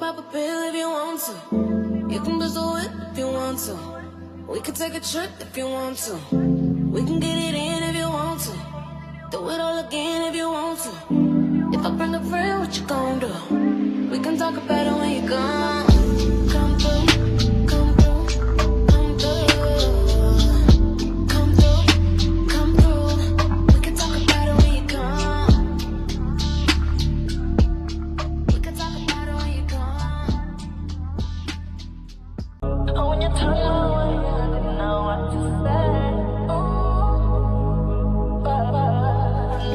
pop a pill if you want to. You can bust a whip if you want to. We can take a trip if you want to. We can get it in if you want to. Do it all again if you want to. If I bring a friend, what you gon' do? We can talk about it when you gone. Come through, come through, come through. Come through, come through. We can talk about it when you come. We can talk about it when you come. Oh, when you turn away, I didn't know what to say.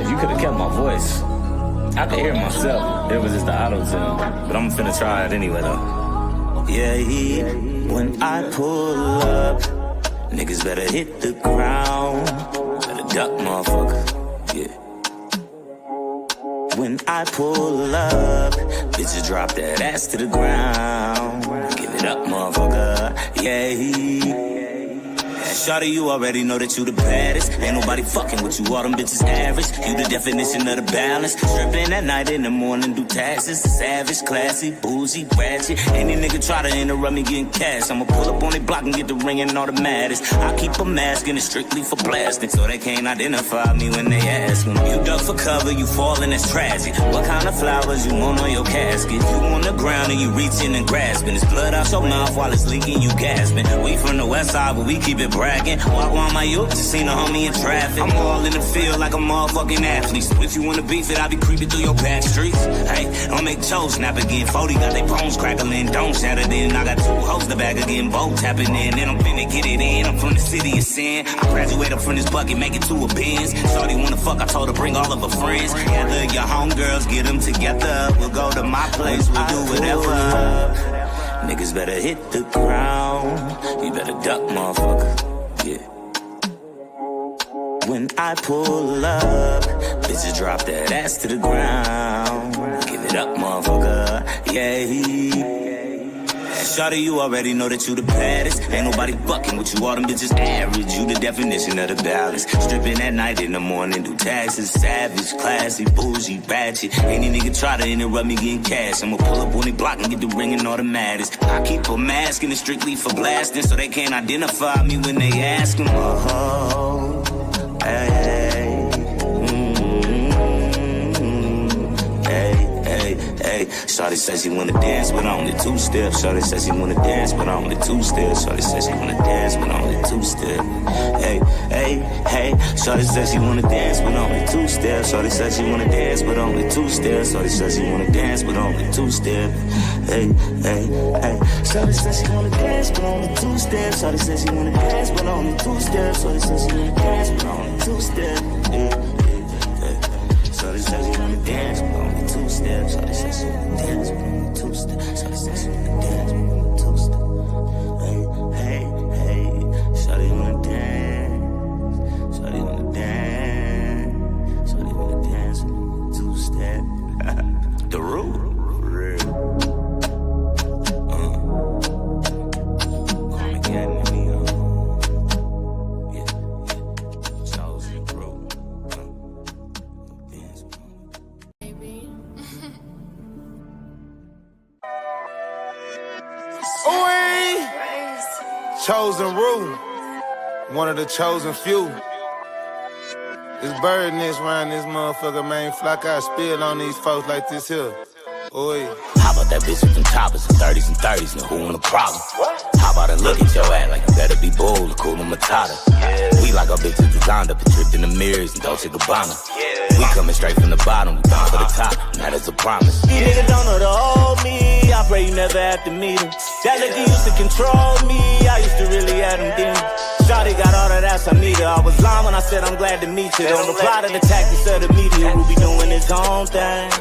If you could've kept my voice, I could hear myself. It was just the auto-tune. But I'm finna try it anyway, though. Yeah, when I pull up, niggas better hit the ground. Better duck, motherfucker. Yeah. When I pull up, bitches drop that ass to the ground. Give it up, motherfucker. Yeah. Shawty, you already know that you the baddest. Ain't nobody fucking with you, all them bitches average. You the definition of the balance. Stripping at night, in the morning, do taxes. Savage, classy, bougie, ratchet. Any nigga try to interrupt me getting cash, I'ma pull up on their block and get the ring and all the maddest. I keep a mask and it's strictly for blasting, so they can't identify me when they ask me. You duck for cover, you falling, that's tragic. What kind of flowers you want on your casket? You on the ground and you reaching and grasping. It's blood out your mouth while it's leaking, you gasping. We from the west side, but we keep it bragging. Walk on my youth, just seen a homie in traffic. I'm all in the field like a motherfucking athlete. So if you wanna beef it, I be creeping through your back streets. Hey, don't make toes snap again. 40 got they bones crackling, don't shatter then. I got 2 hoes in the bag again, both tapping in. Then I'm finna get it in. I'm from the city of sin. I graduated from this bucket, make it to a Benz. Shorty wanna fuck, I told her bring all of her friends. Gather your homegirls, get them together. We'll go to my place, we'll do whatever. Niggas better hit the ground. You better duck, motherfucker. Yeah. When I pull up, bitches drop that ass to the ground. Give it up, motherfucker. Yeah. Shawty, you already know that you the baddest. Ain't nobody fucking with you, all them bitches average. You the definition of the balance. Stripping at night, in the morning, do taxes. Savage, classy, bougie, ratchet. Any nigga try to interrupt me getting cash, I'ma pull up on the block and get the ring and all the maddest. I keep a mask and it's strictly for blasting, so they can't identify me when they ask them. Oh, hey, hey. Shawty says she wanna dance, but only 2 steps. Shawty says she wanna dance, but only 2 steps. Shawty says she wanna dance, but only 2 steps. Hey. Shawty says she wanna dance, but only 2 steps. Shawty says she wanna dance, but only 2 steps. Shawty says she wanna dance, but only 2 steps. Hey. Shawty says she wanna dance, but only 2 steps. Shawty says she wanna dance, but only 2 steps. Shawty says she wanna dance, but only 2 steps. Shawty says she wanna dance, but only 2 steps. Shawty says she wanna dance, but only 2 steps. Shawty says she wanna dance, but only 2 steps. Hey. Shawty wanna dance. Shawty wanna dance. Shawty wanna dance, but only 2 steps. The rule. Chosen rule, one of the chosen few. This bird nest round this motherfucker, man. Flock I spill on these folks like this here. Oi. How about that bitch with them choppers and 30s and 30s? Now who want a problem? How about a look at your ass like you better be bold, cool and Matata? We like our bitches designed up and tripped in the mirrors and Dolce Gabbana. We coming straight from the bottom, we come for the top, and that is a promise. You niggas don't know the old me, I pray you never have to meet him. That nigga used to control me, I used to really have them demons. Shawty got all that ass I needed. I was lying when I said I'm glad to meet you. Don't reply to the tactics of the media. Who be doing his own thing.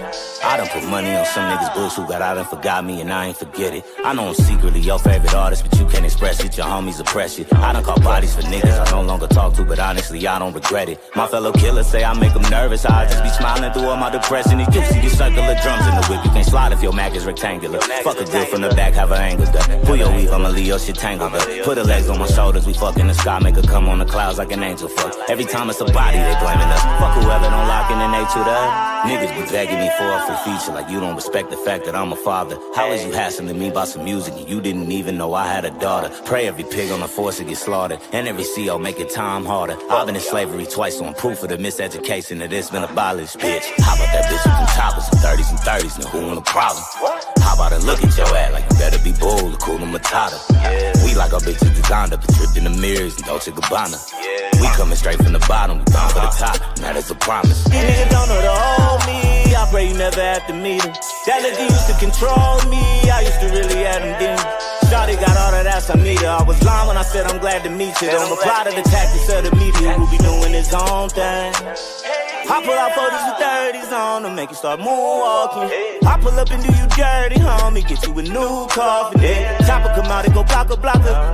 I done put money on some niggas' bush who got out and forgot me, and I ain't forget it. I know I'm secretly your favorite artist, but you can't express it. Your homies oppress you. I done call bodies for niggas I no longer talk to, but honestly I don't regret it. My fellow killers say I make them nervous. I just be smiling through all my depression. And you see the circular drums in the whip. You can't slide if your Mac is rectangular. Fuck a good from the back, have her angles done. Pull your weave, I'ma leave your shit tangled up. Put her legs on my shoulders, we fucking the sky, make her come on the clouds like an angel fuck. Every time it's a body, they blaming us. Fuck whoever don't lock in the nature that. Niggas be begging me for a free feature like you don't respect the fact that I'm a father. How is you hassling me about some music and you didn't even know I had a daughter? Pray every pig on the force to get slaughtered, and every CO making time harder. I've been in slavery twice, so I'm proof of the miseducation that it's been abolished, bitch. How about that bitch with them choppers in 30s and 30s? Now who want a problem? How about I look at your ass like you better be bold, cool and matata? We like our bitches designed up, tripped in the mirrors and Dolce Gabbana. We coming straight from the bottom, we gone for the top, now that's a promise. These niggas don't know the old me, I pray you never have to meet him. That nigga used to control me, I used to really have them demons. Shawty got all that ass I need her. I was lying when I said I'm glad to meet you. Don't reply to the tactics of the media who be doing his own thing. I pull out 40s and 30s on to make you start moonwalking. I pull up and do you dirty, homie. Get you a new coffin. Chopper come out and go blocker.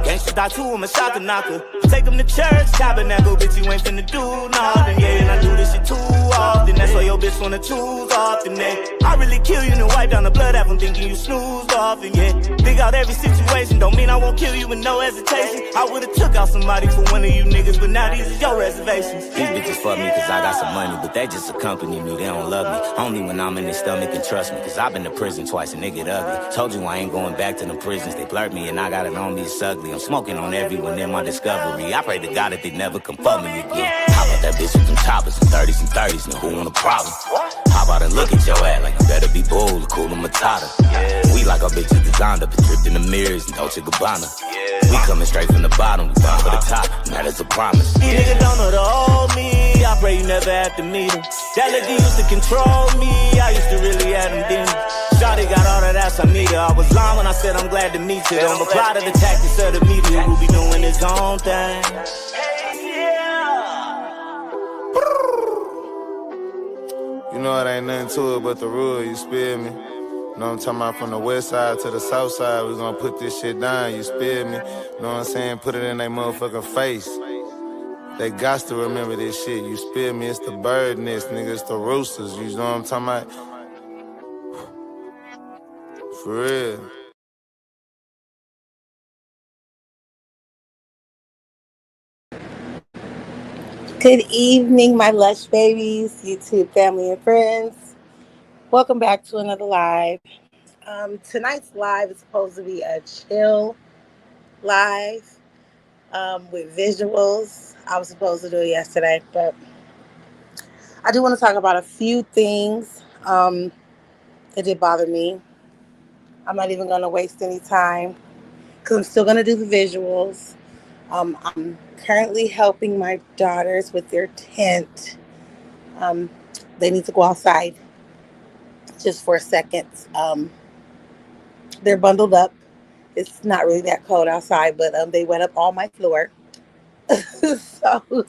Gangsta die too, I'm a shocker knocker. Take him to church, tabernacle, bitch, you ain't finna do nothing. Yeah, and I do this shit too often. That's why your bitch wanna choose often. I really kill you and wipe down the blood out from thinking you snoozed often. Yeah, dig out every situation. Don't mean I won't kill you with no hesitation. I would've took out somebody for one of you niggas, but now these is your reservations. These bitches fuck me cause I got some money, but they just accompany me, they don't love me. Only when I'm in their stomach and trust me, cause I've been to prison twice and they get ugly. Told you I ain't going back to the prisons, they blurred me and I got it on me, it's ugly. I'm smoking on everyone in my discovery. I pray to God that they never come for me again. How about that bitch with them choppers in 30s and 30s, now who want a problem? How about I look at your ass like you better be bold, cool and matata? We like our bitches designed up and tripped in the mirrors and Dolce Gabbana. We coming straight from the bottom, we gone for the top, now that's a promise. These niggas don't know the old me, I pray you never have to meet him. That nigga used to control me, I used to really have them demons. Shawty got all that ass I need her. I was lying when I said I'm glad to meet you. Don't reply to the tactics of the media who be doing his own thing. You know it ain't nothing to it but the rule, you spare me. You know what I'm talking about, from the west side to the south side, we gonna put this shit down, you spare me. You know what I'm saying, put it in their motherfucking face. They got to remember this shit, you spare me, it's the bird nest, nigga, it's the roosters, you know what I'm talking about? For real. Good evening, my Lush babies, YouTube family and friends. Welcome back to another live. Tonight's live is supposed to be a chill live with visuals. I was supposed to do it yesterday, but I do want to talk about a few things that did bother me. I'm not even going to waste any time because I'm still going to do the visuals. I'm currently helping my daughters with their tent. They need to go outside just for a second. They're bundled up. It's not really that cold outside, but they wet up all my floor. So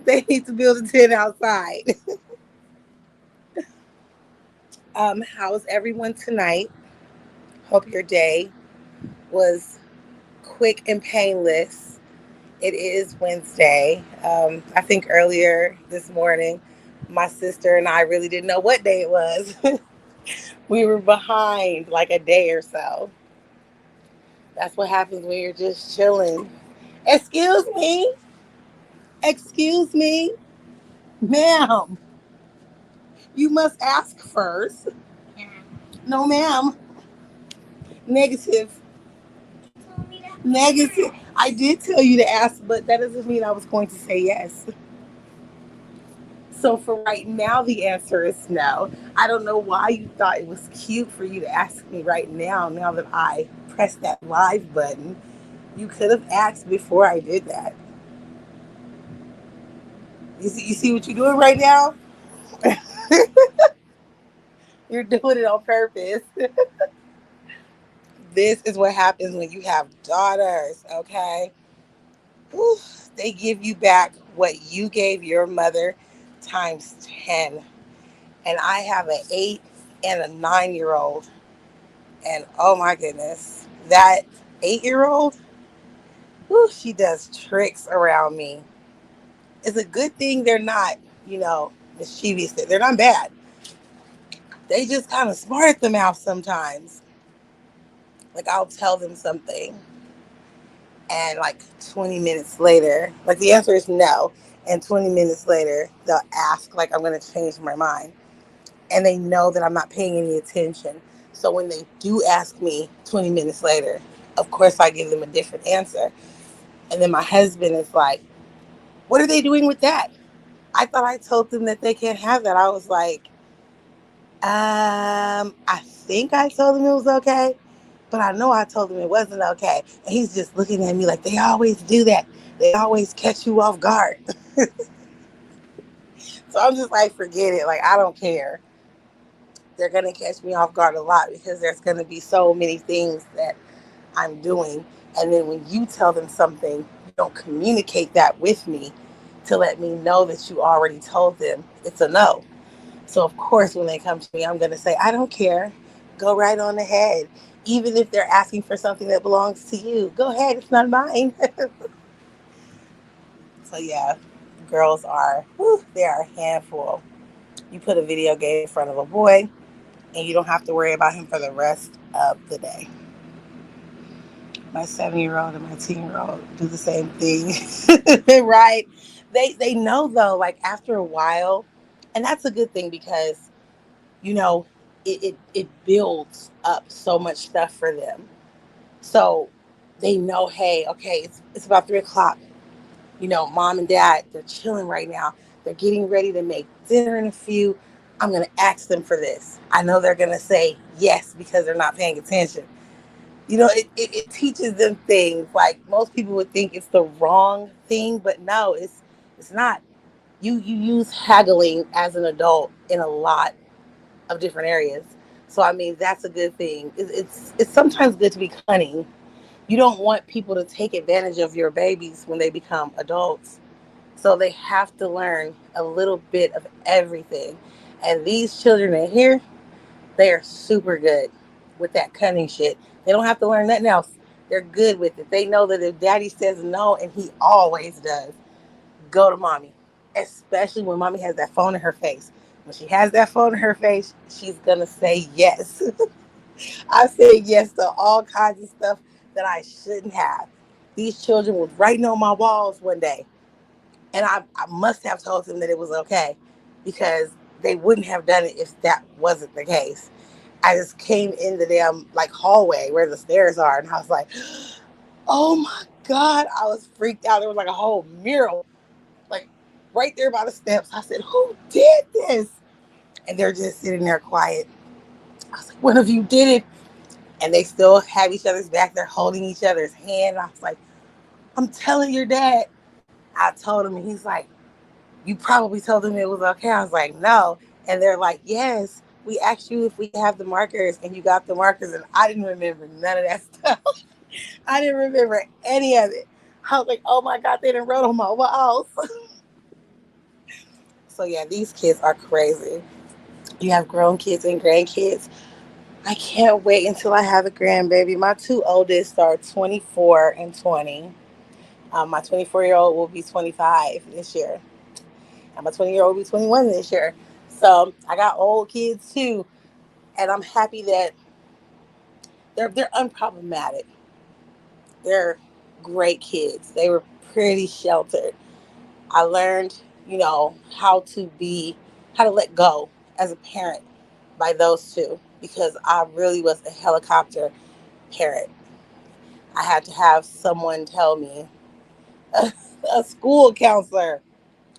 they need to build a tent outside. How's everyone tonight? Hope your day was quick and painless. It is Wednesday. I think earlier this morning, my sister and I really didn't know what day it was. We were behind like a day or so. That's what happens when you're just chilling. Excuse me? Excuse me? Ma'am, you must ask first. No, ma'am. Negative. Negative. I did tell you to ask, but that doesn't mean I was going to say yes. So for right now, the answer is no. I don't know why you thought it was cute for you to ask me right now that I pressed that live button. You could have asked before I did that. You see what you're doing right now? You're doing it on purpose. This is what happens when you have daughters, okay? Whew, they give you back what you gave your mother times 10. And I have an 8 and a 9-year-old. And oh my goodness, that 8-year-old, whew, she does tricks around me. It's a good thing they're not, mischievous. They're not bad. They just kind of smart at the mouth sometimes. Like I'll tell them something And like 20 minutes later, like the answer is no. And 20 minutes later, they'll ask, like, I'm going to change my mind. And they know that I'm not paying any attention. So when they do ask me 20 minutes later, of course I give them a different answer. And then my husband is like, what are they doing with that? I thought I told them that they can't have that. I was like, I think I told them it was okay, but I know I told them it wasn't okay. And he's just looking at me like they always do that. They always catch you off guard. So I'm just like, forget it. Like, I don't care. They're going to catch me off guard a lot because there's going to be so many things that I'm doing. And then when you tell them something, you don't communicate that with me to let me know that you already told them. It's a no. So, of course, when they come to me, I'm going to say, I don't care. Go right on ahead. Even if they're asking for something that belongs to you, go ahead. It's not mine. So, yeah, girls are, whew, they are a handful. You put a video game in front of a boy, and you don't have to worry about him for the rest of the day. My 7-year-old and my 10-year-old do the same thing, right? They know though, like after a while, and that's a good thing because you know it builds up so much stuff for them. So they know, hey, okay, it's about 3 o'clock. Mom and dad, they're chilling right now. They're getting ready to make dinner in a few. I'm gonna ask them for this. I know they're gonna say yes because they're not paying attention. It teaches them things. Like most people would think it's the wrong thing, but no, it's not. You use haggling as an adult in a lot of different areas. So I mean that's a good thing. It's sometimes good to be cunning. You don't want people to take advantage of your babies when they become adults. So they have to learn a little bit of everything. And these children in here, they are super good with that cunning shit. They don't have to learn nothing else. They're good with it. They know that if daddy says no, and he always does, go to mommy. Especially when mommy has that phone in her face. When she has that phone in her face, she's going to say yes. I said yes to all kinds of stuff that I shouldn't have. These children was writing on my walls one day, and I must have told them that it was okay because they wouldn't have done it if that wasn't the case. I just came in the damn like hallway where the stairs are, and I was like, "Oh my god!" I was freaked out. There was like a whole mural, like right there by the steps. I said, "Who did this?" And they're just sitting there quiet. I was like, "One of you did it," and they still have each other's back. They're holding each other's hand. And I was like, "I'm telling your dad." I told him, and he's like, "You probably told them it was okay." I was like, "No." And they're like, "Yes, we asked you if we could have the markers and you got the markers." And I didn't remember none of that stuff. I didn't remember any of it. I was like, "Oh my God, they didn't wrote on my walls." So yeah, these kids are crazy. You have grown kids and grandkids. I can't wait until I have a grandbaby. My two oldest are 24 and 20. My 24-year-old will be 25 this year. And my 20-year-old will be 21 this year. So I got old kids too. And I'm happy that they're unproblematic. They're great kids. They were pretty sheltered. I learned, how to let go as a parent by those two because I really was a helicopter parent. I had to have someone tell me, a school counselor.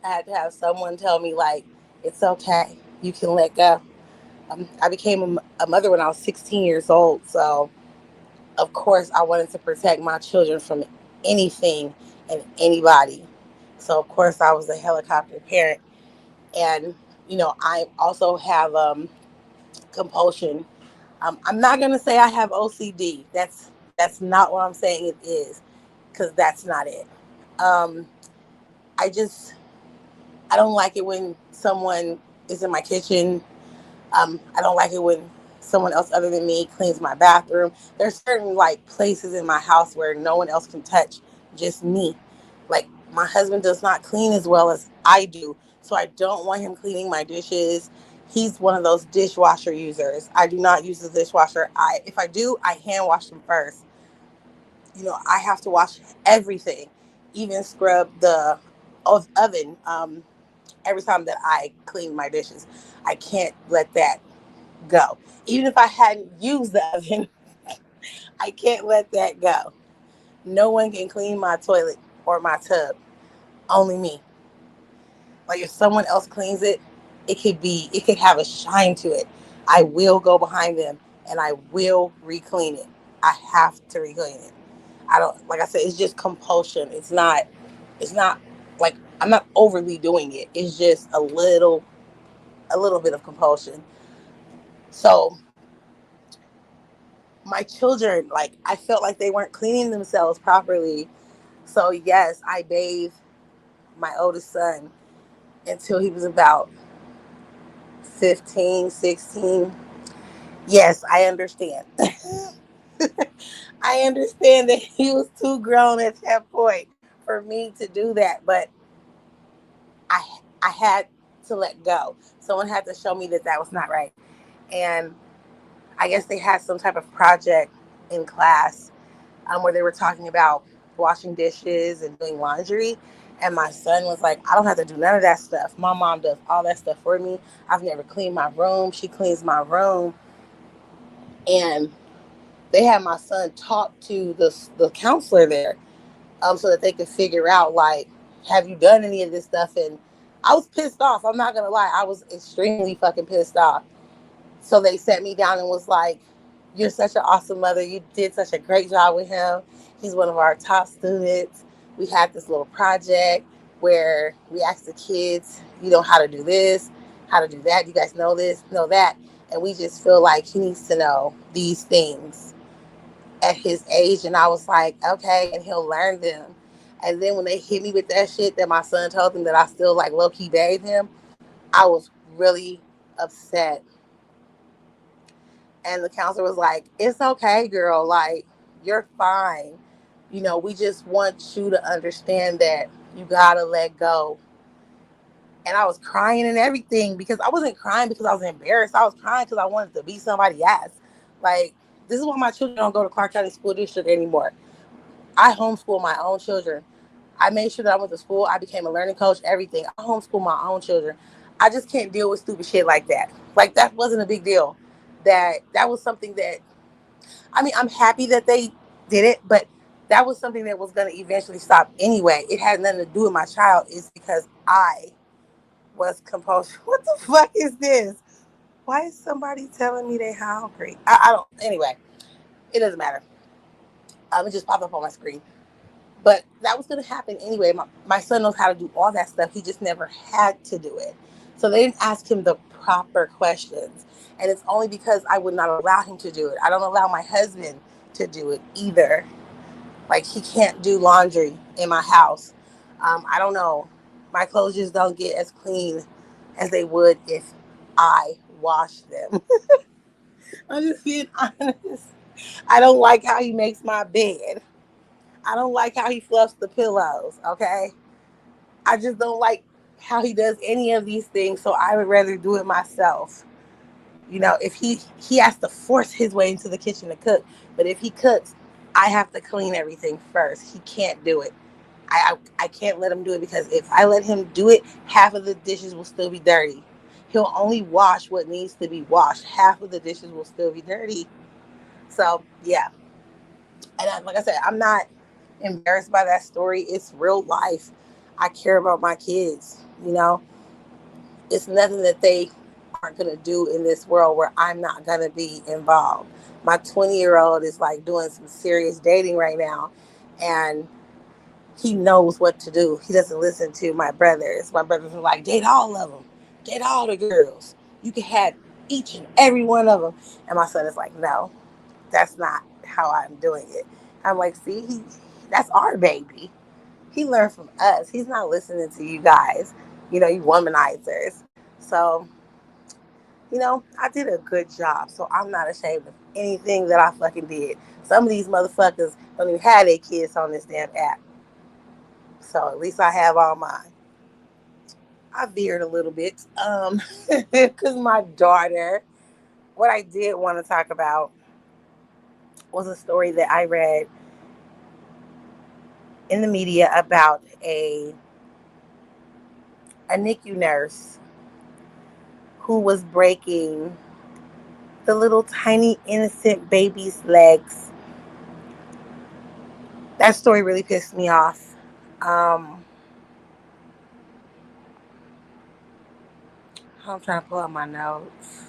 I had to have someone tell me, like, it's okay. You can let go. I became a mother when I was 16 years old. So, of course, I wanted to protect my children from anything and anybody. So, of course, I was a helicopter parent. And, I also have compulsion. I'm not going to say I have OCD. That's not what I'm saying it is, because that's not it. Um, I just I don't like it when someone is in my kitchen. I don't like it when someone else other than me cleans my bathroom. There's certain like places in my house where no one else can touch, just me. Like my husband does not clean as well as I do, so I don't want him cleaning my dishes. He's one of those dishwasher users. I do not use the dishwasher. If I do, I hand wash them first. I have to wash everything, even scrub the oven every time that I clean my dishes. I can't let that go. Even if I hadn't used the oven, I can't let that go. No one can clean my toilet or my tub. Only me. Like if someone else cleans it, it could have a shine to it. I will go behind them and I will re-clean it. I have to re-clean it. I don't, like I said, it's just compulsion. It's not like I'm not overly doing it. It's just a little bit of compulsion. So my children, like I felt like they weren't cleaning themselves properly. So yes, I bathed my oldest son until he was about 15, 16. Yes, I understand. I understand that he was too grown at that point for me to do that, but I I had to let go. Someone had to show me that that was not right. And I guess they had some type of project in class where they were talking about washing dishes and doing laundry. And my son was like, I don't have to do none of that stuff. My mom does all that stuff for me. I've never cleaned my room. She cleans my room. And they had my son talk to the counselor there, so that they could figure out, like, have you done any of this stuff? And I was pissed off. I'm not gonna lie, I was extremely fucking pissed off. So they sat me down and was like, "You're such an awesome mother. You did such a great job with him. He's one of our top students. We had this little project where we asked the kids, how to do this, how to do that. You guys know this, know that, and we just feel like he needs to know these things at his age." And I was like, okay, and he'll learn them. And then when they hit me with that shit that my son told them that I still like low key bathed him, I was really upset. And the counselor was like, it's okay, girl. Like, you're fine. We just want you to understand that you gotta let go. And I was crying and everything because I wasn't crying because I was embarrassed. I was crying because I wanted to beat somebody's ass. Like, this is why my children don't go to Clark County School District anymore. I homeschool my own children. I made sure that I went to school. I became a learning coach, everything. I homeschool my own children. I just can't deal with stupid shit like that. Like, that wasn't a big deal. That was something that, I mean, I'm happy that they did it, but that was something that was going to eventually stop anyway. It had nothing to do with my child. It's because I was compulsory. What the fuck is this? Why is somebody telling me they hungry? I don't, anyway, it doesn't matter. It just popped up on my screen. But that was going to happen anyway. My son knows how to do all that stuff. He just never had to do it. So they didn't ask him the proper questions. And it's only because I would not allow him to do it. I don't allow my husband to do it either. Like, he can't do laundry in my house. I don't know. My clothes just don't get as clean as they would if I washed them. I'm just being honest. I don't like how he makes my bed. I don't like how he fluffs the pillows, okay? I just don't like how he does any of these things, so I would rather do it myself. If he has to force his way into the kitchen to cook, but if he cooks, I have to clean everything first. He can't do it. I can't let him do it because if I let him do it, half of the dishes will still be dirty. He'll only wash what needs to be washed. Half of the dishes will still be dirty. So, yeah. And like I said, I'm not embarrassed by that story. It's real life. I care about my kids. It's nothing that they aren't going to do in this world where I'm not going to be involved. My 20-year-old is like doing some serious dating right now, and he knows what to do. He doesn't listen to my brothers. My brothers are like, date all of them, date all the girls. You can have each and every one of them. And my son is like, no, that's not how I'm doing it. I'm like, see, that's our baby. He learned from us. He's not listening to you guys, you womanizers. So, I did a good job. So I'm not ashamed of anything that I fucking did. Some of these motherfuckers don't even have their kids on this damn app. So at least I have all mine. I veered a little bit. Because my daughter, what I did want to talk about was a story that I read in the media about a NICU nurse who was breaking the little tiny innocent baby's legs. That story really pissed me off. I'm trying to pull up my notes.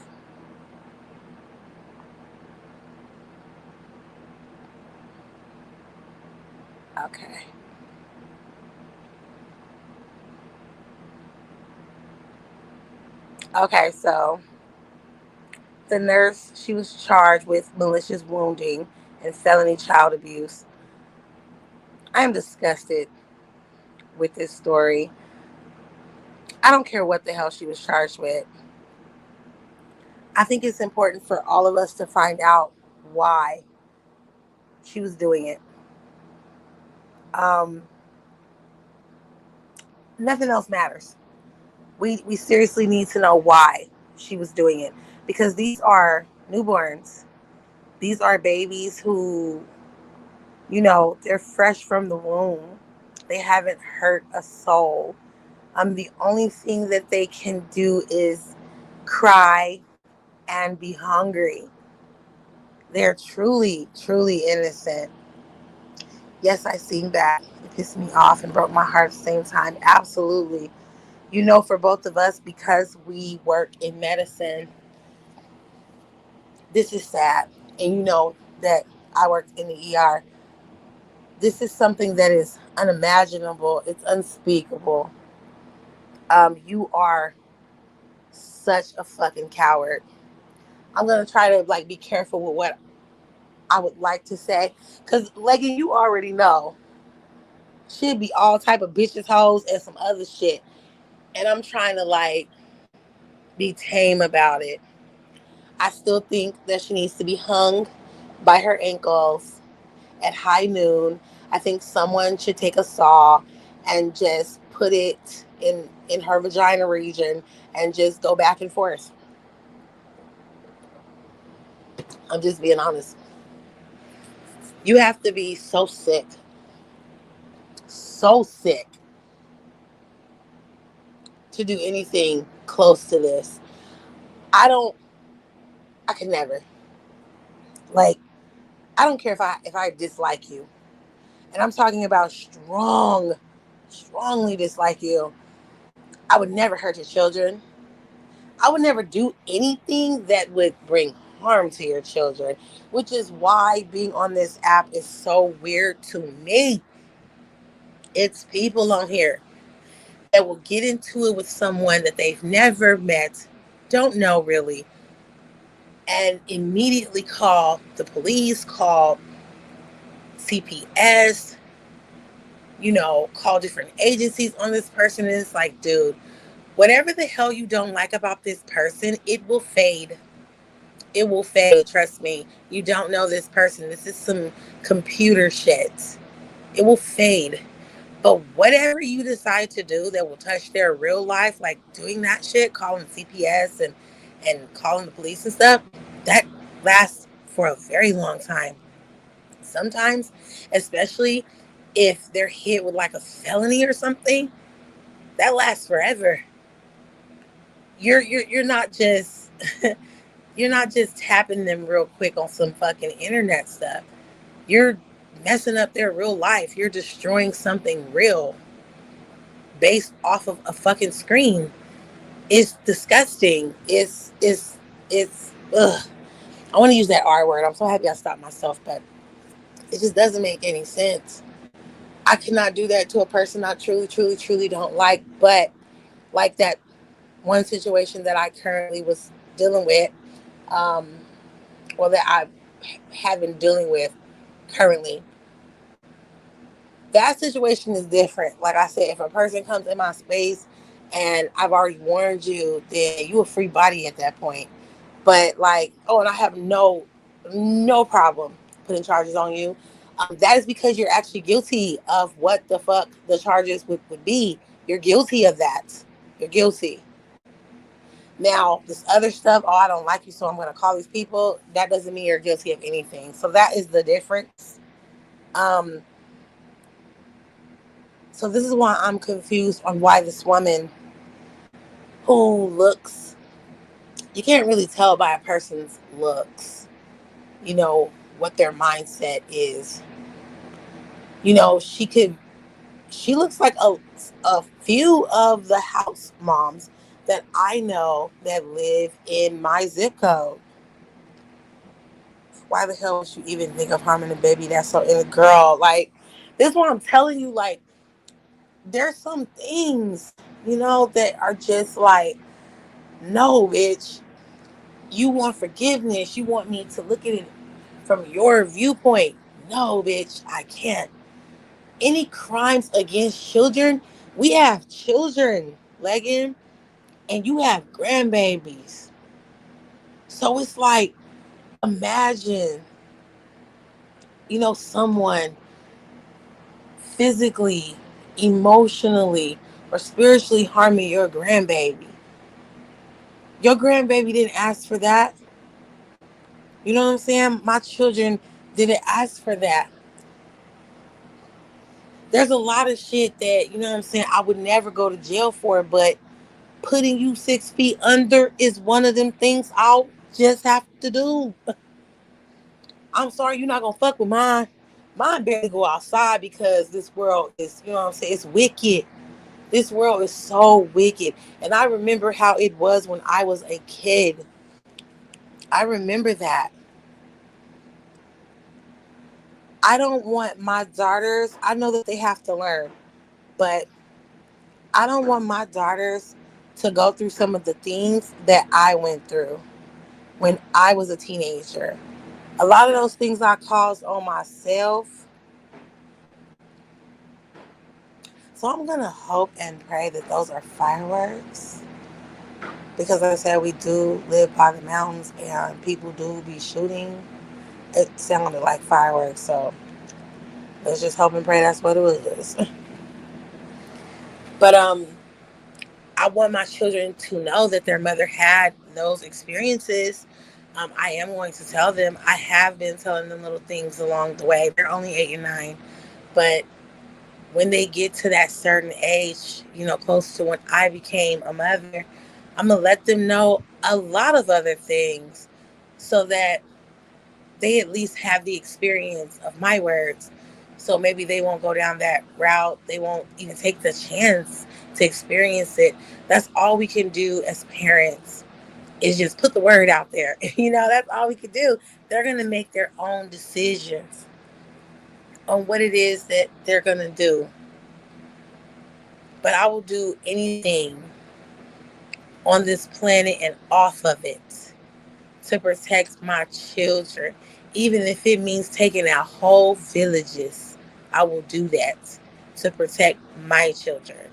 Okay. Okay, so the nurse, she was charged with malicious wounding and felony child abuse. I am disgusted with this story. I don't care what the hell she was charged with. I think it's important for all of us to find out why she was doing it. Um, Nothing else matters. We seriously need to know why she was doing it, because these are newborns. These are babies who, they're fresh from the womb. They haven't hurt a soul. The only thing that they can do is cry and be hungry. They're truly, truly innocent. Yes, I seen that. It pissed me off and broke my heart at the same time. Absolutely. For both of us, because we work in medicine, this is sad. And that I worked in the ER. This is something that is unimaginable. It's unspeakable. You are such a fucking coward. I'm gonna try to be careful with what I would like to say, because Leggin, you already know, she'd be all type of bitches, hoes, and some other shit, and I'm trying to be tame about it. I still think that she needs to be hung by her ankles at high noon. I think someone should take a saw and just put it in her vagina region and just go back and forth. I'm just being honest. You have to be so sick to do anything close to this. I could never. Like, I don't care if I dislike you. And I'm talking about strongly dislike you. I would never hurt your children. I would never do anything that would bring harm to your children, which is why being on this app is so weird to me. It's people on here that will get into it with someone that they've never met, don't know really, and immediately call the police, call CPS, call different agencies on this person. And it's like, dude, whatever the hell you don't like about this person, it will fade. It will fade. Trust me. You don't know this person. This is some computer shit. It will fade. But whatever you decide to do that will touch their real life, like doing that shit, calling CPS and calling the police and stuff, that lasts for a very long time. Sometimes, especially if they're hit with a felony or something, that lasts forever. You're not just you're not just tapping them real quick on some fucking internet stuff. You're messing up their real life. You're destroying something real based off of a fucking screen. It's disgusting. It's ugh. I want to use that R word. I'm so happy I stopped myself, but it just doesn't make any sense. I cannot do that to a person I truly, truly, truly don't like. But like that one situation that I currently was dealing with, um, or that I have been dealing with currently, that situation is different. Like I said, if a person comes in my space and I've already warned you, then you a free body at that point. But and I have no problem putting charges on you. That is because you're actually guilty of what the fuck the charges would be. You're guilty of that. You're guilty. Now, this other stuff, I don't like you, so I'm going to call these people. That doesn't mean you're guilty of anything. So that is the difference. Um, So this is why I'm confused on why this woman who looks, you can't really tell by a person's looks, you know, what their mindset is. You know, she looks like a few of the house moms that I know that live in my zip code. Why the hell would you even think of harming a baby that's so in a girl? Like, this is what I'm telling you, like, there's some things, you know, that are just like, no, bitch. You want forgiveness. You want me to look at it from your viewpoint. No, bitch, I can't. Any crimes against children, we have children, Leggin, and you have grandbabies. So it's like, imagine, you know, someone physically, emotionally, or spiritually harming your grandbaby. Your grandbaby didn't ask for that. You know what I'm saying? My children didn't ask for that. There's a lot of shit that, you know what I'm saying, I would never go to jail for, but putting you 6 feet under is one of them things I'll just have to do. I'm sorry, you're not gonna fuck with mine. Mine barely go outside because this world is, you know what I'm saying, it's wicked. This world is so wicked. And I remember how it was when I was a kid. I remember that. I don't want my daughters, I know that they have to learn, but I don't want my daughters to go through some of the things that I went through when I was a teenager. A lot of those things I caused on myself. So I'm going to hope and pray that those are fireworks. Because like I said, we do live by the mountains and people do be shooting. It sounded like fireworks. So let's just hope and pray that's what it was. But I want my children to know that their mother had those experiences. I am going to tell them. I have been telling them little things along the way. They're only 8 and 9, but when they get to that certain age, you know, close to when I became a mother, I'm gonna let them know a lot of other things, so that they at least have the experience of my words. So maybe they won't go down that route. They won't even take the chance to experience it. That's all we can do as parents, is just put the word out there. You know, that's all we can do. They're going to make their own decisions on what it is that they're going to do. But I will do anything on this planet and off of it to protect my children. Even if it means taking out whole villages, I will do that to protect my children.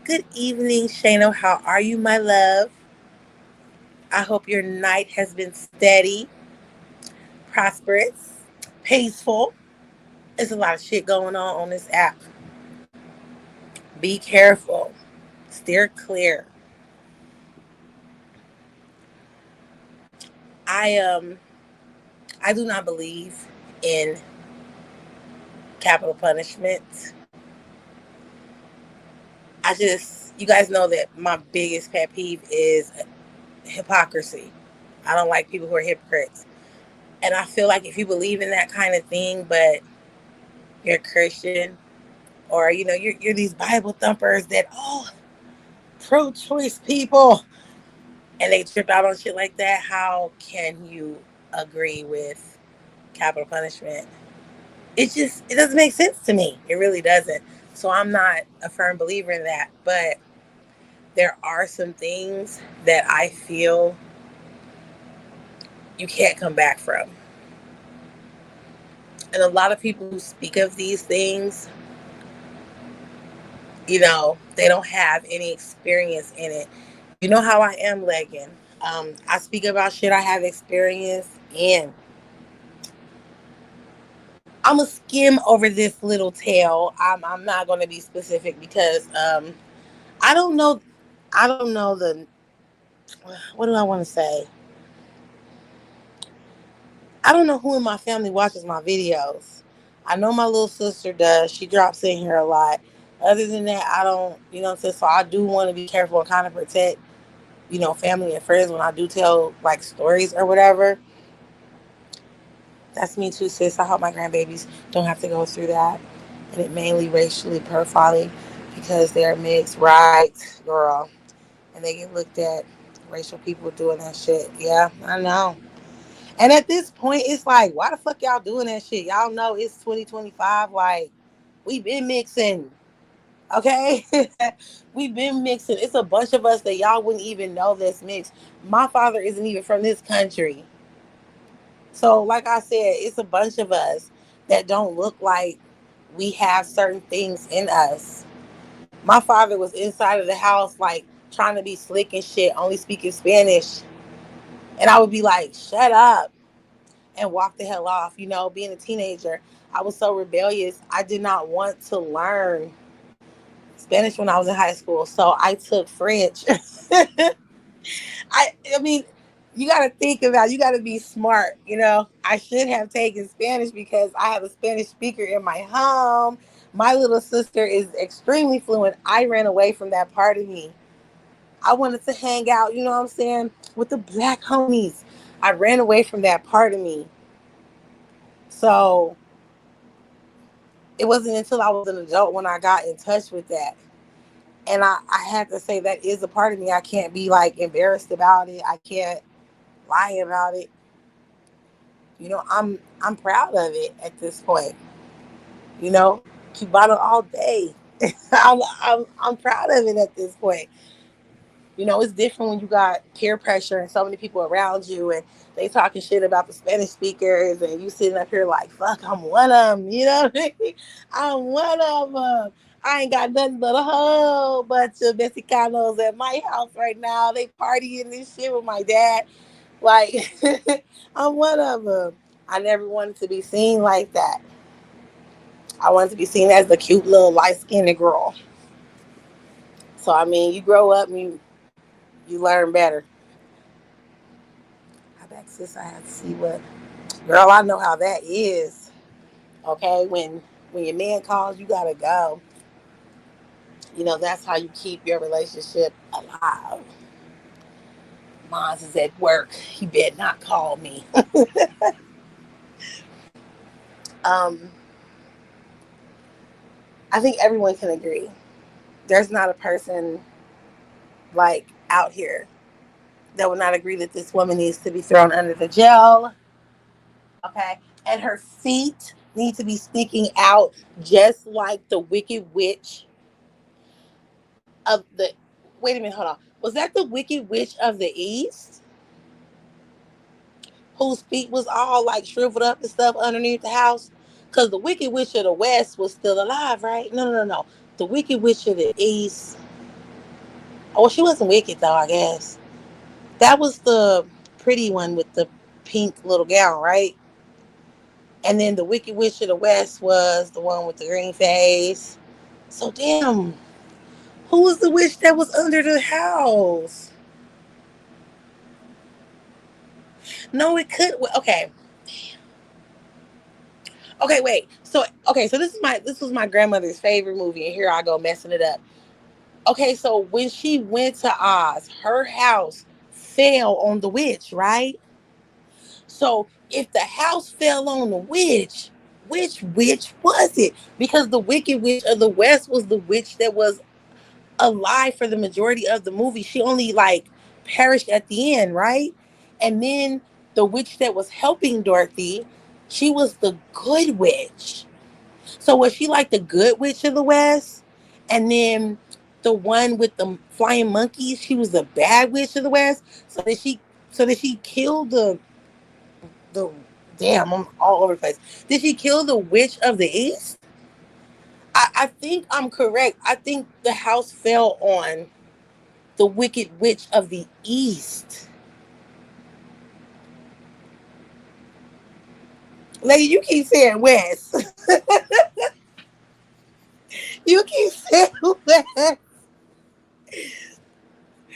Good evening, Shano. How are you, my love? I hope your night has been steady, prosperous, peaceful. There's a lot of shit going on this app. Be careful. Steer clear. I I do not believe in capital punishment. I just, you guys know that my biggest pet peeve is hypocrisy. I don't like people who are hypocrites. And I feel like if you believe in that kind of thing, but you're a Christian, or, you know, you're these Bible thumpers that, oh, pro-choice people, and they trip out on shit like that, how can you agree with capital punishment? It doesn't make sense to me. It really doesn't. So I'm not a firm believer in that. But there are some things that I feel you can't come back from. And a lot of people who speak of these things, you know, they don't have any experience in it. You know how I am, Leggin. I speak about shit I have experience in. I'm gonna skim over this little tale. I'm not gonna be specific because I don't know. I don't know the. What do I want to say? I don't know who in my family watches my videos, I know my little sister does. She drops in here a lot. Other than that, I don't, you know what I'm saying? So I do want to be careful and kind of protect, family and friends when I do tell like stories or whatever. That's me too, sis. I hope my grandbabies don't have to go through that. And it mainly racially profiling because they're mixed, right, girl? And they get looked at racial people doing that shit. Yeah, I know. And at this point, it's like, why the fuck y'all doing that shit? Y'all know it's 2025. Like, we've been mixing, okay? We've been mixing. It's a bunch of us that y'all wouldn't even know that's mixed. My father isn't even from this country. So, like I said, it's a bunch of us that don't look like we have certain things in us. My father was inside of the house, like, trying to be slick and shit, only speaking Spanish. And I would be like, shut up, and walk the hell off. Being a teenager, I was so rebellious. I did not want to learn Spanish when I was in high school. So I took French. I mean, you got to think about it. You got to be smart. I should have taken Spanish because I have a Spanish speaker in my home. My little sister is extremely fluent. I ran away from that part of me. I wanted to hang out, you know what I'm saying, with the black homies. I ran away from that part of me. So it wasn't until I was an adult when I got in touch with that. And I had to say that is a part of me. I can't be like embarrassed about it. I can't lie about it. I'm proud of it at this point. You know, Cubano all day. I'm proud of it at this point. It's different when you got peer pressure and so many people around you and they talking shit about the Spanish speakers and you sitting up here like, fuck, I'm one of them. You know what I mean? I'm one of them. I ain't got nothing but a whole bunch of Mexicanos at my house right now. They partying this shit with my dad. Like, I'm one of them. I never wanted to be seen like that. I wanted to be seen as the cute little light skinned girl. So I mean, you grow up and you learn better. I back sis, I have to see what girl. I know how that is. Okay, when your man calls, you gotta go. That's how you keep your relationship alive. Mine is at work. He better not call me. um, I think everyone can agree. There's not a person like out here that would not agree that this woman needs to be thrown under the jail. Okay, and her feet need to be sticking out just like the wicked witch of the. Wait a minute, hold on. Was that the wicked witch of the east, whose feet was all like shriveled up and stuff underneath the house? Because the wicked witch of the west was still alive, right? No, no, no, no. The wicked witch of the east. Oh, well, she wasn't wicked though, I guess. That was the pretty one with the pink little gown, right? And then the wicked witch of the west was the one with the green face. So damn, who was the witch that was under the house? No, it could. Okay, okay, wait. So okay, so this was my grandmother's favorite movie, and here I go messing it up. Okay, so when she went to Oz, her house fell on the witch, right? So if the house fell on the witch, which witch was it? Because the wicked witch of the west was the witch that was alive for the majority of the movie. She only like perished at the end, right? And then the witch that was helping Dorothy, she was the good witch. So was she like the good witch of the West? And then the one with the flying monkeys, she was the bad witch of the West. So did she kill the damn, I'm all over the place. Did she kill the witch of the East? I think I'm correct. I think the house fell on the wicked witch of the East. Lady, you keep saying West. You keep saying West.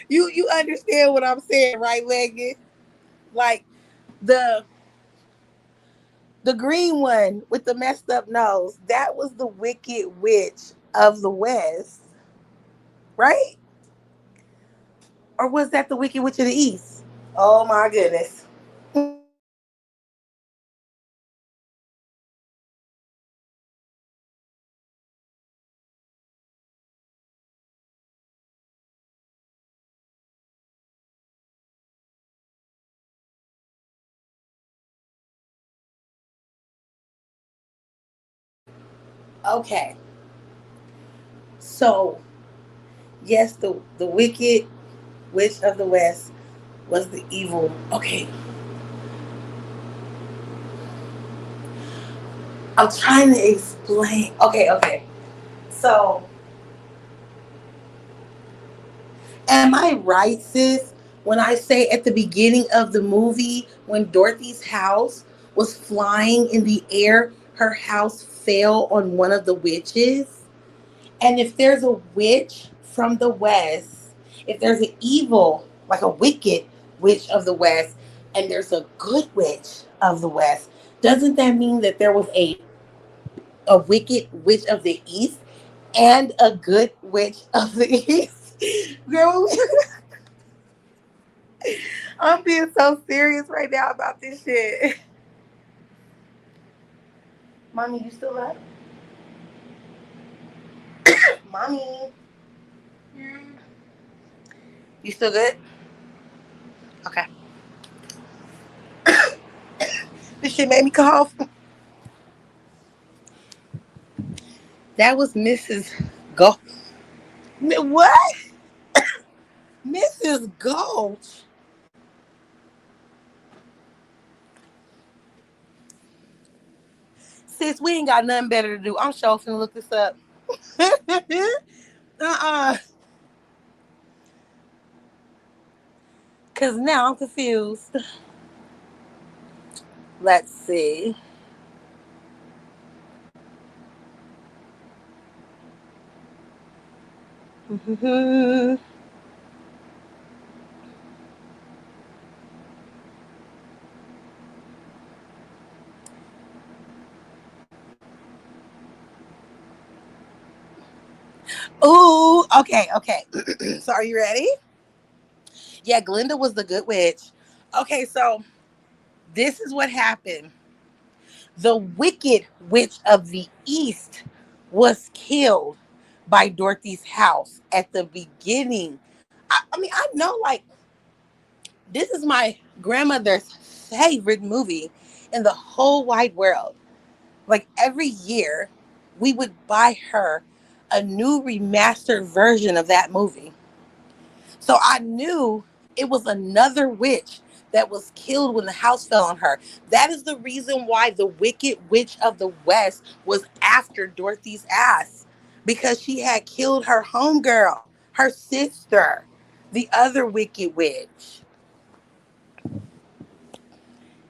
You understand what I'm saying, right, Leggett? Like the The green one with the messed up nose. That was the Wicked Witch of the West, right? Or was that the Wicked Witch of the East? Oh my goodness. Okay. So, yes, the Wicked Witch of the West was the evil. Okay. I'm trying to explain. Okay. So, am I right, sis, when I say at the beginning of the movie, when Dorothy's house was flying in the air, her house fell on one of the witches? And if there's a witch from the West, if there's an evil, like a wicked witch of the West, and there's a good witch of the West, doesn't that mean that there was a wicked witch of the East and a good witch of the East? Girl, I'm being so serious right now about this shit. Mommy, you still up? Mommy, you still good? Okay. This shit made me cough. That was Mrs. Go. What? Mrs. Gulch. Sis, we ain't got nothing better to do. I'm sure finna look this up. uh-uh. Cause now I'm confused. Let's see. Ooh, okay. So are you ready? Yeah, Glinda was the good witch. Okay, so this is what happened. The wicked witch of the East was killed by Dorothy's house at the beginning. I mean, I know, like, this is my grandmother's favorite movie in the whole wide world. Like, every year, we would buy her a new remastered version of that movie. So I knew it was another witch that was killed when the house fell on her. That is the reason why the Wicked Witch of the West was after Dorothy's ass, because she had killed her homegirl, her sister, the other Wicked Witch.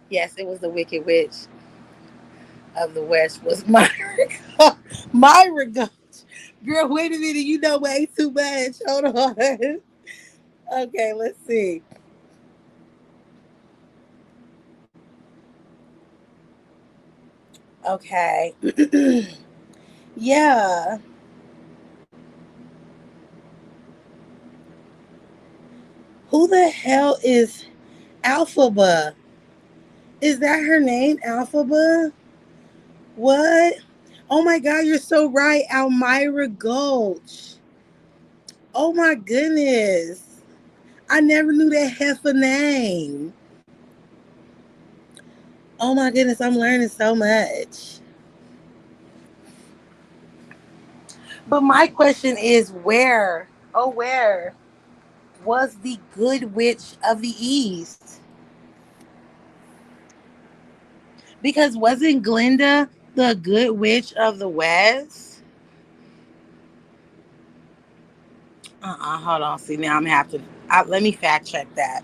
Yes, it was the Wicked Witch of the West was Myra. Myra Gulch. Girl, wait a minute. You know way too much. Hold on. Okay, let's see. Okay. Yeah. Who the hell is Alphaba? Is that her name, Alphaba? What? Oh my God, you're so right. Almira Gulch. Oh my goodness. I never knew that heifer name. Oh my goodness, I'm learning so much. But my question is where, oh, where was the good witch of the East? Because wasn't Glinda the good witch of the West? Hold on. See, now I'm gonna have to. Let me fact check that.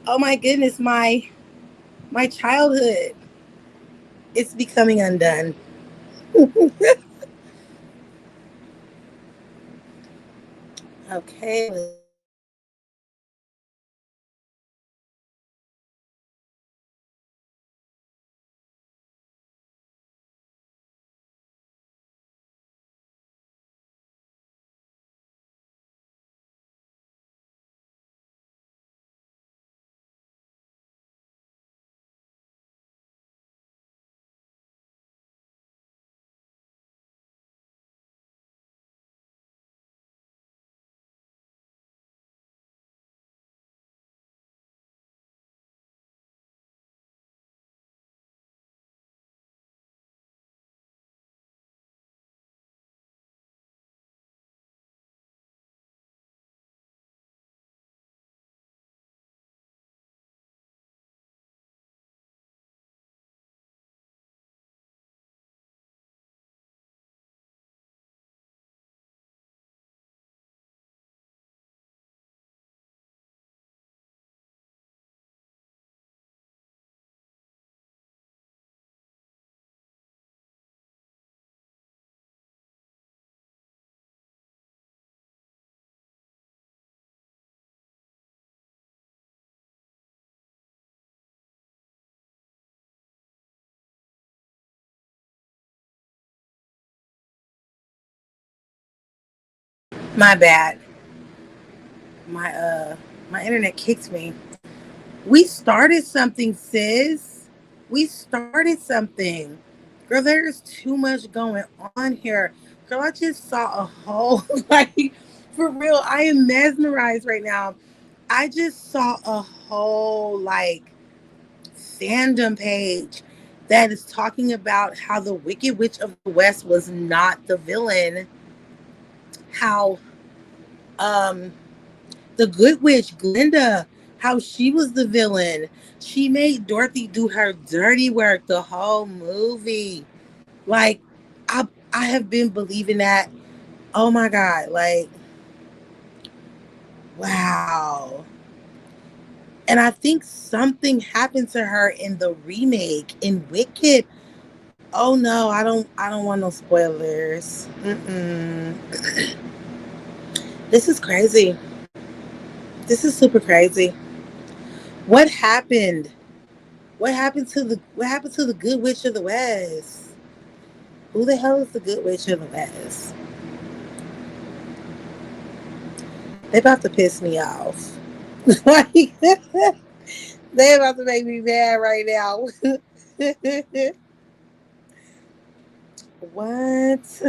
Oh my goodness, my childhood, it's becoming undone. Okay, let's My bad. My my internet kicked me. We started something, sis. We started something. Girl, there's too much going on here. Girl, I just saw a whole like for real, I am mesmerized right now. I just saw a whole like fandom page that is talking about how the Wicked Witch of the West was not the villain. How um the Good Witch, Glinda, how she was the villain. She made Dorothy do her dirty work the whole movie. Like, I have been believing that. Oh my God. Like, wow. And I think something happened to her in the remake in Wicked. Oh no, I don't want no spoilers. Mm-mm. This is crazy. This is super crazy. What happened? What happened to the Good Witch of the West? Who the hell is the Good Witch of the West? They about to piss me off. Like they about to make me mad right now. What?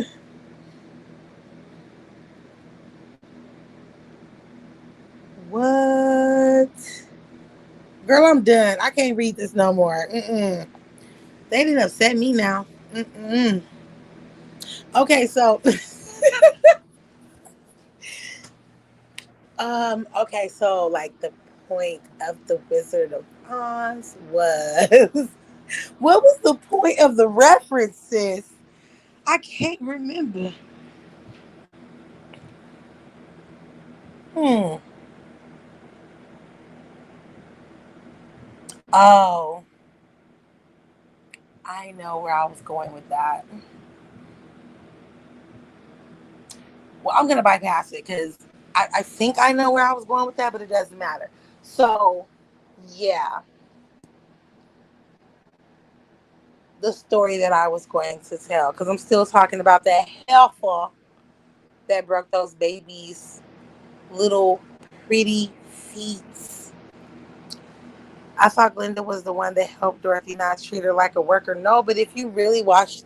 What? Girl, I'm done. I can't read this no more. Mm-mm. They didn't upset me now. Mm-mm. Okay, so okay, so like the point of the Wizard of Oz was what was the point of the references? I can't remember. Hmm. Oh, I know where I was going with that. Well, I'm gonna bypass it because I think I know where I was going with that, but it doesn't matter. So, yeah, the story that I was going to tell because I'm still talking about that heifer that broke those babies' little pretty feet. I thought Glinda was the one that helped Dorothy not treat her like a worker. No, but if you watch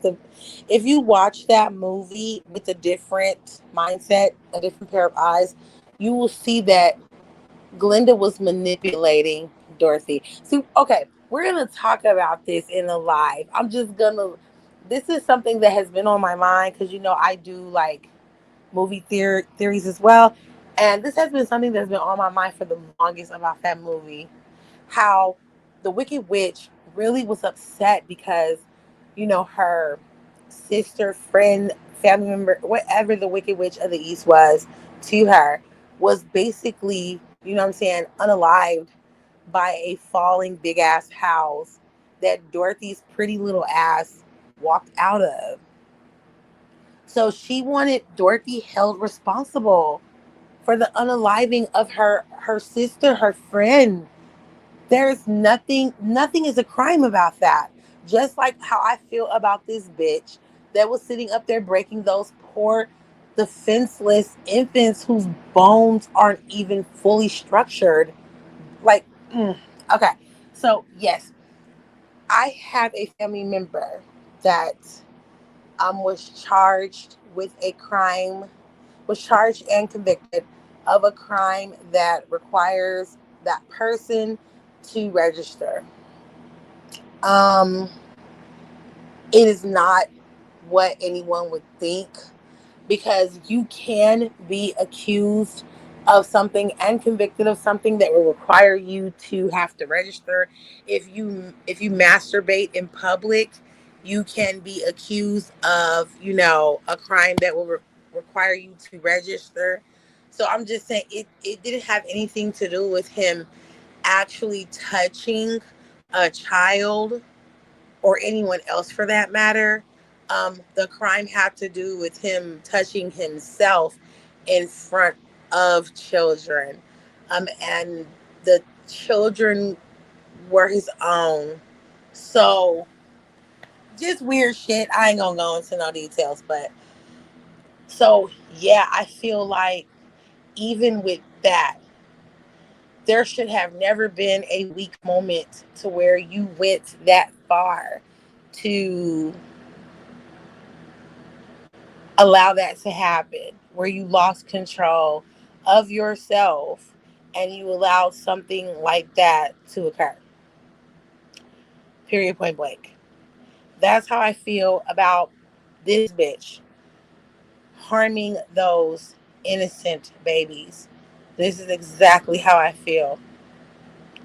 that movie with a different mindset, a different pair of eyes, you will see that Glinda was manipulating Dorothy. So, okay, we're gonna talk about this in a live. I'm just gonna. This is something that has been on my mind because I do like theories as well, and this has been something that's been on my mind for the longest about that movie. How the Wicked Witch really was upset because her sister, friend, family member, whatever the Wicked Witch of the East was to her, was basically, what I'm saying, unalived by a falling big ass house that Dorothy's pretty little ass walked out of. So she wanted Dorothy held responsible for the unaliving of her sister, her friend. There's nothing is a crime about that. Just like how I feel about this bitch that was sitting up there breaking those poor defenseless infants whose bones aren't even fully structured. Like, okay. So yes, I have a family member that was charged with a crime, was charged and convicted of a crime that requires that person to register. Um, it is not what anyone would think because you can be accused of something and convicted of something that will require you to have to register. If you masturbate in public, you can be accused of a crime that will require you to register. So I'm just saying it didn't have anything to do with him actually touching a child or anyone else for that matter. The crime had to do with him touching himself in front of children. And the children were his own. So just weird shit. I ain't gonna go into no details, but So yeah, I feel like even with that, there should have never been a weak moment to where you went that far to allow that to happen, where you lost control of yourself and you allowed something like that to occur. Period, point blank. That's how I feel about this bitch harming those innocent babies. This is exactly how I feel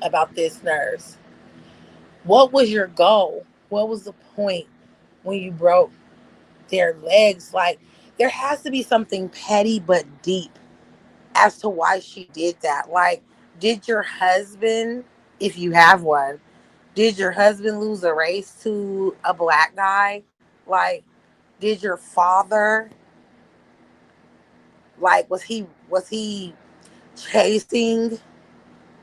about this nurse. What was your goal? What was the point when you broke their legs? Like, there has to be something petty but deep as to why she did that. Like, did your husband, if you have one, did your husband lose a race to a black guy? Like, did your father, like, was he chasing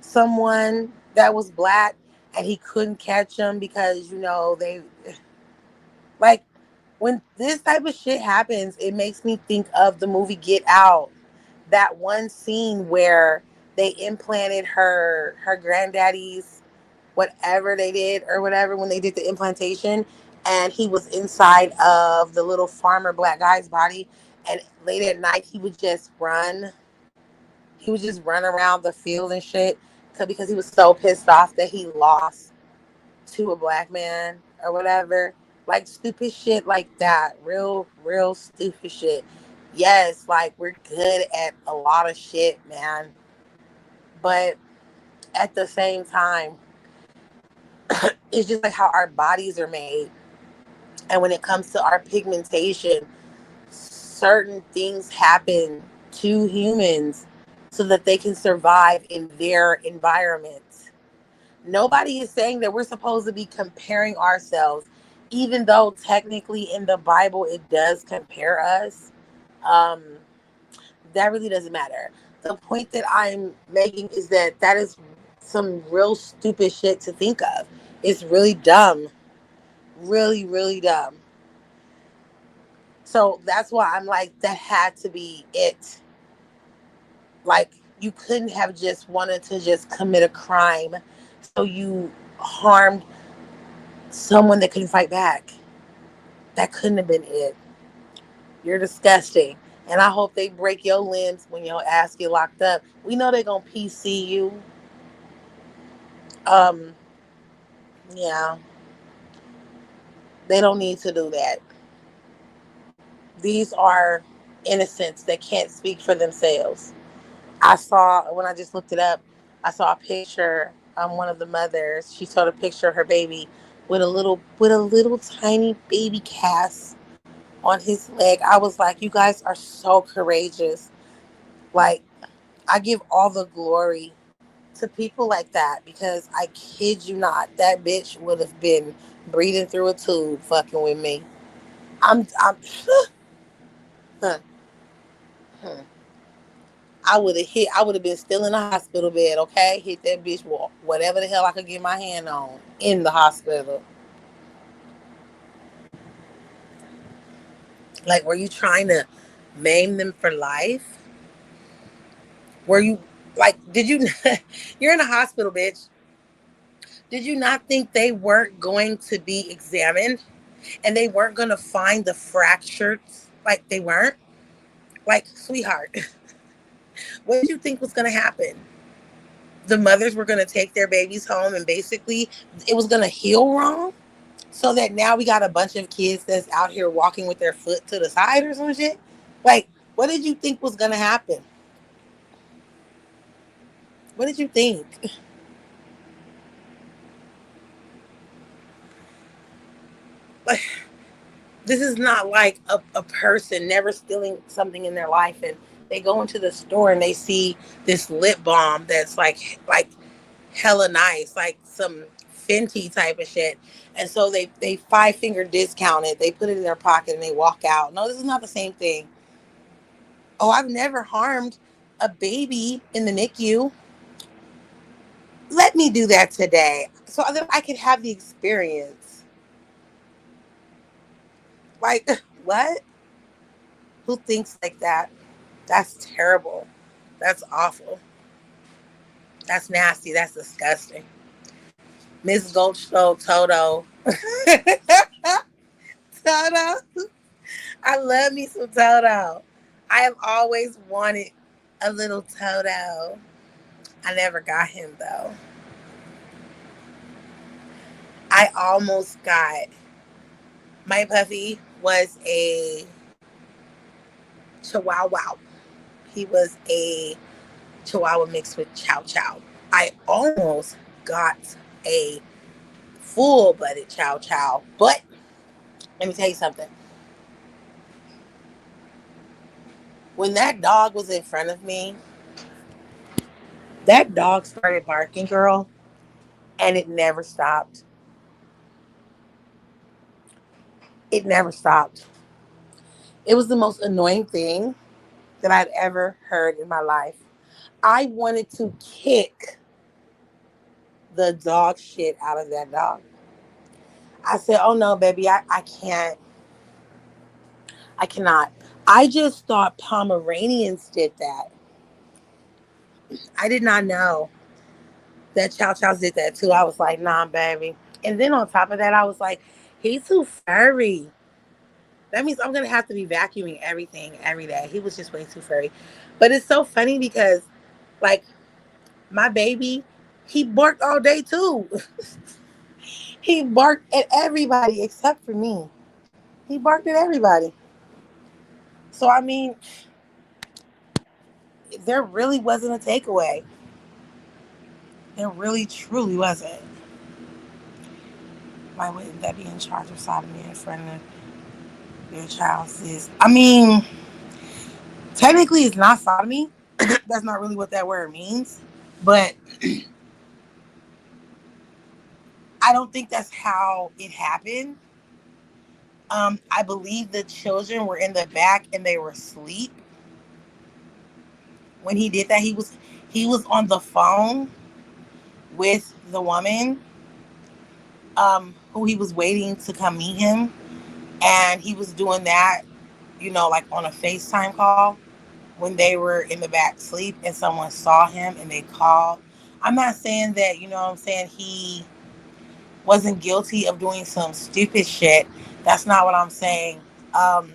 someone that was black and he couldn't catch them because they like, when this type of shit happens, it makes me think of the movie Get Out. That one scene where they implanted her granddaddy's whatever they did or whatever when they did the implantation, and he was inside of the little farmer black guy's body, and late at night he would just run around the field and shit because he was so pissed off that he lost to a black man or whatever. Like, stupid shit like that. Real stupid shit. Yes, like, we're good at a lot of shit, man. But at the same time, it's just like how our bodies are made. And when it comes to our pigmentation, certain things happen to humans so that they can survive in their environment. Nobody is saying that we're supposed to be comparing ourselves, even though technically in the Bible it does compare us. Um, that really doesn't matter. The point that I'm making is that that is some real stupid shit to think of. It's really dumb. Really, really dumb. So that's why I'm like, that had to be it. Like, you couldn't have just wanted to just commit a crime. So you harmed someone that couldn't fight back. That couldn't have been it. You're disgusting. And I hope they break your limbs when your ass get locked up. We know they're gonna PC you. Um, yeah, they don't need to do that. These are innocents that can't speak for themselves. I saw, when I just looked it up, I saw a picture. One of the mothers, she showed a picture of her baby with a little tiny baby cast on his leg. I was like, you guys are so courageous. Like, I give all the glory to people like that, because I kid you not, that bitch would have been breathing through a tube fucking with me. I'm huh, huh. I would have been still in the hospital bed, okay? Hit that bitch wall. Whatever the hell I could get my hand on in the hospital. Like, were you trying to maim them for life? Were you, like, did you, you're in a hospital, bitch. Did you not think they weren't going to be examined and they weren't going to find the fractures? Like, they weren't? Like, sweetheart, what did you think was going to happen? The mothers were going to take their babies home and basically it was going to heal wrong? So that now we got a bunch of kids that's out here walking with their foot to the side or some shit? Like, what did you think was going to happen? What did you think? Like, this is not like a person never stealing something in their life and they go into the store and they see this lip balm that's like hella nice, like some Fenty type of shit. And so they 5 finger discount it, they put it in their pocket and they walk out. No, this is not the same thing. Oh, I've never harmed a baby in the NICU. Let me do that today so that I can have the experience. Like, what? Who thinks like that? That's terrible. That's awful. That's nasty. That's disgusting. Miss Goldstone Toto. Toto. I love me some Toto. I have always wanted a little Toto. I never got him though. I almost got my puppy was a Chihuahua. He was a Chihuahua mixed with Chow Chow. I almost got a full-blooded Chow Chow, but let me tell you something. When that dog was in front of me, that dog started barking, girl, and it never stopped. It never stopped. It was the most annoying thing that I'd ever heard in my life. I wanted to kick the dog shit out of that dog. I said, oh no, baby, I can't. I cannot. I just thought Pomeranians did that. I did not know that Chow Chows did that too. I was like, nah, baby. And then on top of that, I was like, he's too furry. That means I'm gonna have to be vacuuming everything every day. He was just way too furry. But it's so funny because like my baby, he barked all day too. He barked at everybody except for me. He barked at everybody. So I mean, there really wasn't a takeaway. There really truly wasn't. Why wouldn't that be in charge of sodomy in front of their child sis? I mean, technically it's not sodomy. That's not really what that word means. But I don't think that's how it happened. I believe the children were in the back and they were asleep when he did that. He was on the phone with the woman who he was waiting to come meet him, and he was doing that, like on a FaceTime call when they were in the back sleep, and someone saw him and they called. I'm not saying that, what I'm saying, he wasn't guilty of doing some stupid shit. That's not what I'm saying. Um,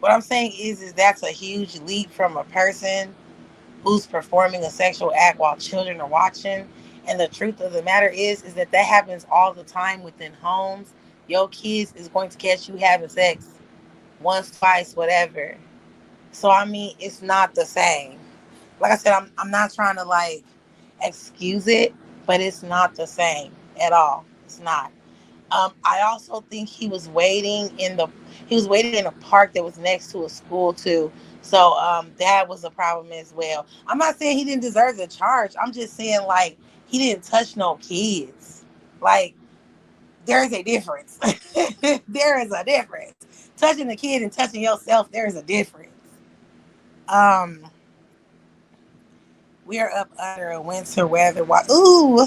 what I'm saying is that's a huge leap from a person who's performing a sexual act while children are watching. And the truth of the matter is that happens all the time within homes. Your kids is going to catch you having sex once, twice, whatever. So I mean, it's not the same. Like I said, I'm not trying to like excuse it, but it's not the same at all. It's not. I also think he was waiting in a park that was next to a school too. So that was a problem as well. I'm not saying he didn't deserve the charge. I'm just saying like he didn't touch no kids. Like there is a difference. There is a difference. Touching a kid and touching yourself, there is a difference. Um, we are up under a winter weather. Ooh,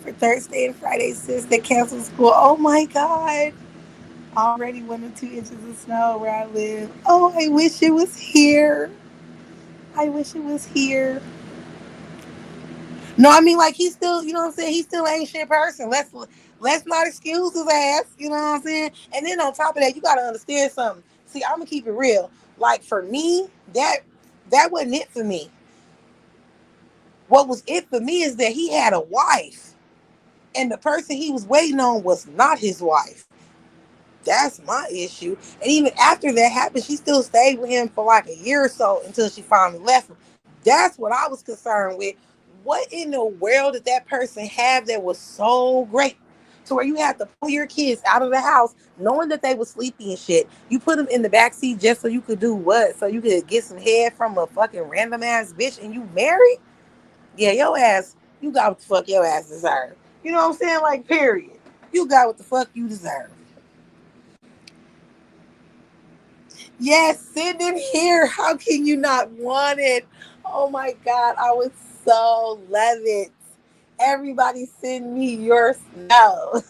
for Thursday and Friday since they canceled school. Oh my God. Already 1 or 2 inches of snow where I live. Oh, I wish it was here. I wish it was here. No, I mean like he's still, you know what I'm saying? He's still ain't shit person. Let's not excuse his ass. You know what I'm saying? And then on top of that, you gotta understand something. See, I'm gonna keep it real. Like for me, that wasn't it for me. What was it for me is that he had a wife, and the person he was waiting on was not his wife. That's my issue. And even after that happened, she still stayed with him for like a year or so until she finally left him. That's what I was concerned with. What in the world did that person have that was so great to where you had to pull your kids out of the house knowing that they were sleepy and shit? You put them in the back seat just so you could do what? So you could get some head from a fucking random ass bitch and you married? Yeah, your ass, you got what the fuck your ass deserve. You know what I'm saying? Like, period. You got what the fuck you deserve. Yes, send it here. How can you not want it? Oh my God, I would so love it. Everybody send me your snow.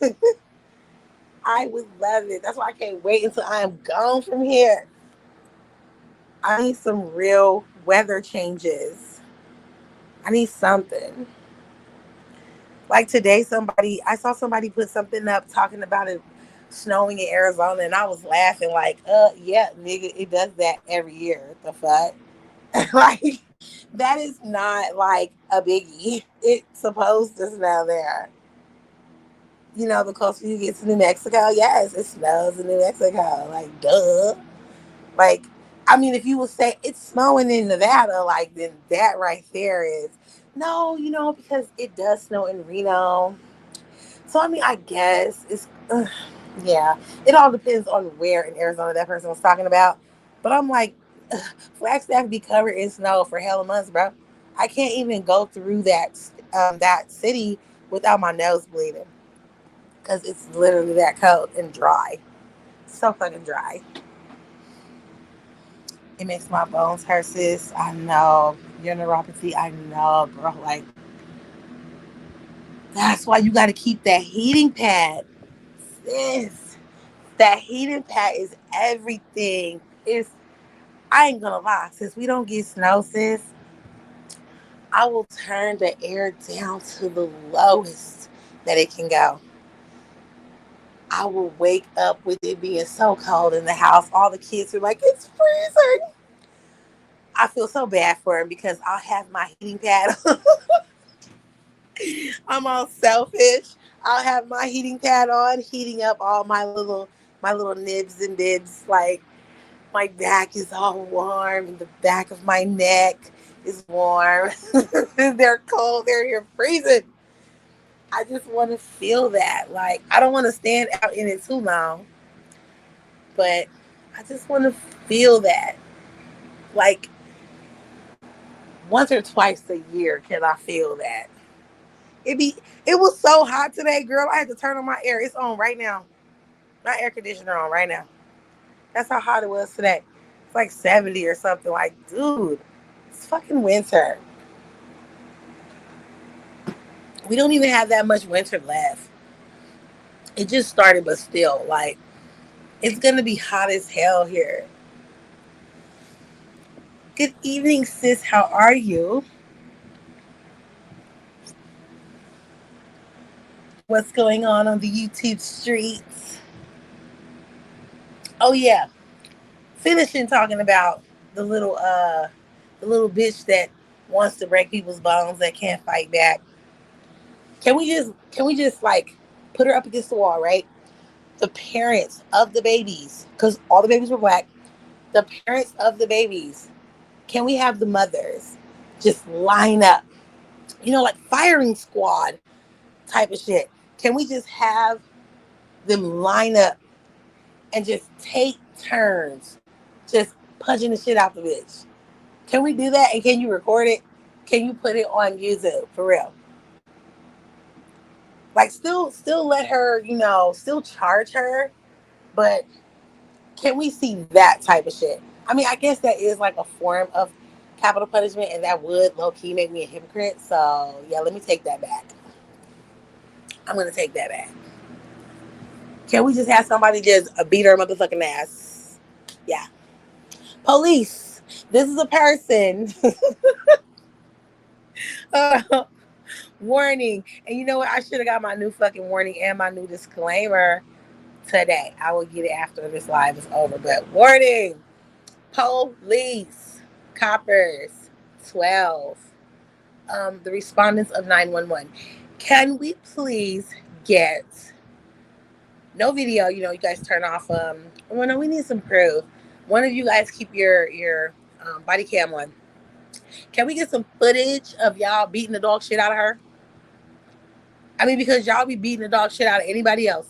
I would love it. That's why I can't wait until I am gone from here. I need some real weather changes. I need something. Like today, I saw somebody put something up talking about it snowing in Arizona, and I was laughing like, yeah, nigga, it does that every year. The fuck? Like, that is not like a biggie. It's supposed to snow there. The closer you get to New Mexico, yes, it snows in New Mexico. Like, duh. Like, I mean, if you would say it's snowing in Nevada, like, then that right there is no, because it does snow in Reno. So, I mean, I guess yeah, it all depends on where in Arizona that person was talking about. But I'm like, Flagstaff be covered in snow for hella months, bro. I can't even go through that city without my nose bleeding because it's literally that cold and dry. So fucking dry. It makes my bones hurt, sis. I know. Your neuropathy, I know, bro. Like, that's why you got to keep that heating pad. Sis, that heating pad is everything. I ain't gonna lie, since we don't get snow, sis, I will turn the air down to the lowest that it can go. I will wake up with it being so cold in the house. All the kids are like, it's freezing. I feel so bad for him because I'll have my heating pad. I'm all selfish. I'll have my heating pad on, heating up all my little nibs and bibs. Like, my back is all warm, and the back of my neck is warm. They're cold. They're here freezing. I just want to feel that. Like, I don't want to stand out in it too long, but I just want to feel that. Like, once or twice a year, can I feel that? It be it was so hot today, girl. I had to turn on my air. It's on right now. My air conditioner on right now. That's how hot it was today. It's like 70 or something. Like, dude, it's fucking winter. We don't even have that much winter left. It just started, but still, like, it's gonna be hot as hell here. Good evening, sis. How are you? What's going on the YouTube streets? Oh yeah, finishing talking about the little the little bitch that wants to break people's bones that can't fight back. Can we just like put her up against the wall, right? The parents of the babies, because all the babies were black. The parents of the babies. Can we have the mothers just line up? Like firing squad type of shit. Can we just have them line up and just take turns, just punching the shit out the bitch? Can we do that? And can you record it? Can you put it on YouTube for real? Like, still let her, still charge her, but can we see that type of shit? I mean, I guess that is like a form of capital punishment, and that would low key make me a hypocrite. So yeah, let me take that back. I'm gonna take that back. Can we just have somebody just beat her motherfucking ass? Yeah. Police. This is a person. uh, Warning. And you know what? I should have got my new fucking warning and my new disclaimer today. I will get it after this live is over. But warning. Police. Coppers. 12. The respondents of 911. Can we please get no video? You guys turn off. Well, no, we need some proof. One of you guys keep your body cam on. Can we get some footage of y'all beating the dog shit out of her? I mean, because y'all be beating the dog shit out of anybody else.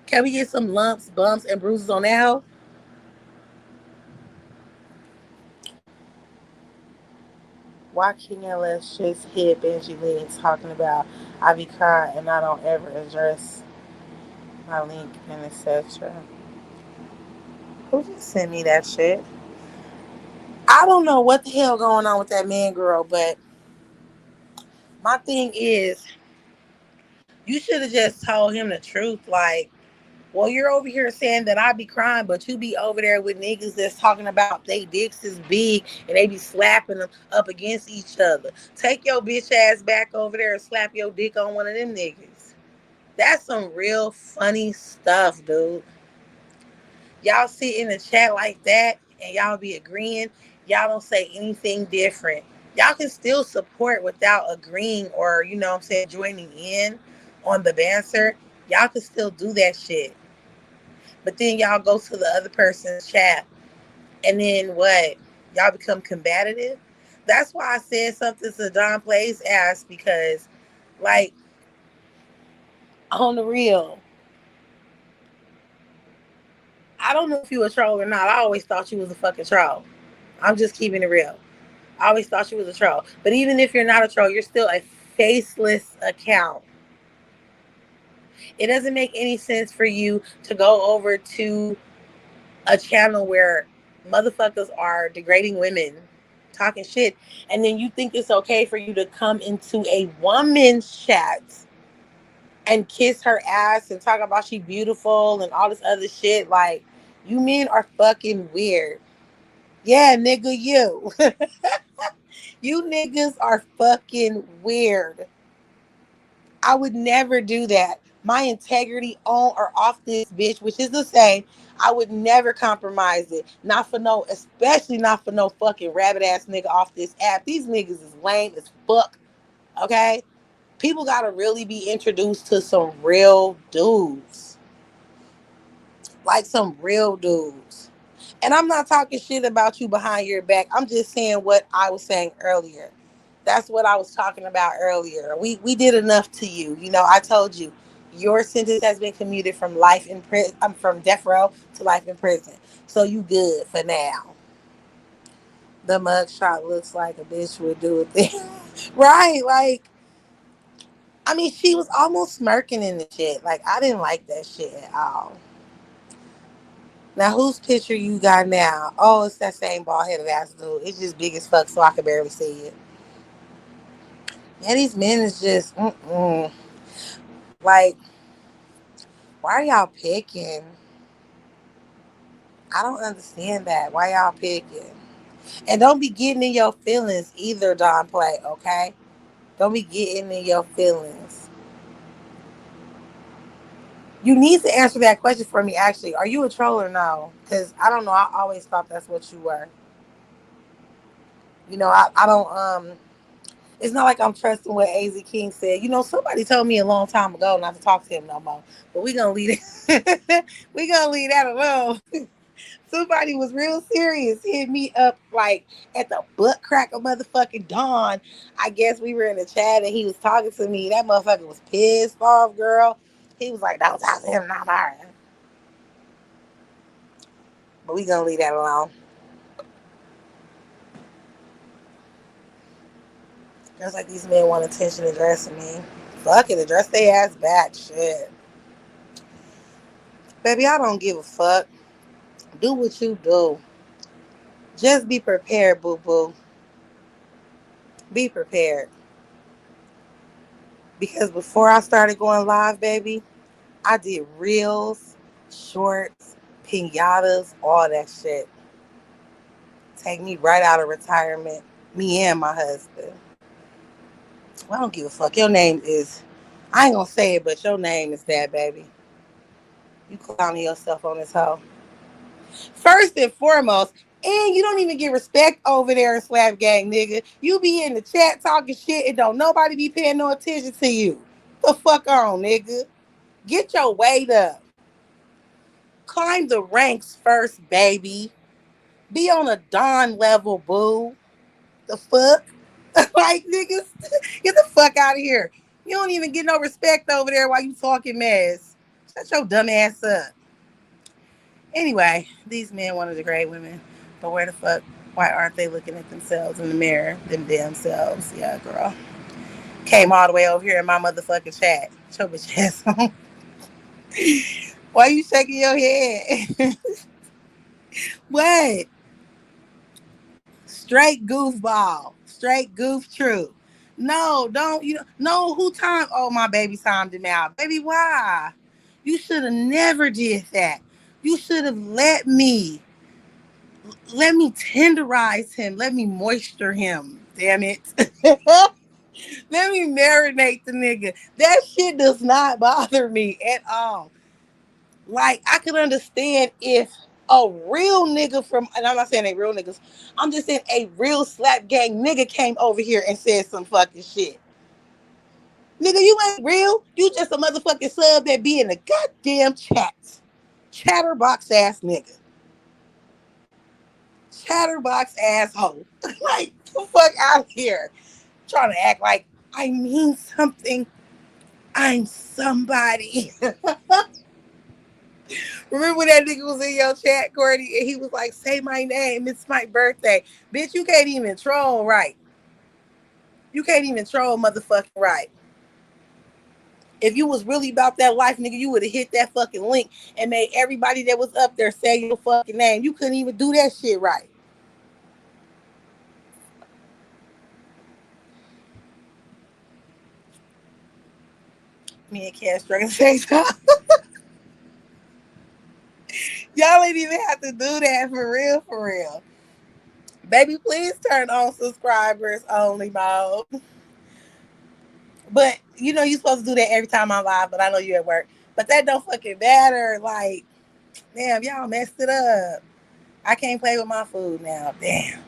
Can we get some lumps, bumps, and bruises on that? Why can't let's just hit Benji Lee talking about I be crying and I don't ever address my link and etc. Who just sent me that shit? I don't know what the hell going on with that man, girl, but my thing is, you should have just told him the truth. Like, Well, you're over here saying that I be crying, but you be over there with niggas that's talking about they dicks is big and they be slapping them up against each other. Take your bitch ass back over there and slap your dick on one of them niggas. That's some real funny stuff, dude. Y'all sit in the chat like that and y'all be agreeing. Y'all don't say anything different. Y'all can still support without agreeing or, you know what I'm saying, joining in on the banter. Y'all can still do that shit. But then y'all go to the other person's chat and then what? Y'all become combative. That's why I said something to Don Plays ass because, like, on the real, I don't know if you a troll or not. I always thought you was a fucking troll. I'm just keeping it real. I always thought you was a troll. But even if you're not a troll, you're still a faceless account. It doesn't make any sense for you to go over to a channel where motherfuckers are degrading women, talking shit, and then you think it's okay for you to come into a woman's chat and kiss her ass and talk about she beautiful and all this other shit. Like, you men are fucking weird. Yeah, nigga, you. You niggas are fucking weird. I would never do that. My integrity on or off this bitch, which is the same, I would never compromise it. Not for no, especially not for no fucking rabbit ass nigga off this app. These niggas is lame as fuck. Okay? People gotta really be introduced to some real dudes. Like some real dudes. And I'm not talking shit about you behind your back. I'm just saying what I was saying earlier. That's what I was talking about earlier. We did enough to you. You know, I told you your sentence has been commuted from life in prison. I'm from death row to life in prison. So you good for now. The mugshot looks like a bitch would do it. Right? Like, I mean, she was almost smirking in the shit. Like, I didn't like that shit at all. Now, whose picture you got now? Oh, it's that same bald headed ass dude. It's just big as fuck, so I can barely see it. Yeah, these men is just, like, why are y'all picking? I don't understand that. Why y'all picking? And don't be getting in your feelings either, Don Play, okay? Don't be getting in your feelings. You need to answer that question for me, actually. Are you a troll or no? Because I don't know. I always thought that's what you were. You know, I don't, it's not like I'm trusting what AZ King said. You know, somebody told me a long time ago not to talk to him no more. But we gonna leave it. We gonna leave that alone. Somebody was real serious. Hit me up like at the butt crack of motherfucking dawn. I guess we were in the chat and he was talking to me. That motherfucker was pissed off, girl. He was like, "Don't talk to him, not her." But we gonna leave that alone. It's like these men want attention addressing me. Fuck it, address their ass back. Shit. Baby, I don't give a fuck. Do what you do. Just be prepared, boo boo. Be prepared. Because before I started going live, baby, I did reels, shorts, pinatas, all that shit. Take me right out of retirement. Me and my husband. Well, I don't give a fuck. Your name is, I ain't gonna say it, but your name is that, baby. You clowning yourself on this hoe. First and foremost, and you don't even get respect over there in Slap Gang, nigga. You be in the chat talking shit and don't nobody be paying no attention to you. The fuck on, nigga. Get your weight up. Climb the ranks first, baby. Be on a Don level, boo. The fuck? Like, niggas, get the fuck out of here. You don't even get no respect over there while you talking mess. Shut your dumb ass up. Anyway, these men want to degrade women, but where the fuck? Why aren't they looking at themselves in the mirror? Them damn selves. Yeah, girl. Came all the way over here in my motherfucking chat. Show bitch ass on. Why you shaking your head? What? Straight goofball. Straight goof true. No, don't you know who time? Oh, my baby timed it out. Baby, why? You should have never did that. You should have let me tenderize him. Let me moisture him. Damn it. Let me marinate the nigga. That shit does not bother me at all. Like, I could understand if a real nigga from, and I'm not saying they real niggas, I'm just saying a real slap gang nigga came over here and said some fucking shit. Nigga, you ain't real. You just a motherfucking sub that be in the goddamn chat. Chatterbox ass nigga. Chatterbox asshole. Like, the fuck out of here. Trying to act like I mean something. I'm somebody. Remember when that nigga was in your chat, Courtney, and he was like, say my name, it's my birthday. Bitch, you can't even troll right. You can't even troll motherfucking right. If you was really about that life, nigga, you would have hit that fucking link and made everybody that was up there say your fucking name. You couldn't even do that shit right. Me and Cash struggling same time. Y'all ain't even have to do that for real, for real. Baby, please turn on subscribers only mode. But you know you're supposed to do that every time I'm live, but I know you at work. But that don't fucking matter. Like, damn, y'all messed it up. I can't play with my food now. Damn.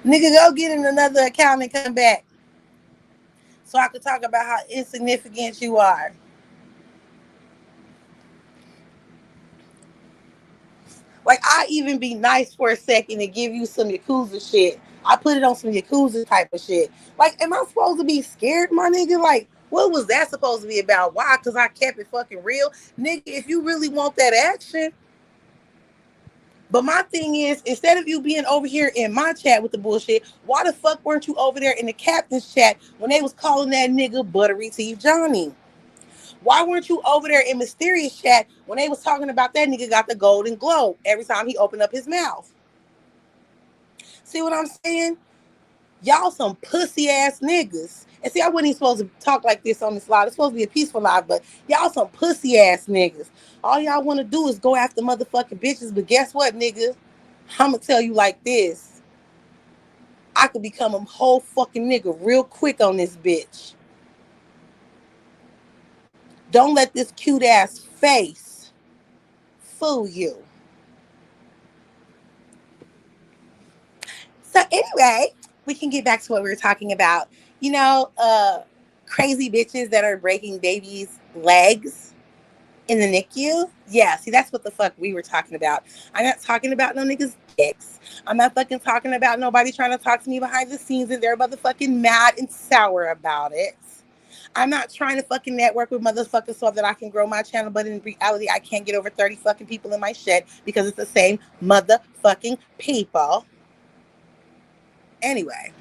Nigga, go get in another account and come back. So I could talk about how insignificant you are. Like, I even be nice for a second and give you some Yakuza shit. I put it on some Yakuza type of shit. Like, am I supposed to be scared, my nigga? Like, what was that supposed to be about? Why? Because I kept it fucking real? Nigga, if you really want that action. But my thing is, instead of you being over here in my chat with the bullshit, why the fuck weren't you over there in the captain's chat when they was calling that nigga Buttery Teeth Johnny? Why weren't you over there in Mysterious chat when they was talking about that nigga got the golden glow every time he opened up his mouth? See what I'm saying? Y'all some pussy ass niggas. And see, I wasn't even supposed to talk like this on this live. It's supposed to be a peaceful live, but y'all some pussy ass niggas. All y'all want to do is go after motherfucking bitches. But guess what, nigga? I'm going to tell you like this. I could become a whole fucking nigga real quick on this bitch. Don't let this cute ass face fool you. So anyway, we can get back to what we were talking about. You know, crazy bitches that are breaking babies' legs in the NICU. Yeah, see, that's what the fuck we were talking about. I'm not talking about no niggas' dicks. I'm not fucking talking about nobody trying to talk to me behind the scenes and they're motherfucking mad and sour about it. I'm not trying to fucking network with motherfuckers so that I can grow my channel, but in reality, I can't get over 30 fucking people in my shed because it's the same motherfucking people. Anyway.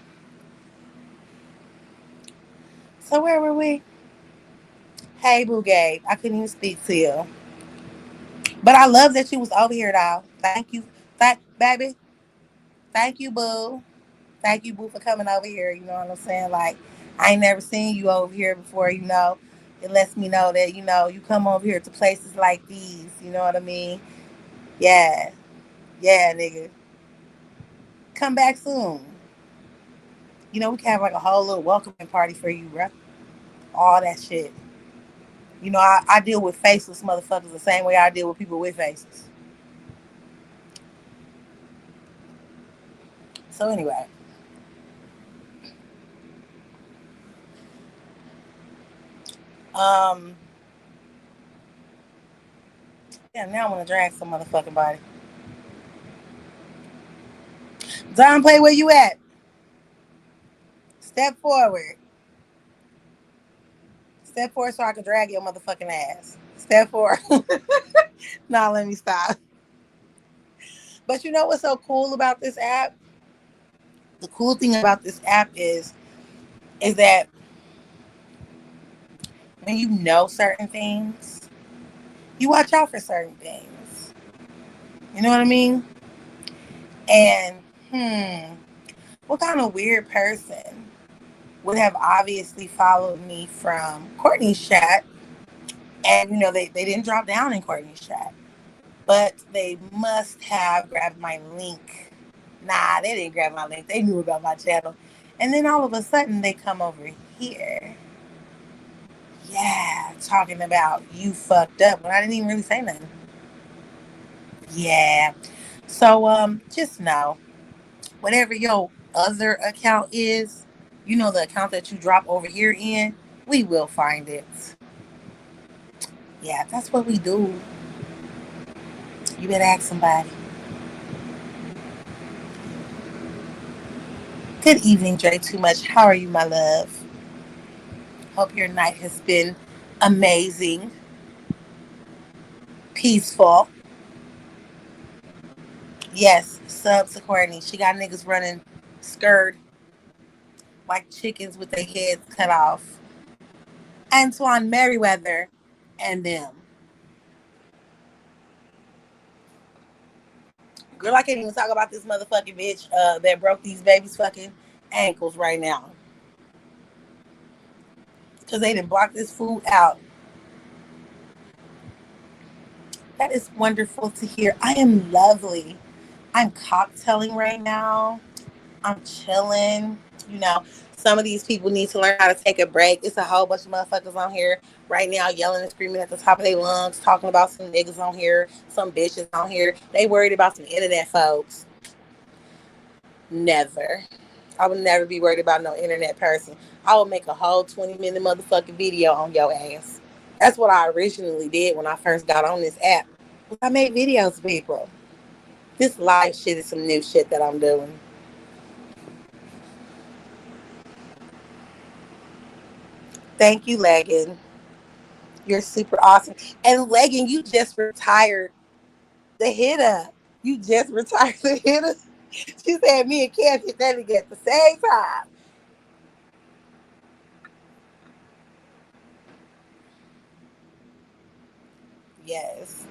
So where were we? Hey, Boo Gabe. I couldn't even speak to you. But I love that you was over here, though. Thank you. Baby. Thank you, Boo. Thank you, Boo, for coming over here. You know what I'm saying? Like, I ain't never seen you over here before, you know. It lets me know that, you know, you come over here to places like these. You know what I mean? Yeah. Yeah, nigga. Come back soon. You know, we can have like a whole little welcoming party for you, bro. All that shit. You know, I deal with faceless motherfuckers the same way I deal with people with faces. So anyway. Um, yeah, now I want to drag some motherfucking body. Don Play, where you at? Step forward. Step forward so I can drag your motherfucking ass. Step forward. Nah, let me stop. But you know what's so cool about this app? The cool thing about this app is that when you know certain things, you watch out for certain things. You know what I mean? And what kind of weird person would have obviously followed me from Courtney's chat And, they didn't drop down in Courtney's chat, but they must have grabbed my link. Nah, they didn't grab my link. They knew about my channel. And then all of a sudden they come over here. Yeah, talking about you fucked up when I didn't even really say nothing. Yeah. So just know, whatever your other account is, the account that you drop over here in, we will find it. Yeah, that's what we do. You better ask somebody. Good evening, Dre Too Much. How are you, my love? Hope your night has been amazing, peaceful. Yes, subs to Courtney. She got niggas running skirt like chickens with their heads cut off. Antoine Merriweather and them. Girl, I can't even talk about this motherfucking bitch that broke these babies' fucking ankles right now. Because they didn't block this food out. That is wonderful to hear. I am lovely. I'm cocktailing right now. I'm chilling. You know, some of these people need to learn how to take a break. It's a whole bunch of motherfuckers on here right now yelling and screaming at the top of their lungs, talking about some niggas on here, some bitches on here. They worried about some internet folks. Never. I would never be worried about no internet person. I would make a whole 20-minute motherfucking video on your ass. That's what I originally did when I first got on this app. I made videos of people. This live shit is some new shit that I'm doing. Thank you, Leggin. You're super awesome. And Leggin, you just retired the hitter. You just retired the hitter. She said me and Cass hit that again at the same time. Yes.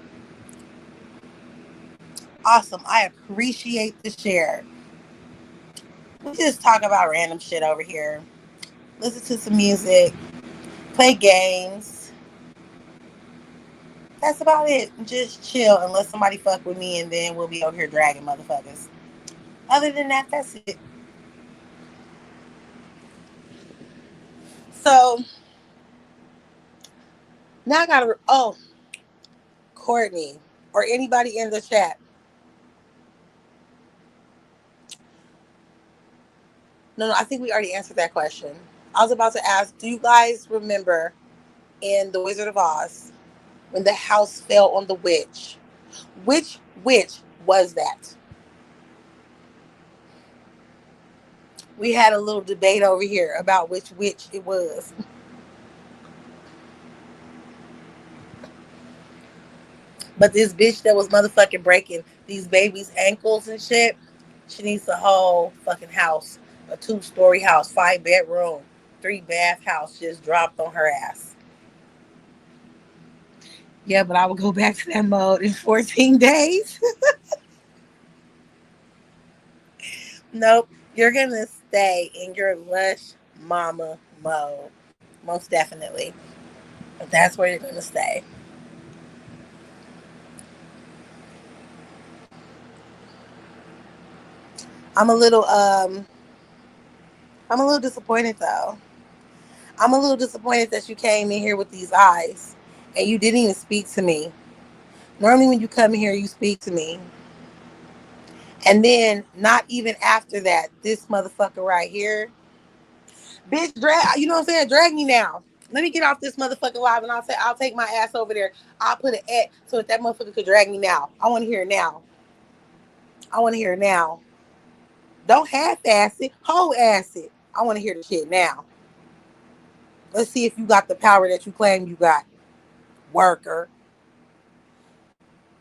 Awesome. I appreciate the share. We just talk about random shit over here. Listen to some music. Play games. That's about it. Just chill unless somebody fuck with me and then we'll be over here dragging motherfuckers. Other than that, that's it. So now I gotta Courtney or anybody in the chat. No, I think we already answered that question. I was about to ask, do you guys remember in The Wizard of Oz when the house fell on the witch? Which witch was that? We had a little debate over here about which witch it was. But this bitch that was motherfucking breaking these babies' ankles and shit, she needs a whole fucking house. A 2-story house, 5-bedroom, 3-bath house just dropped on her ass. Yeah, but I will go back to that mode in 14 days. Nope. You're going to stay in your lush mama mode. Most definitely. But that's where you're going to stay. I'm a little disappointed though. I'm a little disappointed that you came in here with these eyes and you didn't even speak to me. Normally when you come in here you speak to me. And then not even after that, this motherfucker right here, bitch, you know what I'm saying? Drag me now. Let me get off this motherfucker live and I'll take my ass over there. I'll put an at so that motherfucker could drag me now. I want to hear it now. I want to hear it now. Don't half-ass it, whole ass it. I want to hear the shit now. Let's see if you got the power that you claim you got, worker.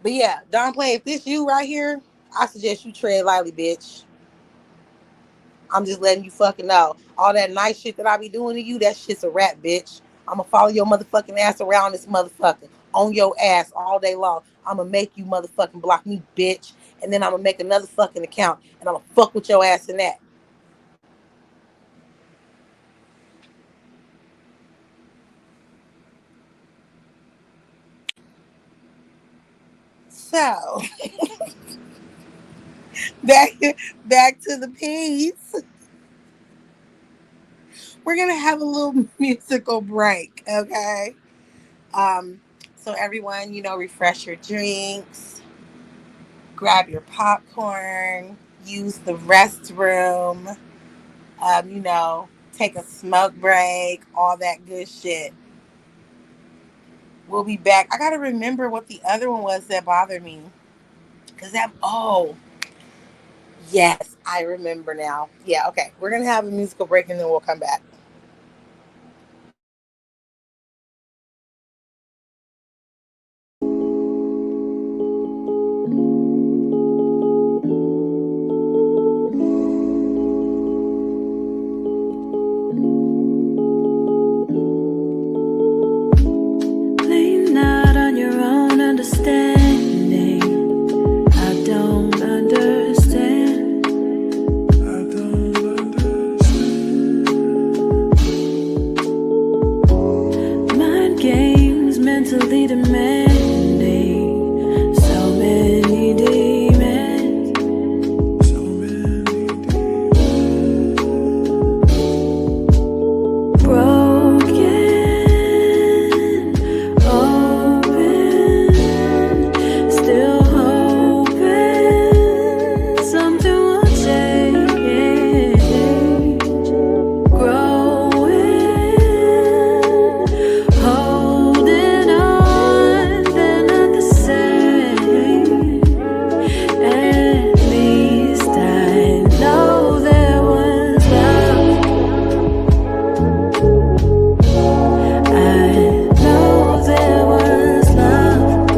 But yeah, don't play. If this you right here, I suggest you tread lightly, bitch. I'm just letting you fucking know. All that nice shit that I be doing to you, that shit's a rap, bitch. I'm gonna follow your motherfucking ass around this motherfucker. On your ass all day long. I'm gonna make you motherfucking block me, bitch. And then I'm gonna make another fucking account. And I'm gonna fuck with your ass in that. So back back to the piece. We're gonna have a little musical break, okay? So everyone, refresh your drinks, grab your popcorn, use the restroom, take a smoke break, all that good shit. We'll be back. I gotta remember what the other one was that bothered me. Yes, I remember now. Yeah, okay. We're gonna have a musical break and then we'll come back. Lean out on your own understanding. I don't understand. Mind games mentally demanding. So many demands. Broken, open, still hoping something will change. Growing, holding on, they're not the same. At least I know there was love. I know there was love.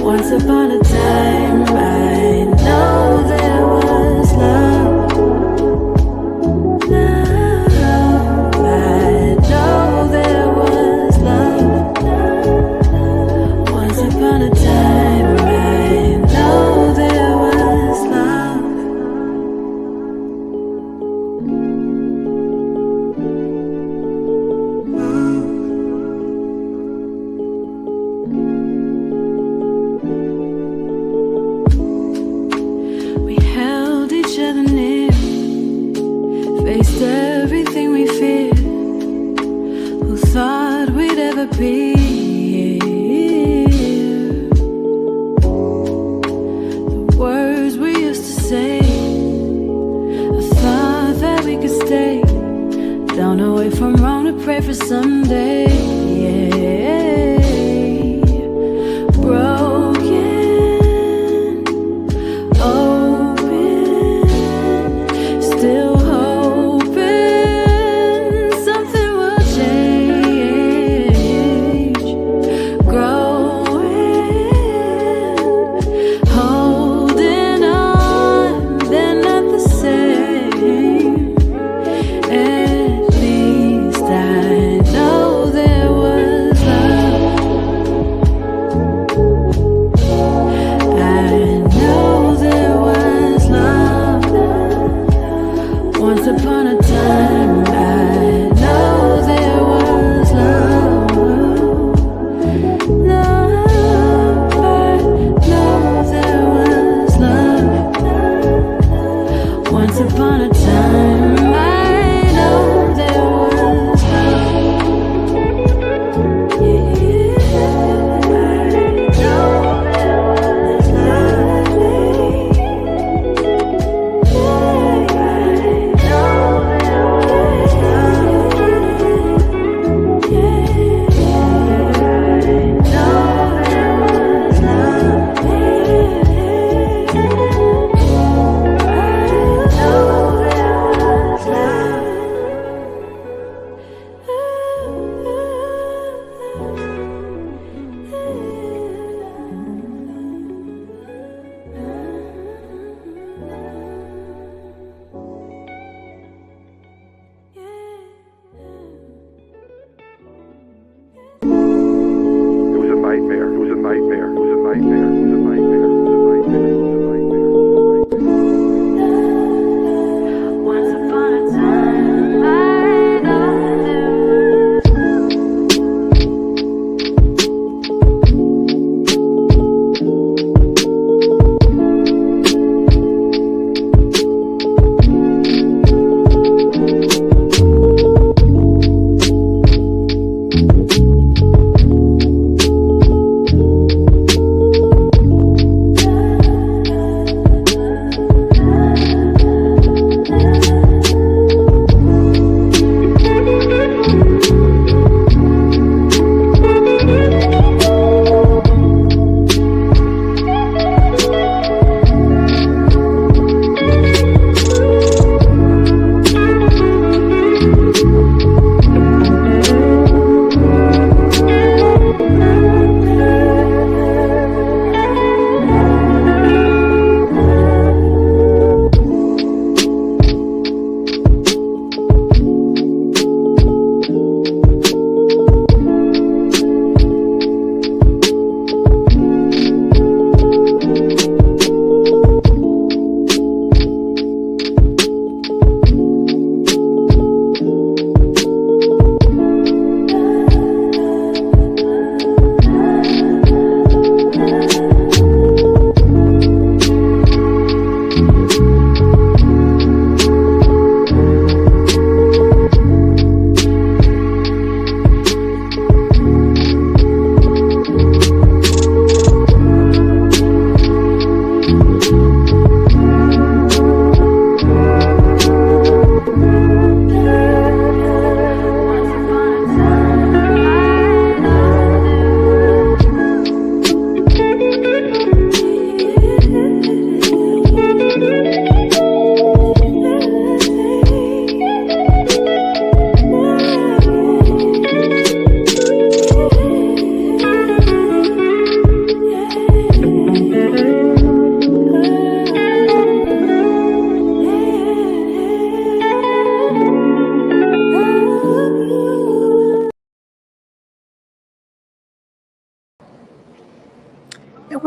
Once upon a time, I know there was love. Now I know there was love. Once upon a time, I know there was love. We held each other near, faced everything we feared. Who thought we'd ever be here? The words we used to say, I thought that we could stay. Don't know if I'm wrong to pray for someday. Broken, open, still hoping something will change. Growing, holding on, they're not the same. At least I know there was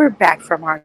we're back from our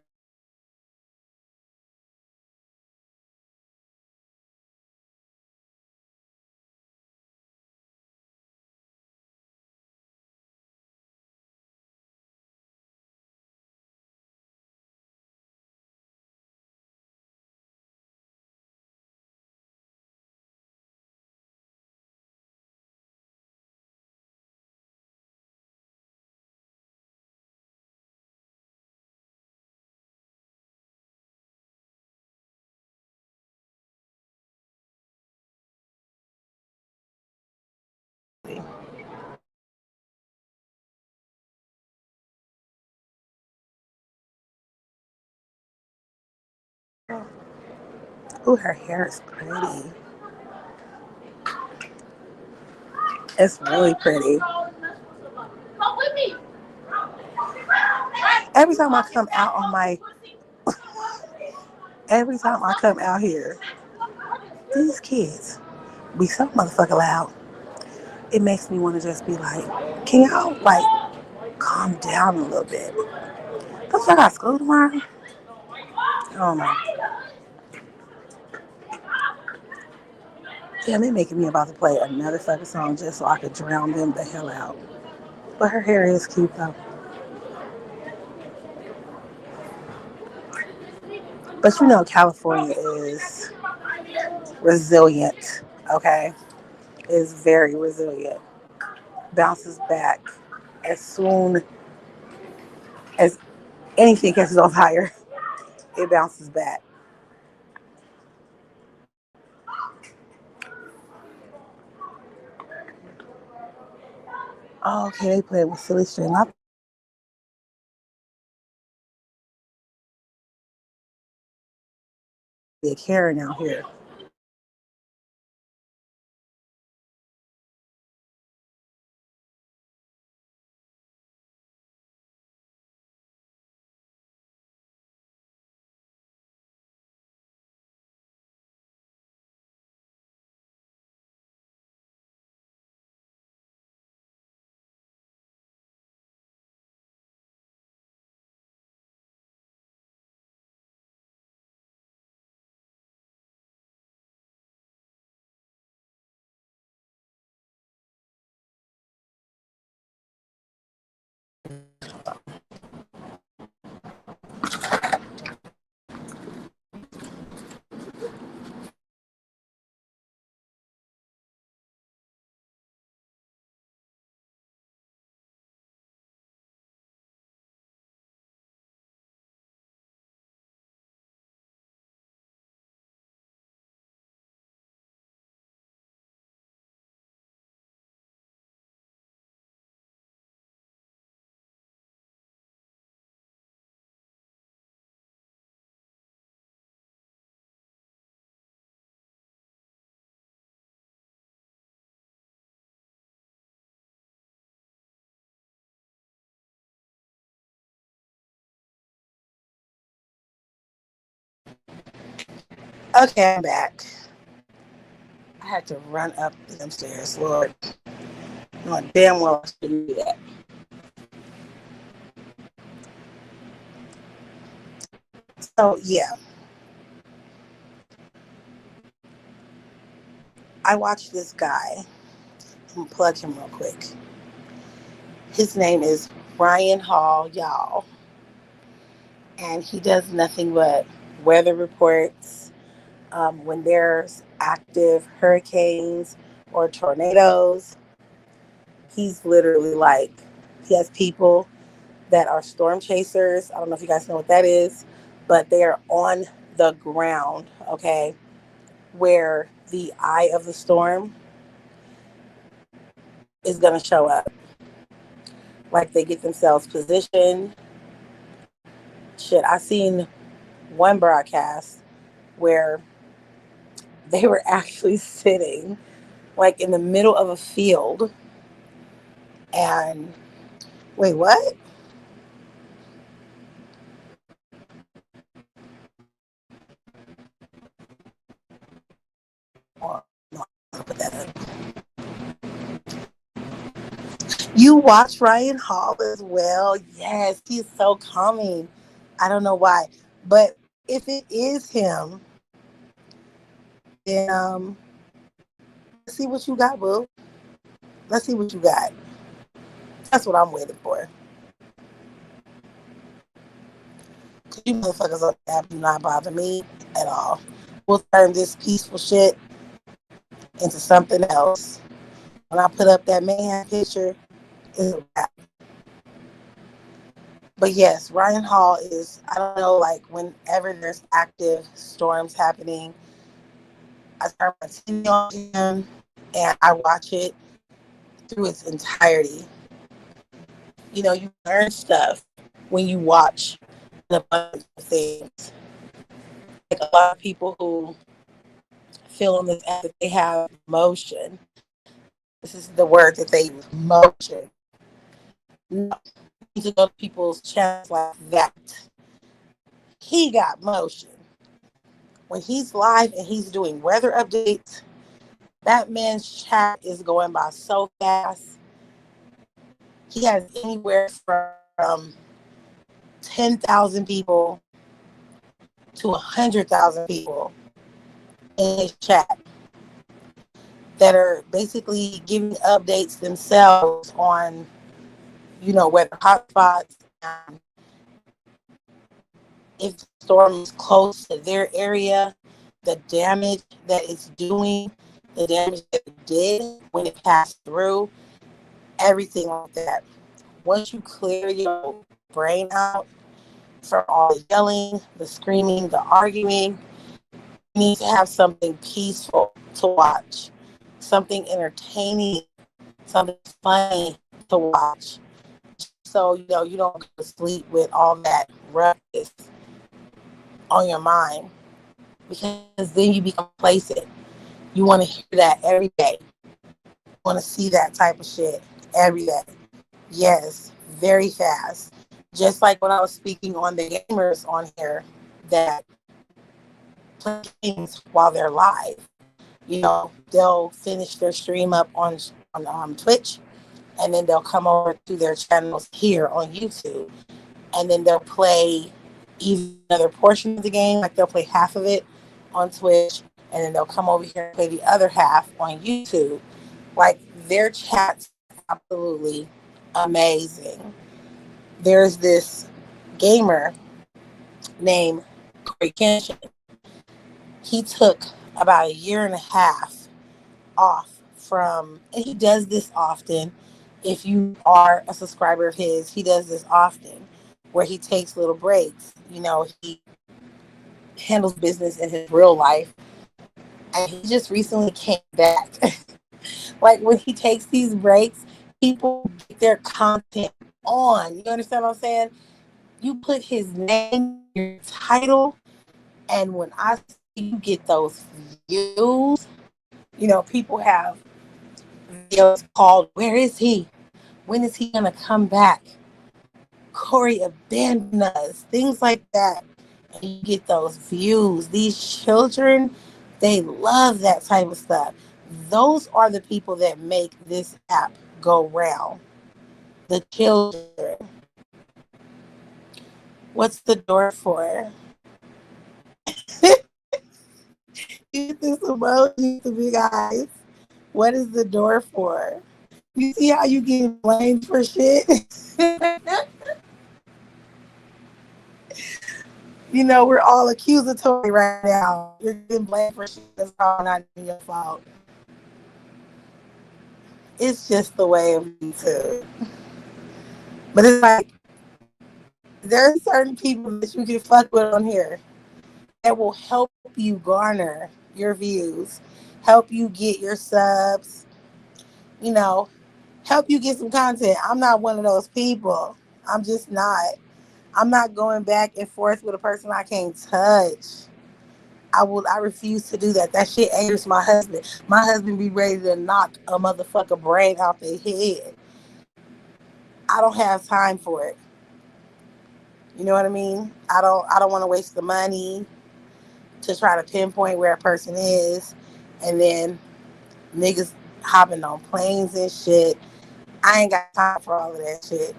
oh, her hair is pretty. It's really pretty. Every time I come out on my, every time I come out here, these kids be so motherfucking loud. It makes me want to just be like, can y'all like calm down a little bit? Don't y'all got school tomorrow? Oh my. Damn, they making me about to play another fucking song just so I could drown them the hell out. But her hair is cute though. But you know, California is resilient, okay? Is very resilient. Bounces back as soon as anything catches on fire, it bounces back. Oh, okay, they play with silly string. I be a Karen out here. Okay, I'm back. I had to run up them stairs, Lord. No, damn well I shouldn't do that. So yeah, I watched this guy. I'm gonna plug him real quick. His name is Ryan Hall, y'all, and he does nothing but weather reports. When there's active hurricanes or tornadoes, he's literally like, he has people that are storm chasers. I don't know if you guys know what that is, but they are on the ground, okay, where the eye of the storm is going to show up. Like they get themselves positioned. Shit, I seen one broadcast where they were actually sitting like in the middle of a field and wait, what? Oh, no, I'll put that up. You watch Ryan Hall as well? Yes, he's so calming. I don't know why. But if it is him, then let's see what you got, boo. Let's see what you got. That's what I'm waiting for. You motherfuckers on the app do not bother me at all. We'll turn this peaceful shit into something else. When I put up that mayhem picture, it's a wrap. But yes, Ryan Hall is, I don't know, like whenever there's active storms happening, I turn my TV on him and I watch it through its entirety. You know, you learn stuff when you watch an abundance of things. Like a lot of people who feel on this app that they have motion. This is the word that they use, motion. No, you need to go to people's channels like that. He got motion. When he's live and he's doing weather updates, that man's chat is going by so fast. He has anywhere from 10,000 people to 100,000 people in his chat that are basically giving updates themselves on, you know, weather hotspots, and if the storm is close to their area, the damage that it's doing, the damage that it did when it passed through, everything like that. Once you clear your brain out from all the yelling, the screaming, the arguing, you need to have something peaceful to watch, something entertaining, something funny to watch. So, you know, you don't go to sleep with all that ruckus on your mind, because then you become complacent. You want to hear that every day. You want to see that type of shit every day. Yes, very fast. Just like when I was speaking on the gamers on here that play games while they're live. You know, they'll finish their stream up on Twitch, and then they'll come over to their channels here on YouTube, and then they'll play either another portion of the game, like they'll play half of it on Twitch, and then they'll come over here and play the other half on YouTube. Like, their chats absolutely amazing. There's this gamer named Corey Kenshin. He took about a year and a half off from, and he does this often. If you are a subscriber of his, he does this often where he takes little breaks. You know, he handles business in his real life, and he just recently came back. Like, when he takes these breaks, people get their content on. You understand what I'm saying? You put his name, your title, and when I see you get those views, you know, people have videos called, "Where is he? When is he going to come back? Corey abandoned us." Things like that. And you get those views. These children, they love that type of stuff. Those are the people that make this app go round. The children. What's the door for? Use this emoji, the big eyes. What is the door for? You see how you get blamed for shit? You know, we're all accusatory right now. You're getting blamed for shit that's probably not even your fault. It's just the way of YouTube. But it's like, there are certain people that you can fuck with on here that will help you garner your views, help you get your subs, you know, help you get some content. I'm not one of those people. I'm just not. I'm not going back and forth with a person I can't touch. I refuse to do that. That shit angers my husband. My husband be ready to knock a motherfucker brain out their head. I don't have time for it. You know what I mean? I don't want to waste the money to try to pinpoint where a person is, and then niggas hopping on planes and shit. I ain't got time for all of that shit.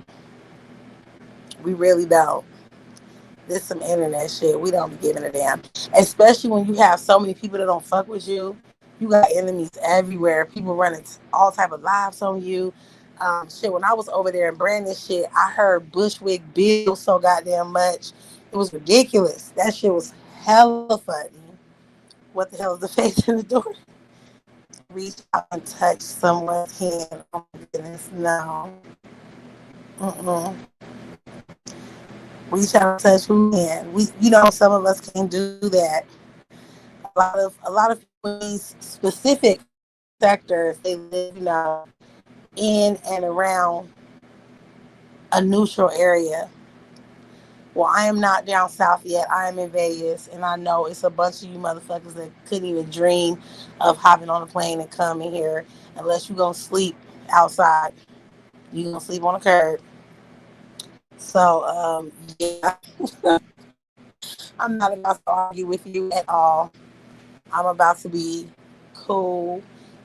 We really don't. This some internet shit. We don't be giving a damn. Especially when you have so many people that don't fuck with you. You got enemies everywhere. People running all type of lives on you. Shit, when I was over there in Brandon shit, I heard Bushwick Bill so goddamn much. It was ridiculous. That shit was hella funny. What the hell is the face in the door? Reach out and touch someone's hand. Oh my goodness, no. Mm-mm. Reach out and touch who can. Some of us can't do that. A lot of people in these specific sectors, they live, in and around a neutral area. Well, I am not down south yet. I am in Vegas, and I know it's a bunch of you motherfuckers that couldn't even dream of hopping on a plane and coming here unless you're gonna sleep outside. You're gonna sleep on the curb. So, yeah, I'm not about to argue with you at all. I'm about to be cool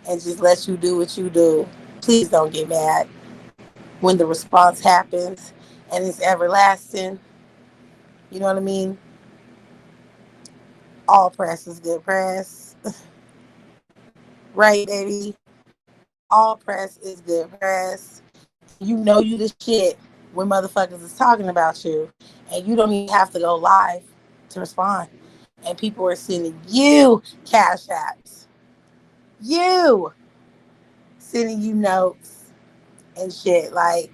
and just let you do what you do. Please don't get mad when the response happens and it's everlasting. You know what I mean? All press is good press. Right, baby? All press is good press. You know you the shit when motherfuckers is talking about you. And you don't even have to go live to respond. And people are sending you cash apps. You sending you notes and shit. Like,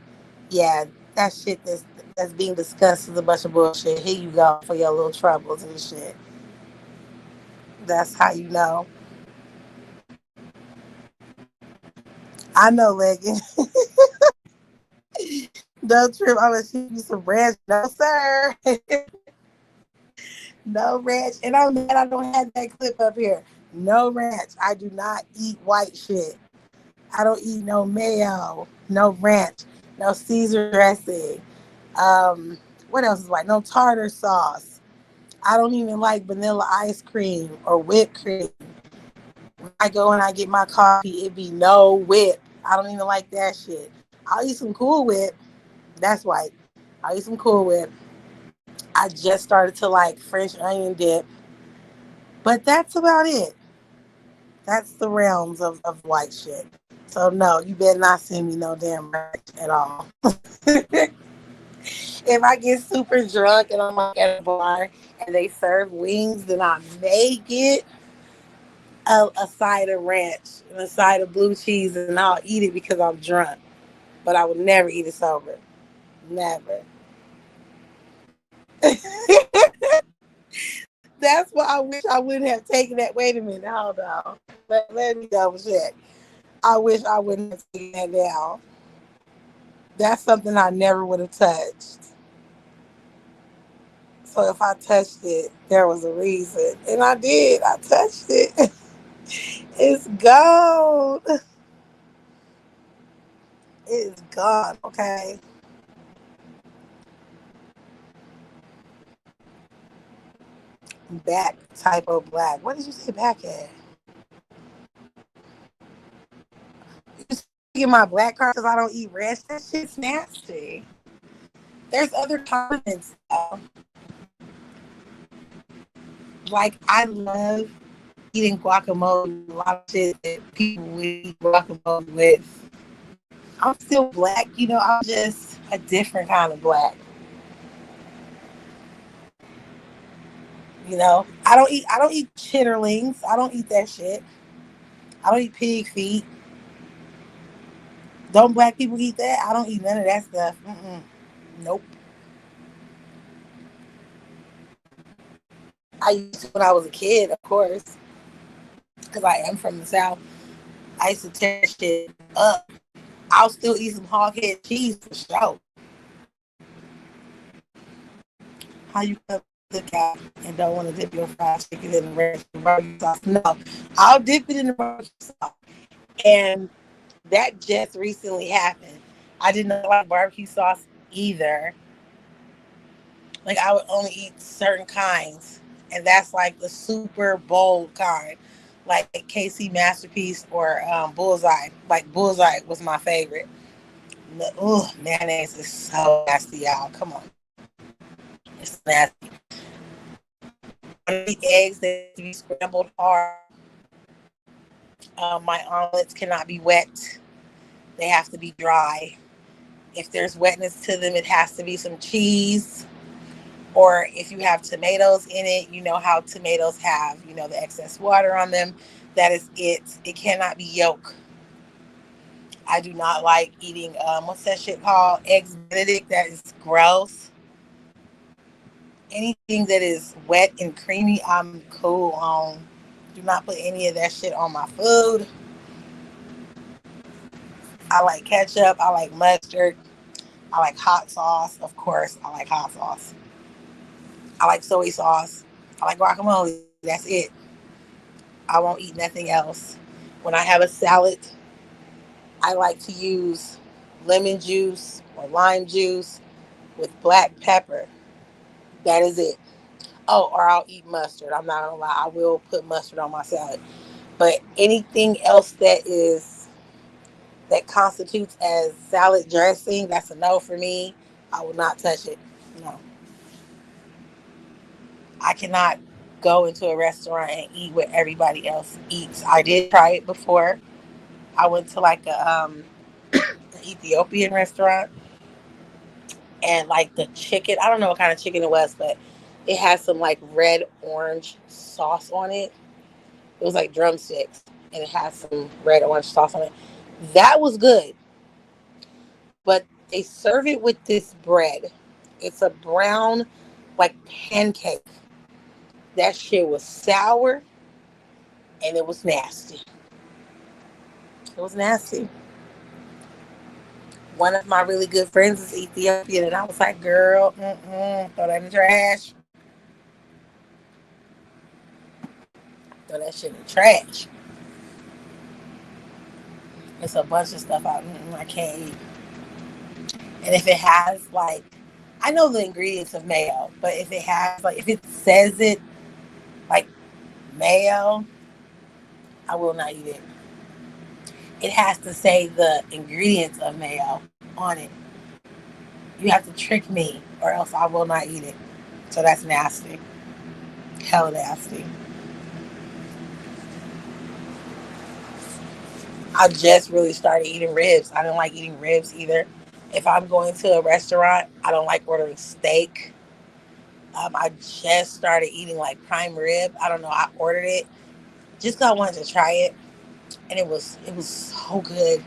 yeah, that shit that's being discussed is a bunch of bullshit. Here you go for your little troubles and shit. That's how you know. I know, Leggett. Don't trip. I'm gonna shoot you some ranch. No, sir. No ranch. And I'm mad I don't have that clip up here. No ranch. I do not eat white shit. I don't eat no mayo, no ranch, no Caesar dressing. What else is white? No tartar sauce. I don't even like vanilla ice cream or whipped cream. When I go and I get my coffee, it be no whip. I don't even like that shit. I'll eat some Cool Whip. That's white. I'll eat some Cool Whip. I just started to like French onion dip. But that's about it. That's the realms of white shit. So no, you better not send me no damn ranch at all. If I get super drunk and I'm like at a bar and they serve wings, then I may get a side of ranch and a side of blue cheese, and I'll eat it because I'm drunk. But I would never eat it sober. Never. That's why I wish I wouldn't have taken that. Wait a minute, hold on. Let me double check. I wish I wouldn't have taken that down. That's something I never would have touched. So if I touched it, there was a reason. And I did. I touched it. It's gone. It's gone, okay? Back typo black. What did you say back at? You get my black card because I don't eat ranch. That shit's nasty. There's other condiments. Like I love eating guacamole. A lot of shit that people would eat guacamole with. I'm still black, I'm just a different kind of black. I don't eat chitterlings. I don't eat that shit. I don't eat pig feet. Don't black people eat that? I don't eat none of that stuff. Mm-mm. Nope. I used to when I was a kid, of course, because I am from the South. I used to tear shit up. I'll still eat some hog head cheese for sure. How you look at and don't want to dip your fried chicken in the red barbecue sauce? No, I'll dip it in the barbecue sauce. And that just recently happened. I didn't like barbecue sauce either. Like I would only eat certain kinds, and that's like the super bold kind, like KC Masterpiece or Bullseye. Like Bullseye was my favorite. Mayonnaise is so nasty, y'all. Come on, it's nasty. When I eat eggs, they have to be scrambled hard. My omelets cannot be wet. They have to be dry. If there's wetness to them, it has to be some cheese. Or if you have tomatoes in it, you know how tomatoes have, the excess water on them. That is it. It cannot be yolk. I do not like eating, what's that shit called? Eggs Benedict. That is gross. Anything that is wet and creamy, I'm cool on. Do not put any of that shit on my food. I like ketchup. I like mustard. I like hot sauce. Of course, I like hot sauce. I like soy sauce. I like guacamole. That's it. I won't eat nothing else. When I have a salad, I like to use lemon juice or lime juice with black pepper. That is it. Oh, or I'll eat mustard. I'm not gonna lie. I will put mustard on my salad. But anything else that constitutes as salad dressing, that's a no for me. I will not touch it. No. I cannot go into a restaurant and eat what everybody else eats. I did try it before. I went to like an Ethiopian restaurant, and like the chicken, I don't know what kind of chicken it was, but it had some like red orange sauce on it. It was like drumsticks, and it had some red orange sauce on it. That was good, but they serve it with this bread. It's a brown, like pancake. That shit was sour, and it was nasty. It was nasty. One of my really good friends is Ethiopian, and I was like, girl, throw that in the trash. Throw that shit in the trash. It's a bunch of stuff I can't eat. And if it has, like, I know the ingredients of mayo, but if it has, like, if it says it, like, mayo, I will not eat it. It has to say the ingredients of mayo on it. You have to trick me, or else I will not eat it. So that's nasty. Hella nasty. I just really started eating ribs. I don't like eating ribs either. If I'm going to a restaurant, I don't like ordering steak. I just started eating like prime rib. I don't know. I ordered it just because I wanted to try it, and it was so good.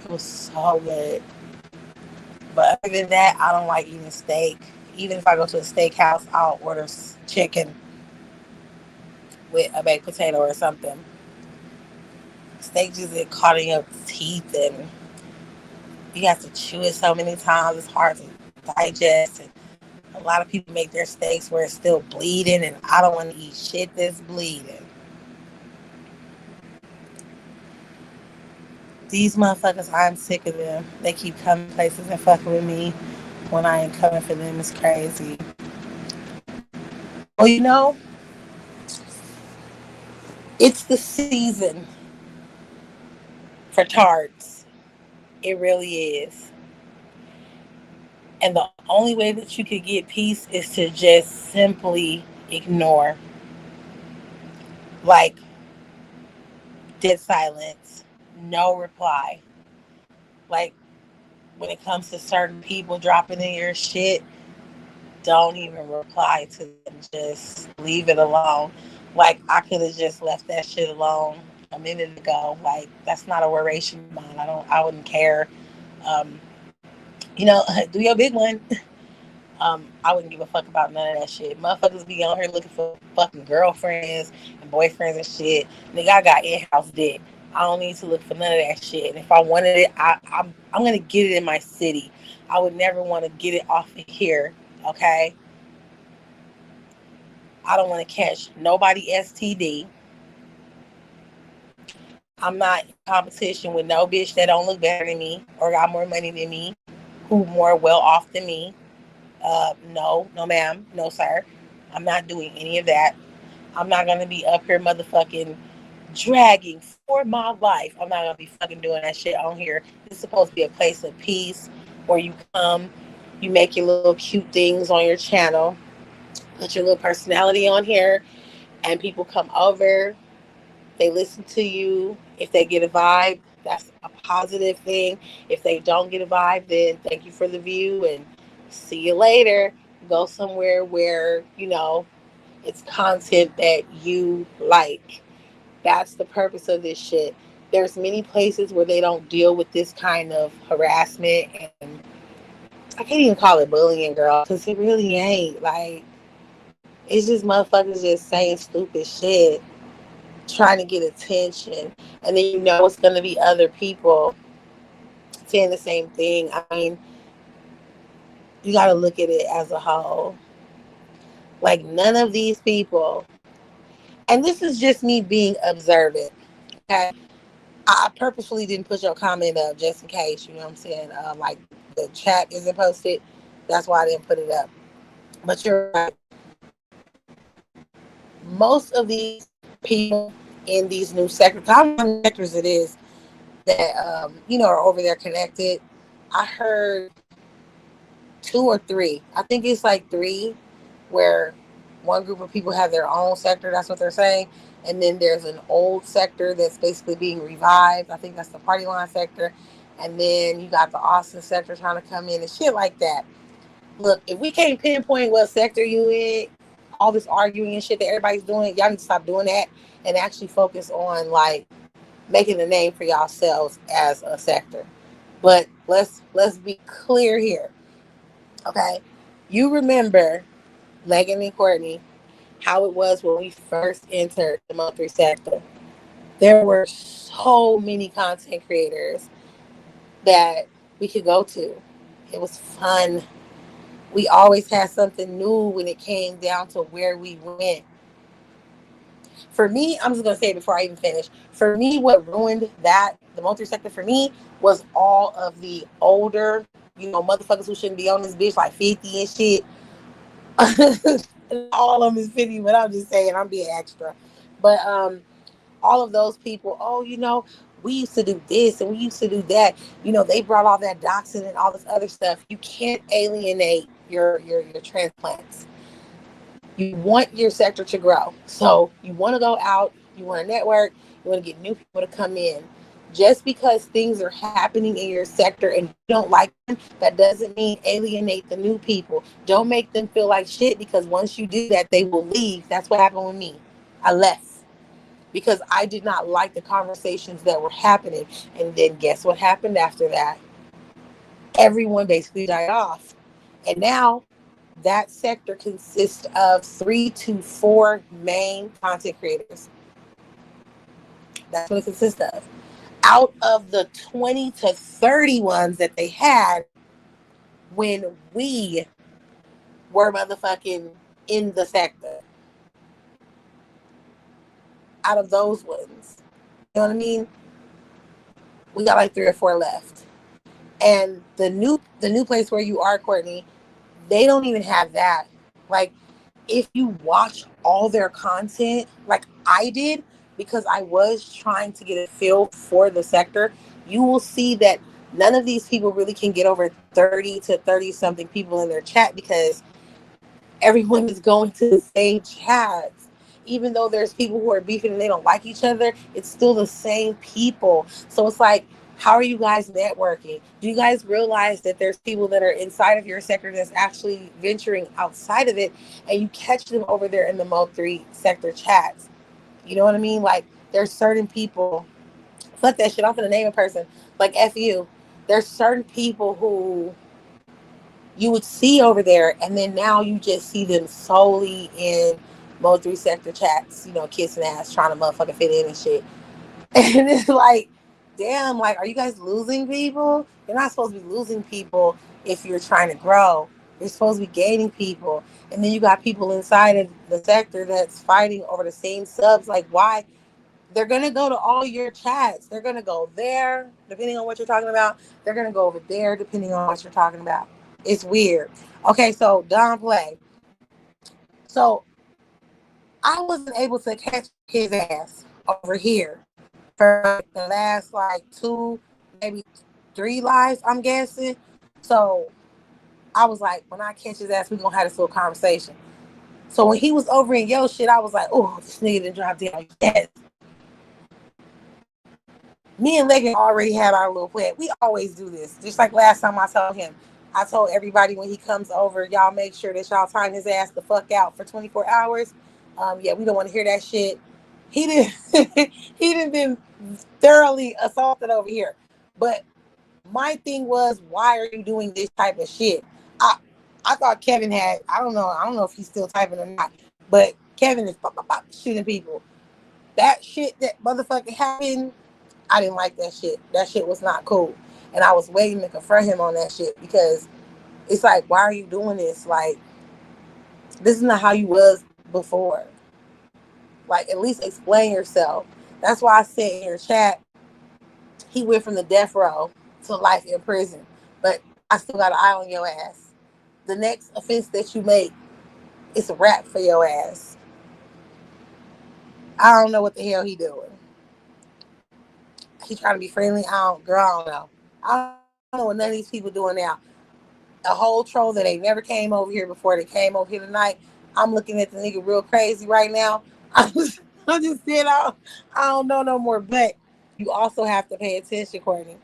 It was so good. But other than that, I don't like eating steak. Even if I go to a steakhouse, I'll order chicken with a baked potato or something. Steak just get caught in your teeth, and you have to chew it so many times. It's hard to digest. And a lot of people make their steaks where it's still bleeding, and I don't want to eat shit that's bleeding. These motherfuckers, I'm sick of them. They keep coming places and fucking with me when I ain't coming for them. It's crazy. Well, it's the season for tarts. It really is. And the only way that you could get peace is to just simply ignore. Like, dead silence, no reply. Like, when it comes to certain people dropping in your shit, don't even reply to them. Just leave it alone. Like, I could have just left that shit alone a minute ago. Like, that's not a worration of mine. I wouldn't care. Um, do your big one. I wouldn't give a fuck about none of that shit. Motherfuckers be on here looking for fucking girlfriends and boyfriends and shit. Nigga, I got in-house dick. I don't need to look for none of that shit. And if I wanted it, I'm gonna get it in my city. I would never want to get it off of here. Okay. I don't want to catch nobody STD. I'm not in competition with no bitch that don't look better than me or got more money than me, who more well off than me. No, ma'am, no, sir. I'm not doing any of that. I'm not gonna be up here motherfucking dragging for my life. I'm not gonna be fucking doing that shit on here. It's supposed to be a place of peace where you come, you make your little cute things on your channel, put your little personality on here, and people come over, they listen to you. If they get a vibe, that's a positive thing. If they don't get a vibe, then thank you for the view and see you later. Go somewhere where, it's content that you like. That's the purpose of this shit. There's many places where they don't deal with this kind of harassment, and I can't even call it bullying, girl, because it really ain't. Like, it's just motherfuckers just saying stupid shit, trying to get attention. And then it's going to be other people saying the same thing. I mean, you got to look at it as a whole. Like, none of these people, and this is just me being observant, okay? I purposefully didn't put your comment up just in case, you know what I'm saying? Like, the chat isn't posted. That's why I didn't put it up. But you're right. Most of these people in these new sectors, how many sectors it is that, are over there connected. I heard two or three. I think it's like three, where one group of people have their own sector. That's what they're saying. And then there's an old sector that's basically being revived. I think that's the party line sector. And then you got the Austin sector trying to come in and shit like that. Look, if we can't pinpoint what sector you in, all this arguing and shit that everybody's doing, y'all need to stop doing that and actually focus on, like, making a name for yourselves as a sector. But let's be clear here, okay? You remember, Megan and Courtney, how it was when we first entered the Mo3 sector. There were so many content creators that we could go to. It was fun. We always had something new when it came down to where we went. For me, I'm just gonna say it before I even finish. For me, what ruined the Mo3 sector for me, was all of the older, motherfuckers who shouldn't be on this bitch, like 50 and shit. All of them is 50, but I'm just saying, I'm being extra. But all of those people, oh, we used to do this and we used to do that. They brought all that doxing and all this other stuff. You can't alienate your transplants. You want your sector to grow. So you want to go out, you want to network, you want to get new people to come in. Just because things are happening in your sector and you don't like them, that doesn't mean alienate the new people. Don't make them feel like shit, because once you do that, they will leave. That's what happened with me. I left because I did not like the conversations that were happening. And then guess what happened after that? Everyone basically died off. And now that sector consists of 3 to 4 main content creators. That's what it consists of. Out of the 20 to 30 ones that they had when we were motherfucking in the sector. Out of those ones, you know what I mean? We got like 3 or 4 left. And the new place where you are, Courtney, they don't even have that. Like, if you watch all their content, like I did, because I was trying to get a feel for the sector, you will see that none of these people really can get over 30 to 30 something people in their chat, because everyone is going to the same chats. Even though there's people who are beefing and they don't like each other, it's still the same people. So it's like, how are you guys networking? Do you guys realize that there's people that are inside of your sector that's actually venturing outside of it, and you catch them over there in the Mo3 sector chats? You know what I mean? Like, there's certain people, fuck that shit, I'm gonna name a person, like F you. There's certain people who you would see over there, and then now you just see them solely in Mo3 sector chats, kissing ass, trying to motherfucking fit in and shit. And it's like, damn, like, are you guys losing people? You're not supposed to be losing people if you're trying to grow. You're supposed to be gaining people. And then you got people inside of the sector that's fighting over the same subs. Like, why? They're going to go to all your chats. They're going to go there, depending on what you're talking about. They're going to go over there, depending on what you're talking about. It's weird. Okay, so Don Play. So I wasn't able to catch his ass over here for the last like 2, maybe 3 lives, I'm guessing. So I was like, when I catch his ass, we're gonna have this little conversation. So when he was over in yo shit, I was like, oh, this nigga didn't drop down. Yes. Me and Leggett already had our little plan. We always do this. Just like last time I told him. I told everybody when he comes over, y'all make sure that y'all time his ass the fuck out for 24 hours. Yeah, we don't want to hear that shit. He didn't he didn't been thoroughly assaulted over here. But my thing was, why are you doing this type of shit? I I thought Kevin had, I don't know if he's still typing or not, but Kevin is pop, pop, pop, shooting people. That shit that motherfucking happened, I didn't like that shit. That shit was not cool. And I was waiting to confront him on that shit because it's like, why are you doing this? Like, this is not how you was before. Like, at least explain yourself. That's why I said in your chat, he went from the death row to life in prison. But I still got an eye on your ass. The next offense that you make, it's a wrap for your ass. I don't know what the hell he doing. He trying to be friendly. I don't know. I don't know what none of these people doing now. A whole troll that ain't never came over here before. They came over here tonight. I'm looking at the nigga real crazy right now. I'm just saying I don't know no more. But you also have to pay attention, Courtney.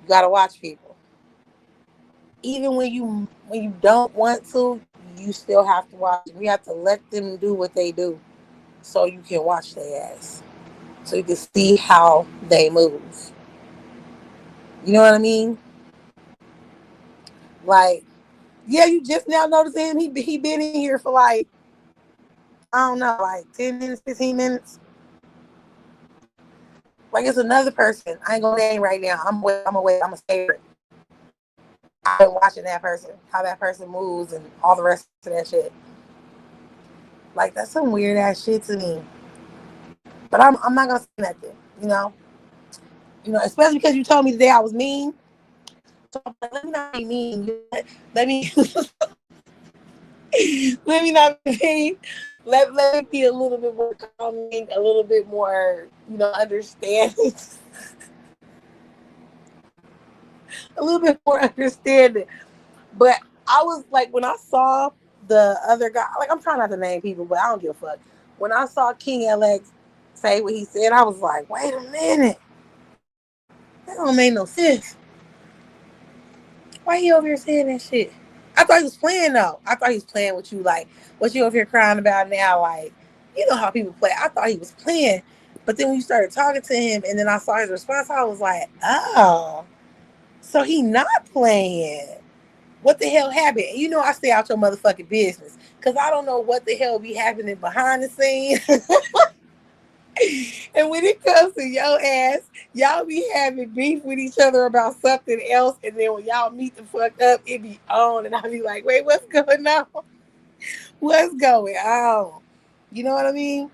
You gotta watch people. Even when you don't want to, you still have to watch. You have to let them do what they do, so you can watch their ass, so you can see how they move. You know what I mean? Like, yeah, you just now noticing him. He been in here for like, I don't know, like 10 minutes, 15 minutes. Like, it's another person. I ain't gonna name right now. I'm gonna say it. I've been watching that person, how that person moves and all the rest of that shit. Like, that's some weird ass shit to me. But I'm not gonna say nothing, you know? Especially because you told me today I was mean. So I'm like, let me not be mean. Let me let me not be mean. Let me be a little bit more calming, a little bit more, understanding. A little bit more understanding. But I was like, when I saw the other guy, like, I'm trying not to name people, but I don't give a fuck. When I saw King LX say what he said, I was like, wait a minute. That don't make no sense. Why he over here saying that shit? I thought he was playing though. I thought he was playing with you, like, what you over here crying about now, like, you know how people play. I thought he was playing. But then when you started talking to him and then I saw his response, I was like, oh, so he not playing. What the hell happened? I stay out your motherfucking business. Cause I don't know what the hell be happening behind the scenes. And when it comes to your ass, y'all be having beef with each other about something else. And then when y'all meet the fuck up, it be on. And I be like, wait, what's going on? What's going on? You know what I mean?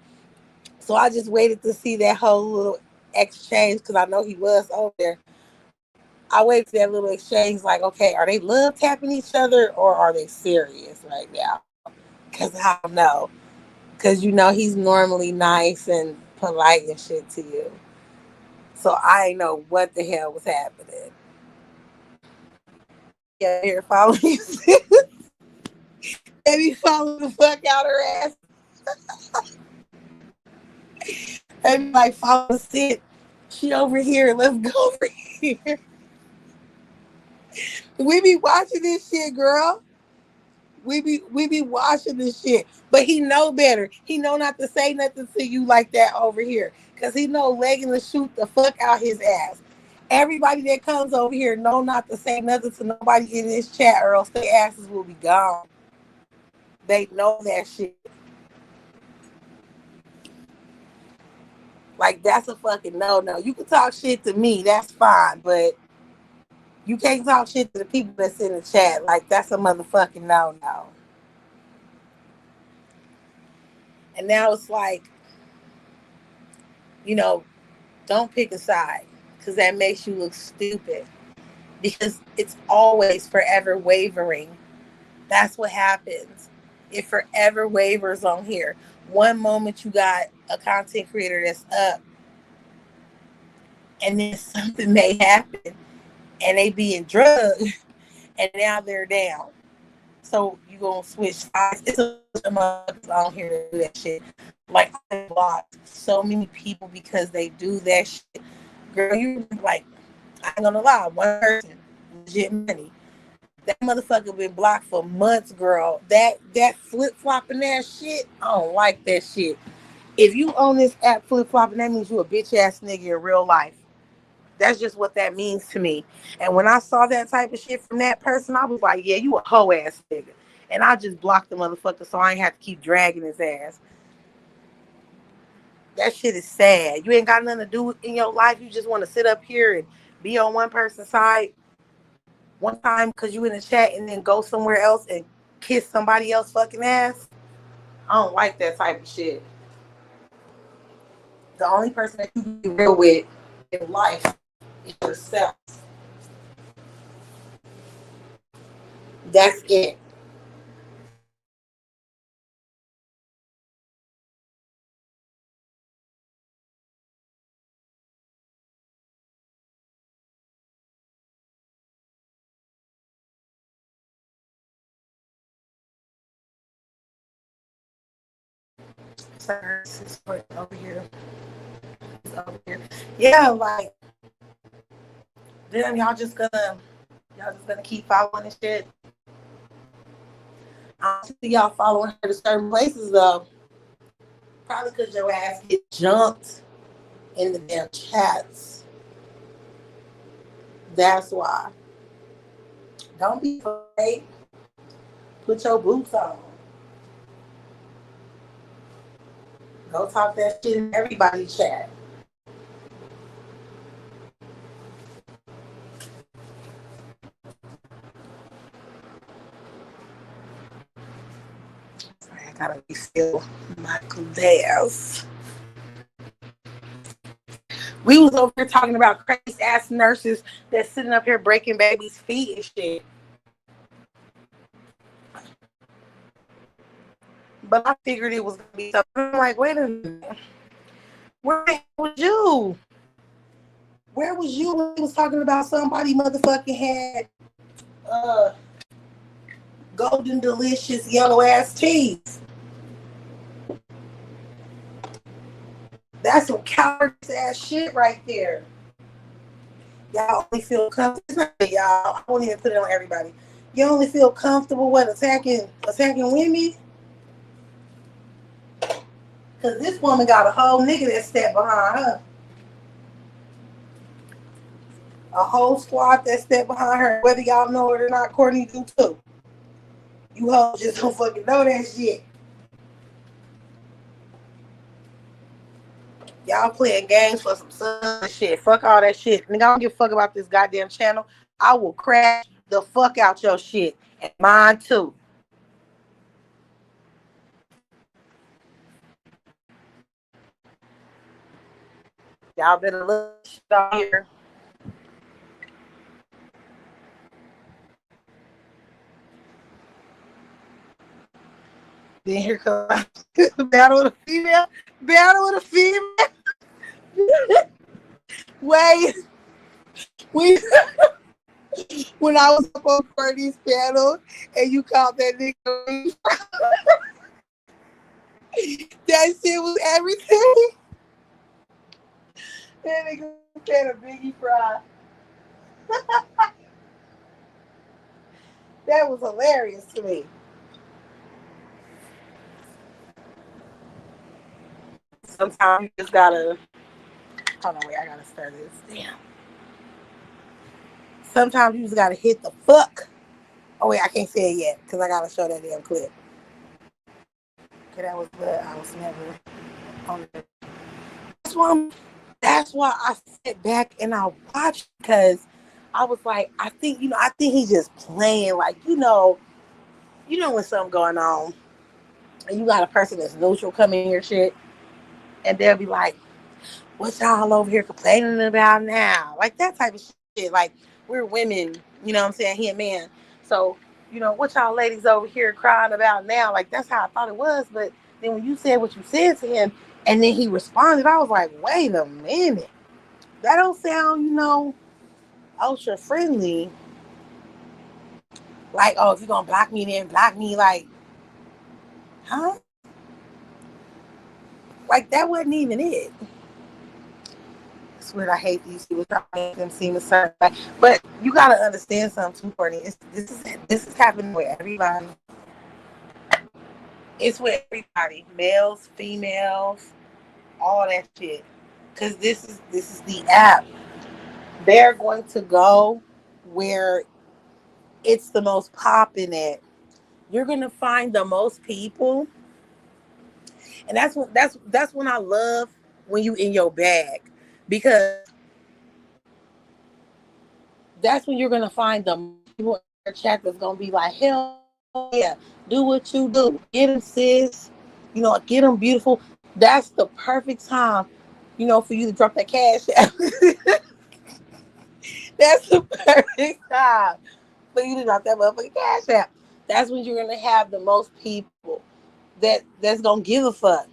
So I just waited to see that whole little exchange because I know he was over there. I waited for that little exchange, like, okay, are they love tapping each other or are they serious right now? Because I don't know. Because he's normally nice and polite and shit to you. So I didn't know what the hell was happening. Yeah, here following you. They be following the fuck out her ass. They be like, follow sit. She over here. Let's go over here. We be watching this shit, girl. We be watching this shit. But he know better. He know not to say nothing to you like that over here. Because he know Legging to shoot the fuck out his ass. Everybody that comes over here know not to say nothing to nobody in this chat or else their asses will be gone. They know that shit. Like, that's a fucking no. You can talk shit to me, that's fine, but you can't talk shit to the people that's in the chat. Like, that's a motherfucking no. And now it's like, don't pick a side because that makes you look stupid. Because it's always forever wavering. That's what happens. It forever wavers on here. One moment you got a content creator that's up, and then something may happen, and they being drugged, and now they're down. So you gonna switch sides. It's a bunch of motherfuckers on here that do that shit. Like I blocked so many people because they do that shit. Girl, you like I ain't gonna lie, one person, legit money. That motherfucker been blocked for months, girl. That flip flopping that shit, I don't like that shit. If you own this app flip flopping, that means you a bitch ass nigga in real life. That's just what that means to me. And when I saw that type of shit from that person, I was like, yeah, you a hoe ass nigga. And I just blocked the motherfucker so I ain't have to keep dragging his ass. That shit is sad. You ain't got nothing to do in your life. You just want to sit up here and be on one person's side one time because you in the chat and then go somewhere else and kiss somebody else fucking ass. I don't like that type of shit. The only person that you can be real with in life is yourself. That's it. Over here. Over here. Yeah, like then y'all just gonna keep following this shit. I see y'all following her to certain places though. Probably because your ass get jumped in the damn chats. That's why. Don't be afraid. Put your boots on. Go talk that shit in everybody's chat. Sorry, I gotta refill my glass. We was over here talking about crazy ass nurses that's sitting up here breaking babies' feet and shit. But I figured it was gonna be something. I'm like, wait a minute. Where was you? Where was you when he was talking about somebody motherfucking had uh golden delicious yellow ass cheese? That's some cowardice ass shit right there. Y'all only feel comfortable. Y'all, I won't even put it on everybody. You only feel comfortable with attacking women? Cause this woman got a whole nigga that stepped behind her. A whole squad that stepped behind her. Whether y'all know it or not, Courtney do too. You hoes just don't fucking know that shit. Y'all playing games for some sun shit. Fuck all that shit. Nigga, I don't give a fuck about this goddamn channel. I will crash the fuck out your shit. And mine too. Y'all better look shit out here. Then here comes battle with a female. Battle with a female. Wait. When I was up on Courtney's panel and you called that nigga that shit was everything. That nigga said a Biggie fry. That was hilarious to me. Sometimes you just gotta. Hold on, wait, I gotta start this. Damn. Sometimes you just gotta hit the fuck. Oh wait, I can't say it yet because I gotta show that damn clip. Okay, that was good. I was never on it. That's why I sit back and I watch because I was like, I think he's just playing. Like, when something going on and you got a person that's neutral come in your shit and they'll be like, what y'all over here complaining about now? Like that type of shit. Like we're women, you know what I'm saying? He a man. So, what y'all ladies over here crying about now? Like that's how I thought it was. But then when you said what you said to him and then he responded, I was like, wait a minute. That don't sound, ultra friendly. Like, oh, if you're gonna block me, then block me. Like, huh? Like that wasn't even it. I swear I hate these people trying to make them seem a certain way. But you gotta understand something too, Courtney. This is happening with everybody. It's with everybody, males, females, all that shit. Cause this is the app. They're going to go where it's the most popping at. You're gonna find the most people, and that's when I love when you in your bag, because that's when you're gonna find the people in your chat that's gonna be like, hell yeah, do what you do, get them sis, get them beautiful. That's the perfect time, for you to drop that cash out. That's the perfect time for you to drop that motherfucking cash out. That's when you're gonna have the most people that's gonna give a fuck.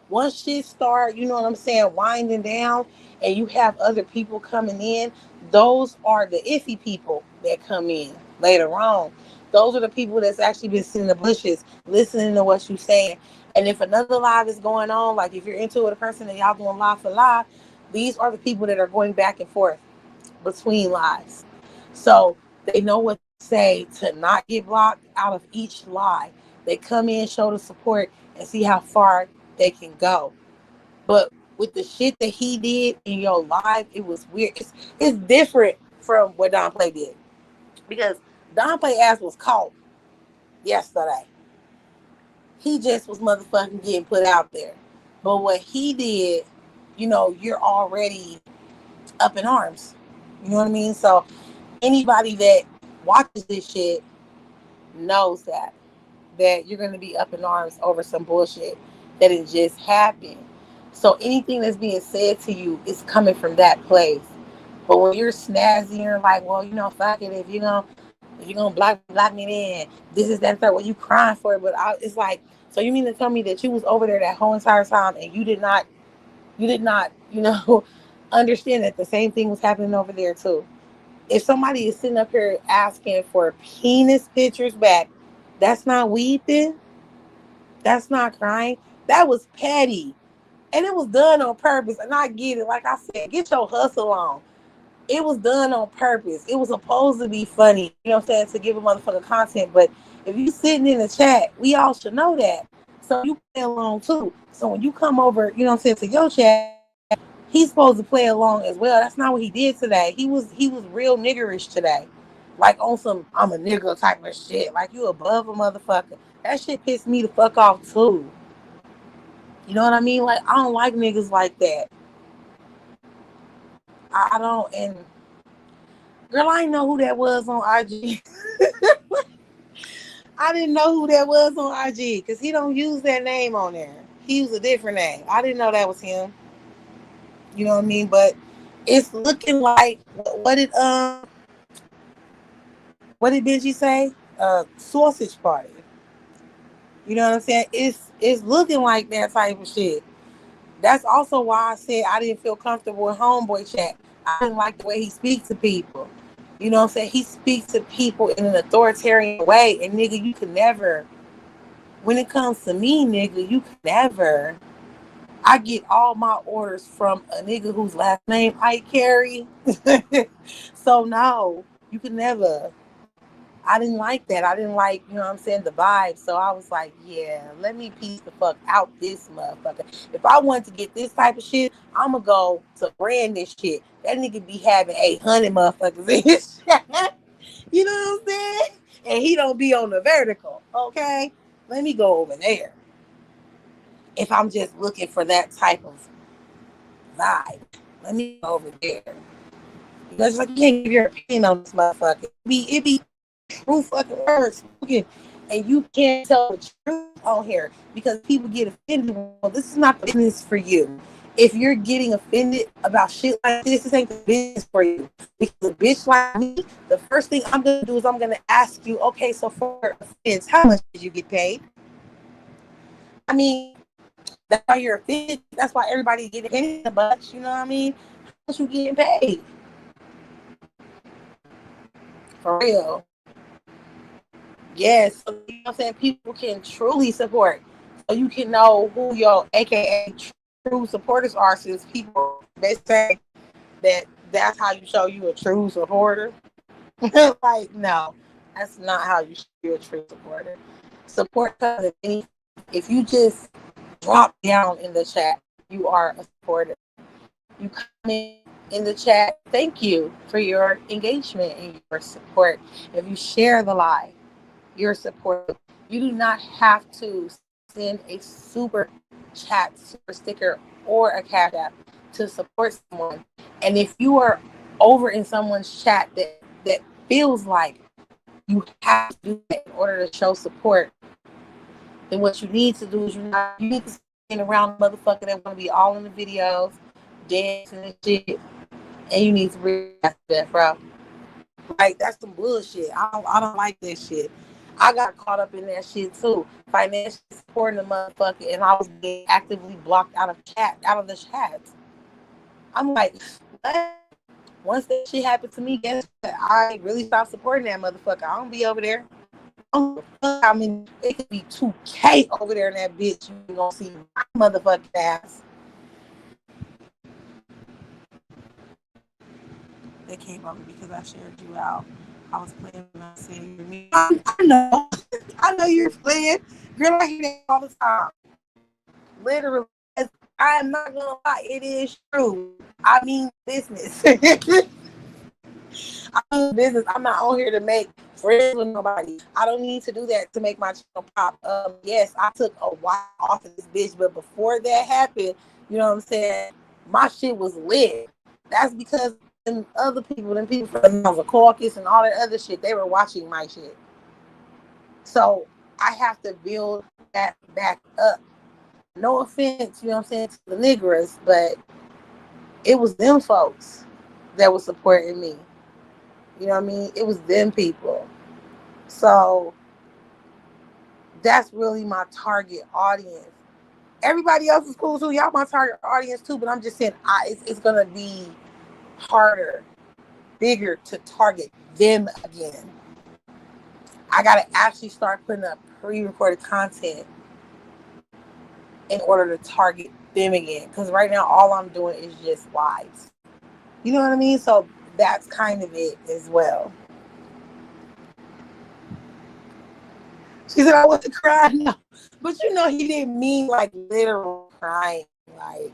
Once shit start, you know what I'm saying, winding down, and you have other people coming in, those are the iffy people that come in later on. Those are the people that's actually been sitting in the bushes, listening to what you're saying. And if another live is going on, like if you're into it with a person and y'all doing live for live, these are the people that are going back and forth between lives. So they know what to say to not get blocked out of each lie. They come in, show the support, and see how far they can go. But with the shit that he did in your live, it was weird. It's different from what Don Play did. Because Don Play ass was caught yesterday. He just was motherfucking getting put out there. But what he did, you're already up in arms. You know what I mean? So anybody that watches this shit knows that you're going to be up in arms over some bullshit that it just happened. So anything that's being said to you is coming from that place. But when you're snazzy, you're like, well, fuck it. If you're gonna block me, then this is that third. What you crying for? But it's like, so you mean to tell me that you was over there that whole entire time and you did not, understand that the same thing was happening over there too? If somebody is sitting up here asking for penis pictures back, that's not weeping. That's not crying. That was petty. And it was done on purpose. And I get it. Like I said, get your hustle on. It was done on purpose. It was supposed to be funny, you know what I'm saying, to give a motherfucker content. But if you sitting in the chat, we all should know that. So you play along too. So when you come over, you know what I'm saying, to your chat, he's supposed to play along as well. That's not what he did today. He was real niggerish today. Like on some I'm a nigga type of shit. Like you above a motherfucker. That shit pissed me the fuck off too. You know what I mean? Like I don't like niggas like that. I don't. And girl, I didn't know who that was on IG. I didn't know who that was on IG because he don't use that name on there. He used a different name. I didn't know that was him. You know what I mean? But it's looking like what did Benji say? Sausage party. You know what I'm saying? It's looking like that type of shit. That's also why I said I didn't feel comfortable with Homeboy Chat. I didn't like the way he speaks to people. You know what I'm saying? He speaks to people in an authoritarian way. And nigga, you can never, when it comes to me, nigga, you can never. I get all my orders from a nigga whose last name I carry. So no, you can never. I didn't like that. I didn't like, you know what I'm saying, the vibe. So I was like, yeah, let me piece the fuck out this motherfucker. If I want to get this type of shit, I'm going to go to brand this shit. That nigga be having 800 motherfuckers in his shit. You know what I'm saying? And he don't be on the vertical, okay? Let me go over there. If I'm just looking for that type of vibe, let me go over there. Because like you can't give your opinion on this motherfucker. It be true fucking words spoken, and you can't tell the truth on here because people get offended. Well, this is not the business for you. If you're getting offended about shit like this ain't the business for you. Because a bitch like me, the first thing I'm gonna do is I'm gonna ask you, okay, so for offense, how much did you get paid? I mean, that's why you're offended. That's why everybody getting offended a bunch. You know what I mean? How much you getting paid? For real. Yes, so, you know what I'm saying? People can truly support. So you can know who your AKA true supporters are, since people they say that that's how you show you a true supporter. Like, no, that's not how you show you a true supporter. Support comes in any. If you just drop down in the chat, you are a supporter. You come in the chat, thank you for your engagement and your support. If you share the live, your support. You do not have to send a super chat, super sticker, or a cash app to support someone. And if you are over in someone's chat that feels like you have to do that in order to show support, then what you need to do is you need to stand around the motherfucker that want to be all in the videos, dancing and shit, and you need to realize that, bro. Like, that's some bullshit. I don't like that shit. I got caught up in that shit too. Financially supporting the motherfucker, and I was getting actively blocked out of the chat. I'm like, what? Once that shit happened to me, guess what? I really stopped supporting that motherfucker. I don't be over there. I mean, it could be 2K over there in that bitch. You ain't gonna see my motherfucking ass. They came over because I shared you out. I was playing and I said, "You're me." I know. I know you're playing. Girl, I hear that all the time. Literally. I'm not gonna lie, it is true. I mean business. I mean business. I'm not on here to make friends with nobody. I don't need to do that to make my channel pop. Yes, I took a while off of this bitch, but before that happened, you know what I'm saying? My shit was lit. That's because and other people and people from the caucus and all that other shit, they were watching my shit. So I have to build that back up. No offense, you know what I'm saying, to the niggers, but it was them folks that was supporting me. You know what I mean? It was them people. So that's really my target audience. Everybody else is cool too. Y'all my target audience too, but I'm just saying it's gonna be harder, bigger to target them again. I gotta actually start putting up pre-recorded content in order to target them again. Because right now all I'm doing is just lives. You know what I mean? So that's kind of it as well. She said I wasn't crying. No. But you know he didn't mean like literal crying. Like,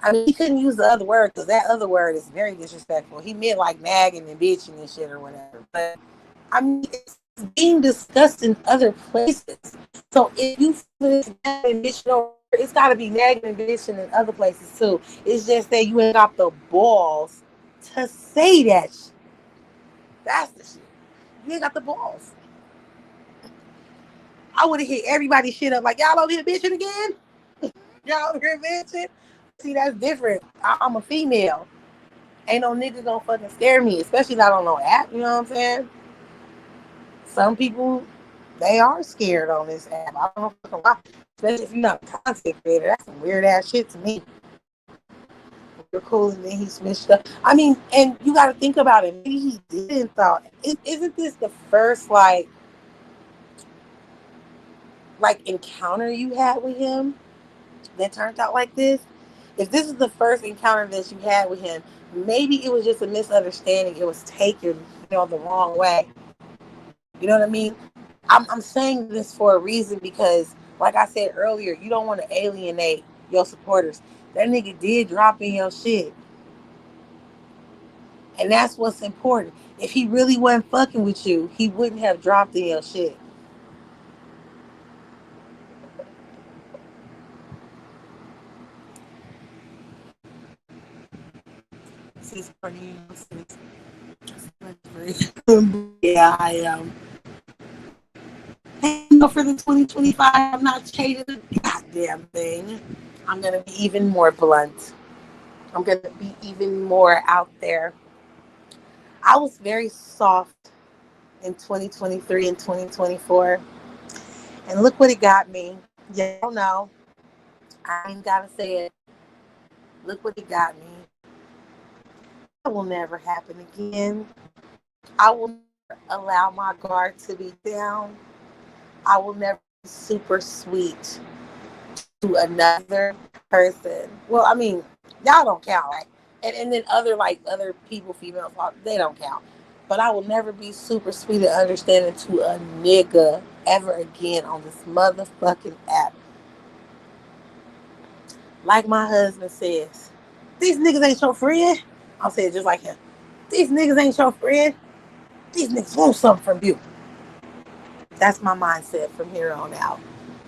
I mean, he couldn't use the other word because that other word is very disrespectful. He meant like nagging and bitching and shit or whatever. But I mean, it's being discussed in other places. So if you feel it's nagging and bitching, it's got to be nagging and bitching in other places too. It's just that you ain't got the balls to say that shit. That's the shit. You ain't got the balls. I would have hit everybody's shit up like, y'all over here bitching again? Y'all over here bitching? See, that's different. I'm a female. Ain't no niggas gonna fucking scare me, especially not on no app, you know what I'm saying? Some people, they are scared on this app. I don't know why. Especially if you're not a content creator. That's some weird ass shit to me. You're cool and then he switched up. I mean, and you gotta think about it. Maybe he didn't thought. Isn't this the first like encounter you had with him that turned out like this? If this is the first encounter that you had with him, maybe it was just a misunderstanding. It was taken, the wrong way. You know what I mean? I'm saying this for a reason because, like I said earlier, you don't want to alienate your supporters. That nigga did drop in your shit. And that's what's important. If he really wasn't fucking with you, he wouldn't have dropped in your shit. Sis Courtney, yeah, I am. For the 2025, I'm not changing the goddamn thing. I'm gonna be even more blunt. I'm gonna be even more out there. I was very soft in 2023 and 2024, and look what it got me. Y'all know, I ain't gotta say it. Look what it got me. That will never happen again. I will never allow my guard to be down. I will never be super sweet to another person. Well, I mean, y'all don't count, right? And then other like other people, females, they don't count. But I will never be super sweet and understanding to a nigga ever again on this motherfucking app. Like my husband says, these niggas ain't your friend. I'll say it just like him. These niggas ain't your friend. These niggas want something from you. That's my mindset from here on out.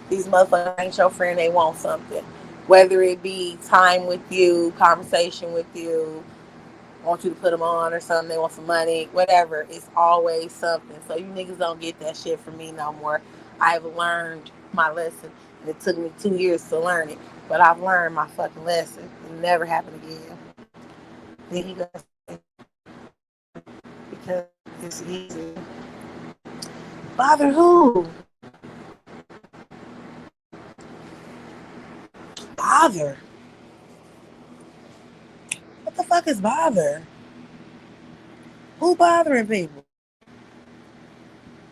These motherfuckers ain't your friend, they want something. Whether it be time with you, conversation with you, want you to put them on or something, they want some money, whatever. It's always something. So you niggas don't get that shit from me no more. I've learned my lesson. And it took me 2 years to learn it. But I've learned my fucking lesson. It'll never happen again. Then he goes, because it's easy. Bother who? Bother? What the fuck is bother? Who bothering people?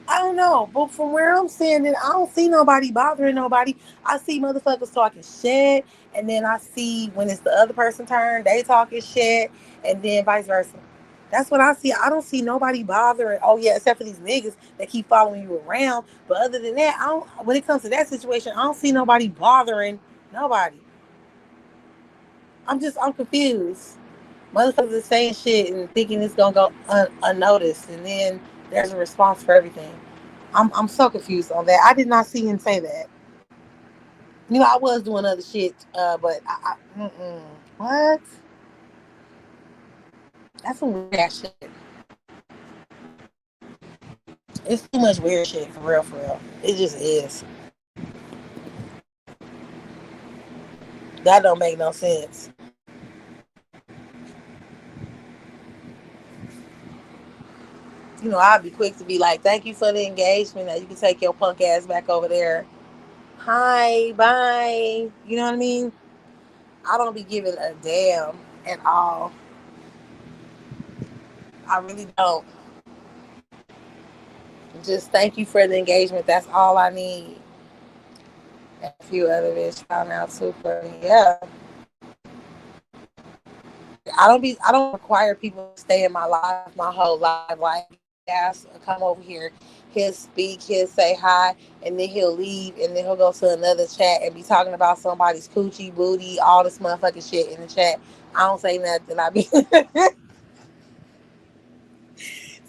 I don't know, but from where I'm standing, I don't see nobody bothering nobody. I see motherfuckers talking shit, and then I see when it's the other person's turn, they talking shit, and then vice versa. That's what I see. I don't see nobody bothering. Oh yeah, except for these niggas that keep following you around. But other than that, I don't. When it comes to that situation, I don't see nobody bothering nobody. I'm confused. Motherfuckers are saying shit and thinking it's gonna go unnoticed, and then there's a response for everything. I'm so confused on that. I did not see him say that. You know, I was doing other shit, but what? That's some weird ass shit. It's too much weird shit for real, for real. It just is. That don't make no sense. You know, I'd be quick to be like, "Thank you for the engagement. Now you can take your punk ass back over there. Hi, bye." You know what I mean? I don't be giving a damn at all. I really don't. Just thank you for the engagement. That's all I need. A few other bitches found out too for me. Yeah. I don't require people to stay in my life my whole life. Like ask come over here, he'll speak, he'll say hi, and then he'll leave and then he'll go to another chat and be talking about somebody's coochie, booty, all this motherfucking shit in the chat. I don't say nothing. I be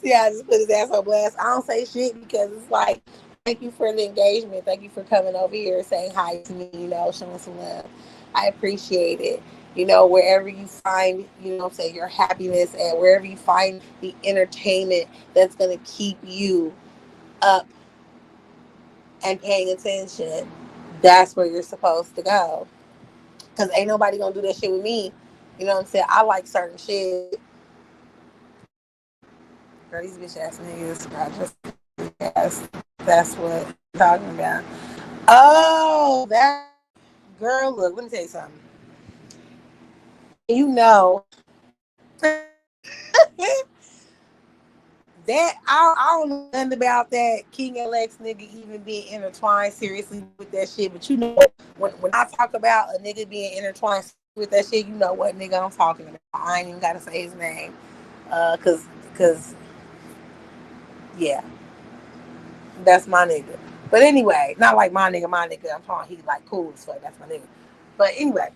see, I just put his ass on blast. I don't say shit because it's like, thank you for the engagement. Thank you for coming over here, saying hi to me, you know, showing some love. I appreciate it. You know, wherever you find, you know, say your happiness and wherever you find the entertainment that's going to keep you up and paying attention, that's where you're supposed to go. Because ain't nobody going to do that shit with me. You know what I'm saying? I like certain shit. Girl, these bitch ass niggas, bro, just yes, that's what I'm talking about. Oh, that girl, look, let me tell you something. You know, that I don't know nothing about that King LX nigga even being intertwined seriously with that shit. But you know, when I talk about a nigga being intertwined with that shit, you know what nigga I'm talking about. I ain't even gotta say his name, cause yeah, that's my nigga. But anyway, not like my nigga. I'm talking he like cool as fuck. That's my nigga. But anyway,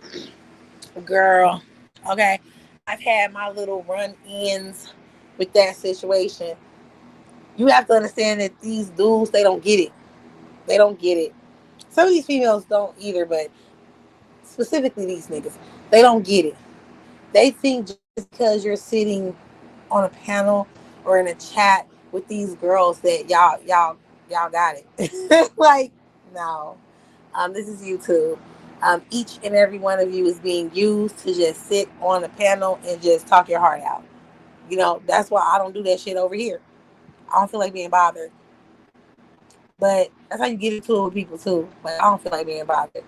girl, okay, I've had my little run ins with that situation. You have to understand that these dudes, they don't get it. They don't get it. Some of these females don't either, but specifically these niggas, they don't get it. They think just because you're sitting on a panel or in a chat with these girls that y'all got it. Like, no. This is YouTube. Each and every one of you is being used to just sit on a panel and just talk your heart out. You know, that's why I don't do that shit over here. I don't feel like being bothered. But that's how you get into it with people too. Like I don't feel like being bothered.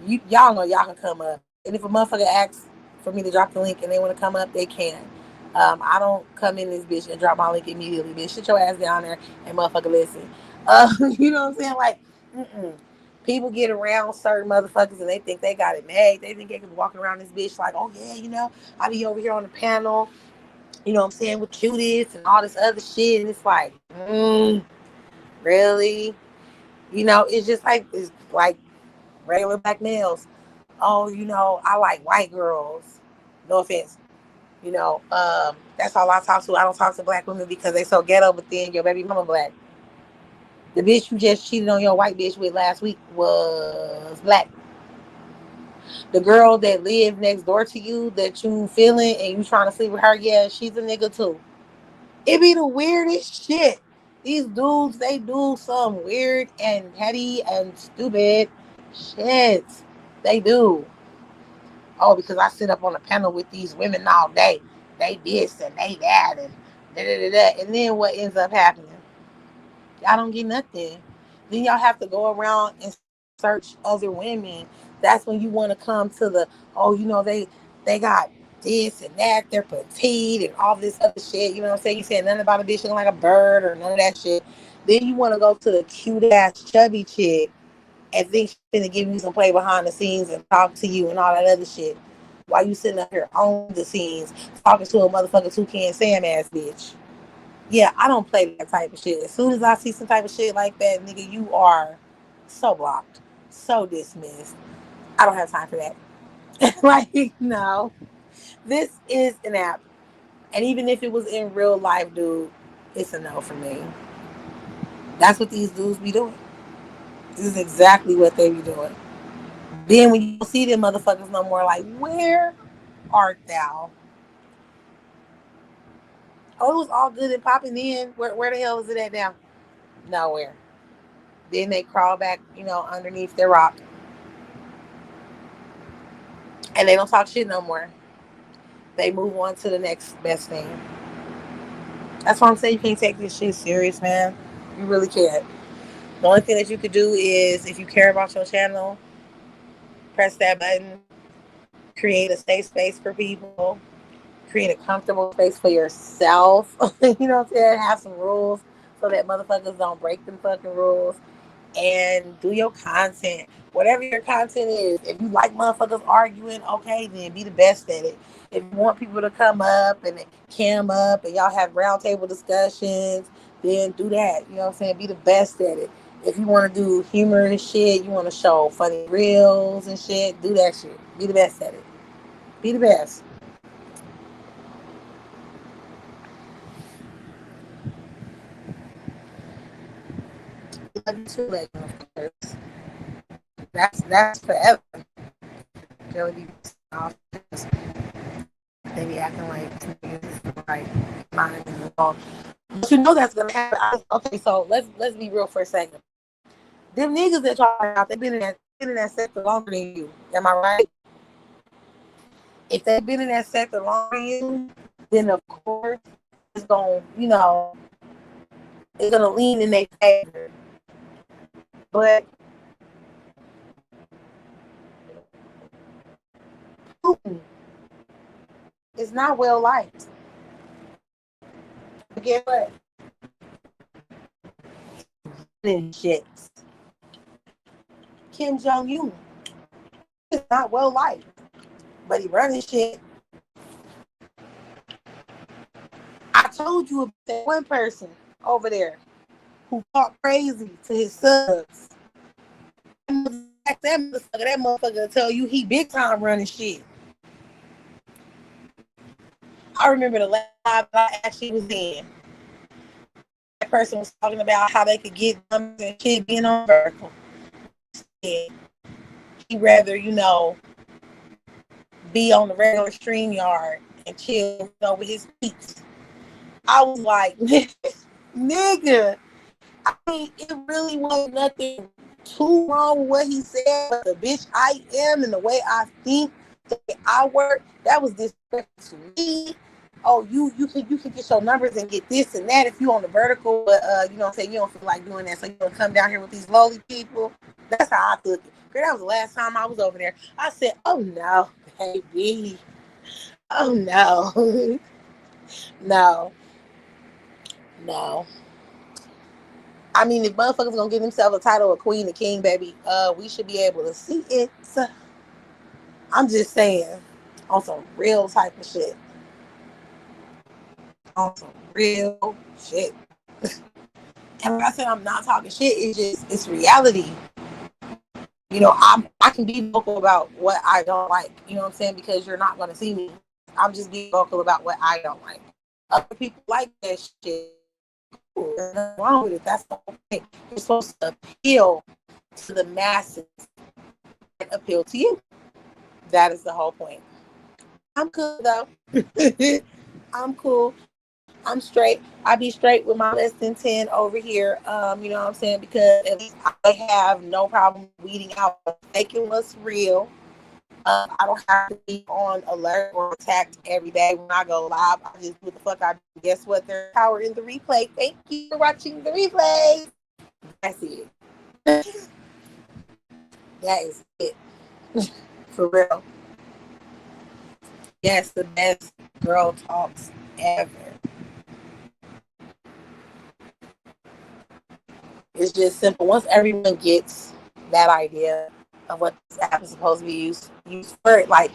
Y'all know y'all can come up. And if a motherfucker asks for me to drop the link and they want to come up, they can. I don't come in this bitch and drop my link immediately. Bitch, sit your ass down there and motherfucker listen. You know what I'm saying? Like, people get around certain motherfuckers and they think they got it made. They think they can walk around this bitch like, oh yeah, I be over here on the panel, what I'm saying, with cuties and all this other shit. And it's like, really? It's like regular black males. Oh, I like white girls. No offense. That's all I talk to. I don't talk to black women because they so ghetto, but then your baby mama black. The bitch you just cheated on your white bitch with last week was black. The girl that lived next door to you that you feeling and you trying to sleep with her, yeah, she's a nigga too. It be the weirdest shit. These dudes, they do some weird and petty and stupid shit. They do. Oh, because I sit up on a panel with these women all day. They this and they that and da da da da. And then what ends up happening? Y'all don't get nothing. Then y'all have to go around and search other women. That's when you want to come to the, oh, they got this and that, they're petite and all this other shit. You know what I'm saying? You said nothing about a bitch looking like a bird or none of that shit. Then you want to go to the cute ass chubby chick and think she's gonna give you some play behind the scenes and talk to you and all that other shit. While you sitting up here on the scenes talking to a motherfucker toucan Sam ass bitch. Yeah, I don't play that type of shit. As soon as I see some type of shit like that, nigga, you are so blocked, so dismissed. I don't have time for that. Like, no. This is an app. And even if it was in real life, dude, it's a no for me. That's what these dudes be doing. This is exactly what they be doing. Then when you don't see them motherfuckers no more, like, where art thou? Oh, it was all good and popping in. Where the hell is it at now? Nowhere. Then they crawl back, underneath their rock. And they don't talk shit no more. They move on to the next best thing. That's why I'm saying you can't take this shit serious, man. You really can't. The only thing that you could do is, if you care about your channel, press that button, create a safe space for people, create a comfortable space for yourself. You know what I'm saying? Have some rules so that motherfuckers don't break them fucking rules. And do your content. Whatever your content is. If you like motherfuckers arguing, okay, then be the best at it. If you want people to come up and cam up and y'all have round table discussions, then do that. You know what I'm saying? Be the best at it. If you want to do humor and shit, you want to show funny reels and shit, do that shit. Be the best at it. Be the best. Love you too, like, of course. That's forever. They'll be off. They be acting like mine is wrong. But you know that's gonna happen. Okay, so let's be real for a second. Them niggas that y'all out, they've been in that sector longer than you. Am I right? If they've been in that sector longer than you, then of course it's gonna, it's gonna lean in their favor. But Putin is not well liked. But guess what? Shit. Kim Jong-un is not well liked, but he running shit. I told you about that one person over there who talked crazy to his subs. That motherfucker tell you he big time running shit. I remember the last time I actually was in. That person was talking about how they could get numbers and shit being on vertical. He'd rather, be on the regular stream yard and chill, with his peeps. I was like, nigga, I mean, it really wasn't nothing too wrong with what he said, but the bitch I am and the way I think, the way I work, that was disrespectful to me. Oh, you can get your numbers and get this and that if you on the vertical, but you know what I'm saying, you don't feel like doing that, so you don't come down here with these lowly people. That's how I took it. Girl, that was the last time I was over there. I said, oh no, baby. Oh no. No, no. I mean, if motherfuckers gonna give themselves a title of queen and king, baby, we should be able to see it. I'm just saying, on some real type of shit. On some real shit. And like I said, I'm not talking shit. It's reality. I can be vocal about what I don't like. You know what I'm saying? Because you're not gonna see me. I'm just being vocal about what I don't like. Other people like that shit. There's nothing wrong with it. That's the whole thing. You're supposed to appeal to the masses and appeal to you. That is the whole point. I'm cool though. I'm cool. I'm straight. I be straight with my less than 10 over here. You know what I'm saying? Because at least I have no problem weeding out faking what's real. I don't have to be on alert or attacked every day when I go live. I just do what the fuck I do. Guess what? There's power in the replay. Thank you for watching the replay. That's it. That is it. For real. Yes, the best girl talks ever. It's just simple. Once everyone gets that idea of what this app is supposed to be used for, like,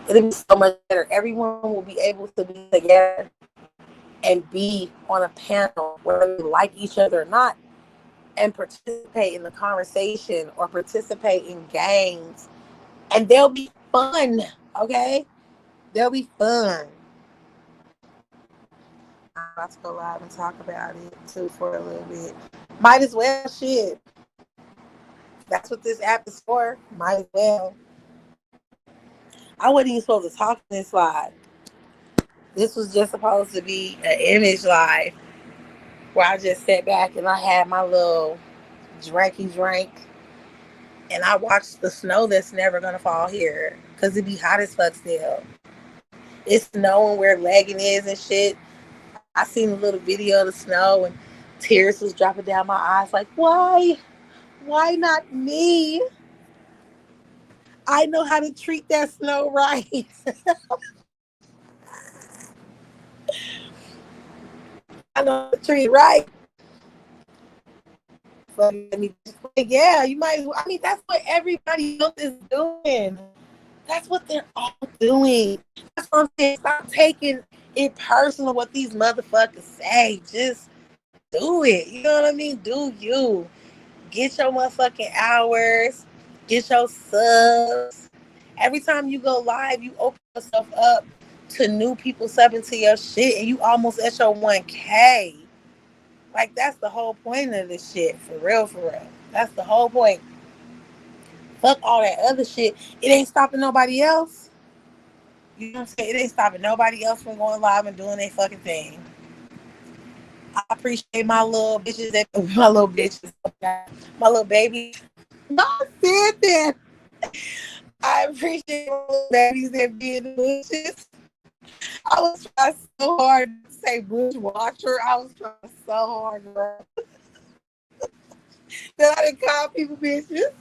it'll be so much better. Everyone will be able to be together and be on a panel, whether they like each other or not, and participate in the conversation or participate in games. And they'll be fun, okay? They'll be fun. I'm about to go live and talk about it too for a little bit. Might as well, shit. That's what this app is for. Might as well. I wasn't even supposed to talk in this live. This was just supposed to be an image live where I just sat back and I had my little drinky drink and I watched the snow that's never gonna fall here because it be hot as fuck still. It's snowing where Legging is and shit. I seen a little video of the snow and tears was dropping down my eyes like, why? Why not me? I know how to treat that snow right. I know how to treat it right. But yeah, you might. I mean, that's what everybody else is doing. That's what they're all doing. That's what I'm saying. Stop taking it personal what these motherfuckers say. Just do it. You know what I mean? Do you. Get your motherfucking hours. Get your subs. Every time you go live, you open yourself up to new people subbing to your shit and you almost at your 1K. Like, that's the whole point of this shit. For real, for real. That's the whole point. Fuck all that other shit. It ain't stopping nobody else. You know what I'm saying? It ain't stopping nobody else from going live and doing their fucking thing. I appreciate my little bitches my little bitches, my little baby. No, I said that. I appreciate my little babies that be in the bushes. I was trying so hard to say bushwasher. I was trying so hard that I didn't call people bitches.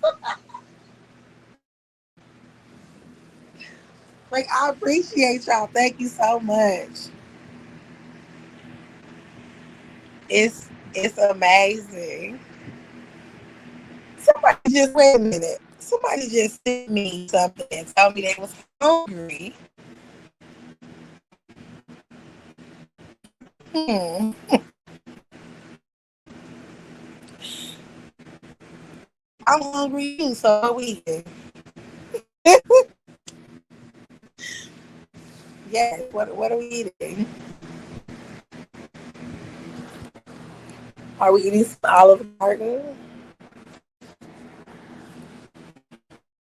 Like, I appreciate y'all. Thank you so much. It's amazing. Somebody just wait a minute. Somebody just sent me something and told me they was hungry. Hmm. I'm hungry too, so what we eating? Yes, what are we eating? Are we eating some Olive Garden?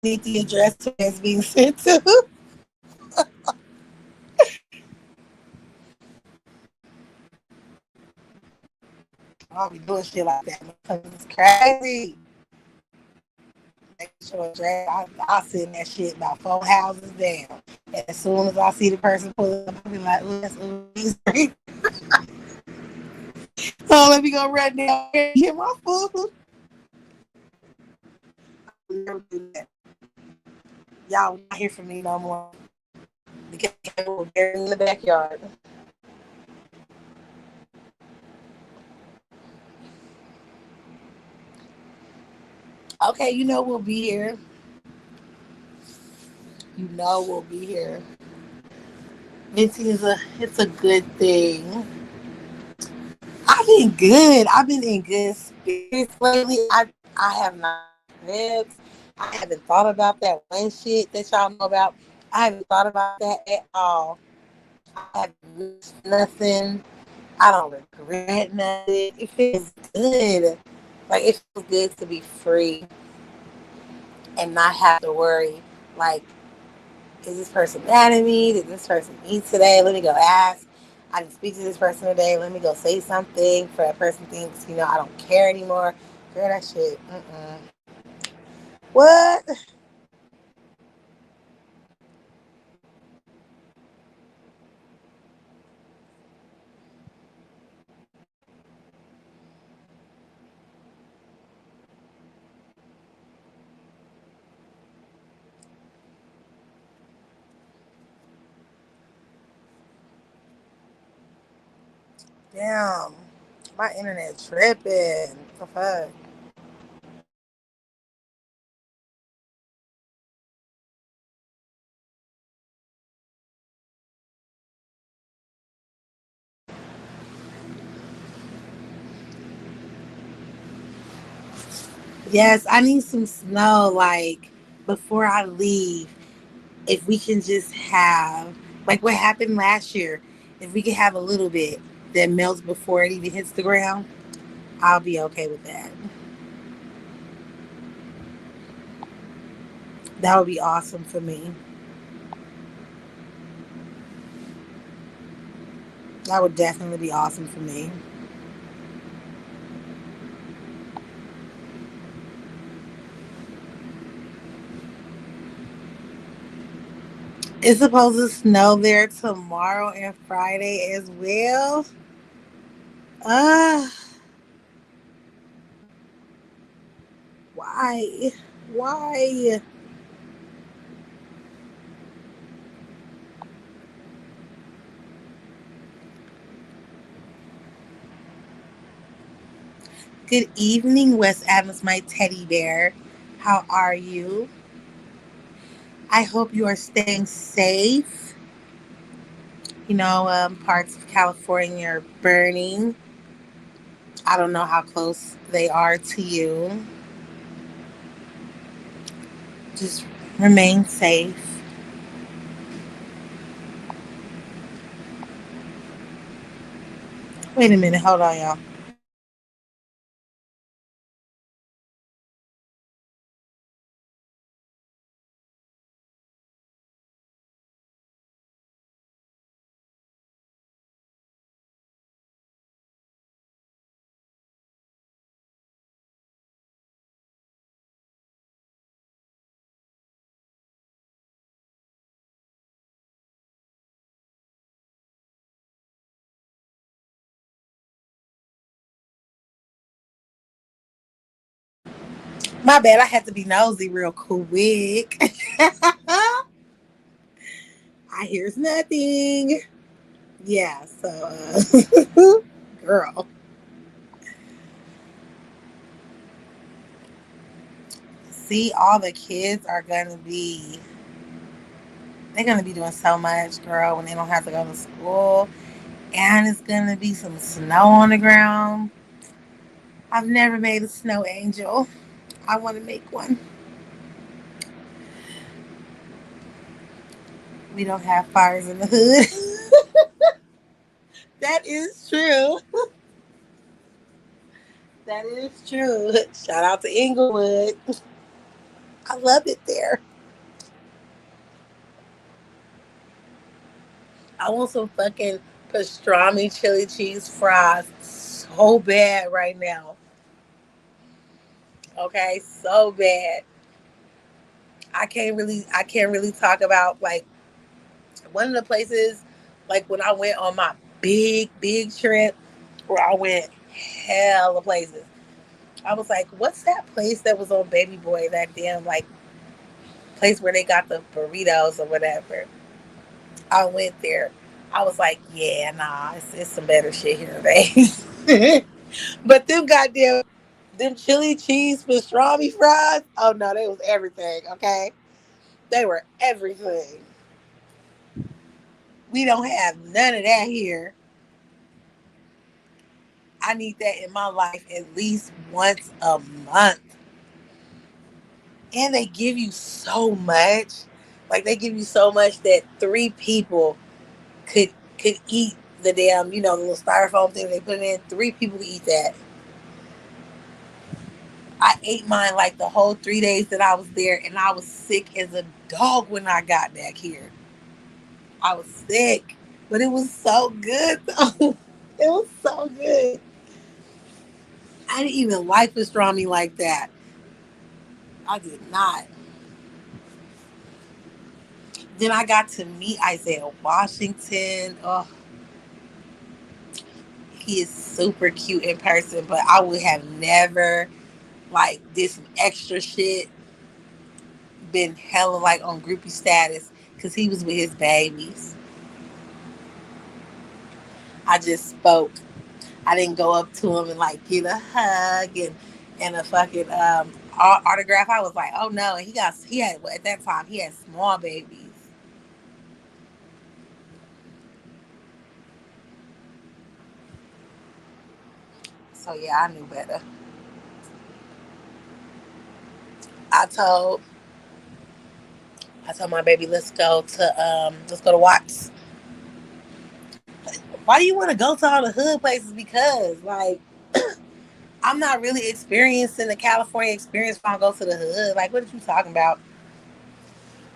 Need the address to it's being sent to. I'll be doing shit like that because it's crazy. Make sure I'll send that shit about 4 houses down. And as soon as I see the person pull up, I'll be like, let's Street. So let me go right now and get my food. I'll never do that. Y'all will not hear from me no more. because Campbell will bury me in the backyard. Okay, you know we'll be here. You know we'll be here. Minty is it's a good thing. I've been good. I've been in good spirits lately. I have not sniffed. I haven't thought about that one shit that y'all know about. I haven't thought about that at all. I haven't missed nothing. I don't regret nothing. It feels good. Like it feels good to be free and not have to worry. Like, is this person mad at me? Did this person eat today? Let me go ask. I didn't speak to this person today. Let me go say something for that person thinks, I don't care anymore. Girl, that shit. What? Damn. My internet tripping. The fuck? Yes, I need some snow, like, before I leave. If we can just have, like what happened last year, if we could have a little bit that melts before it even hits the ground, I'll be okay with that. That would be awesome for me. That would definitely be awesome for me. It's supposed to snow there tomorrow and Friday as well. Uh, why? Why? Good evening, Wes Adams, my teddy bear. How are you? I hope you are staying safe. Parts of California are burning. I don't know how close they are to you. Just remain safe. Wait a minute. Hold on, y'all. My bad. I had to be nosy real quick. I hears nothing. Yeah, so, girl. See, all the kids are going to be, they're going to be doing so much, girl, when they don't have to go to school. And it's going to be some snow on the ground. I've never made a snow angel. I want to make one. We don't have fires in the hood. That is true. That is true. Shout out to Inglewood. I love it there. I want some fucking pastrami chili cheese fries so bad right now. Okay, so bad. I can't really talk about like one of the places like when I went on my big trip where I went hella places. I was like, what's that place that was on Baby Boy? That damn like place where they got the burritos or whatever. I went there, I was like, yeah, nah, it's some better shit here, babe. But them chili cheese pastrami fries, oh no, they was everything, okay? They were everything. We don't have none of that here. I need that in my life at least once a month. And they give you so much. Like they give you so much that three people could could eat the damn, the little styrofoam thing they put it in. Three people could eat that. I ate mine like the whole 3 days that I was there, and I was sick as a dog when I got back here. I was sick, but it was so good though. It was so good. I didn't even like pastrami like that. I did not. Then I got to meet Isaiah Washington. Oh, he is super cute in person, but I would have never like did some extra shit, been hella like on groupie status because he was with his babies. I just spoke. I didn't go up to him and like get a hug and a fucking autograph. I was like, oh no. And he had at that time he had small babies. So yeah, I knew better. I told I told my baby, let's go to Watts. Why do you want to go to all the hood places? Because like I'm not really experiencing the California experience when I go to the hood. Like, what are you talking about?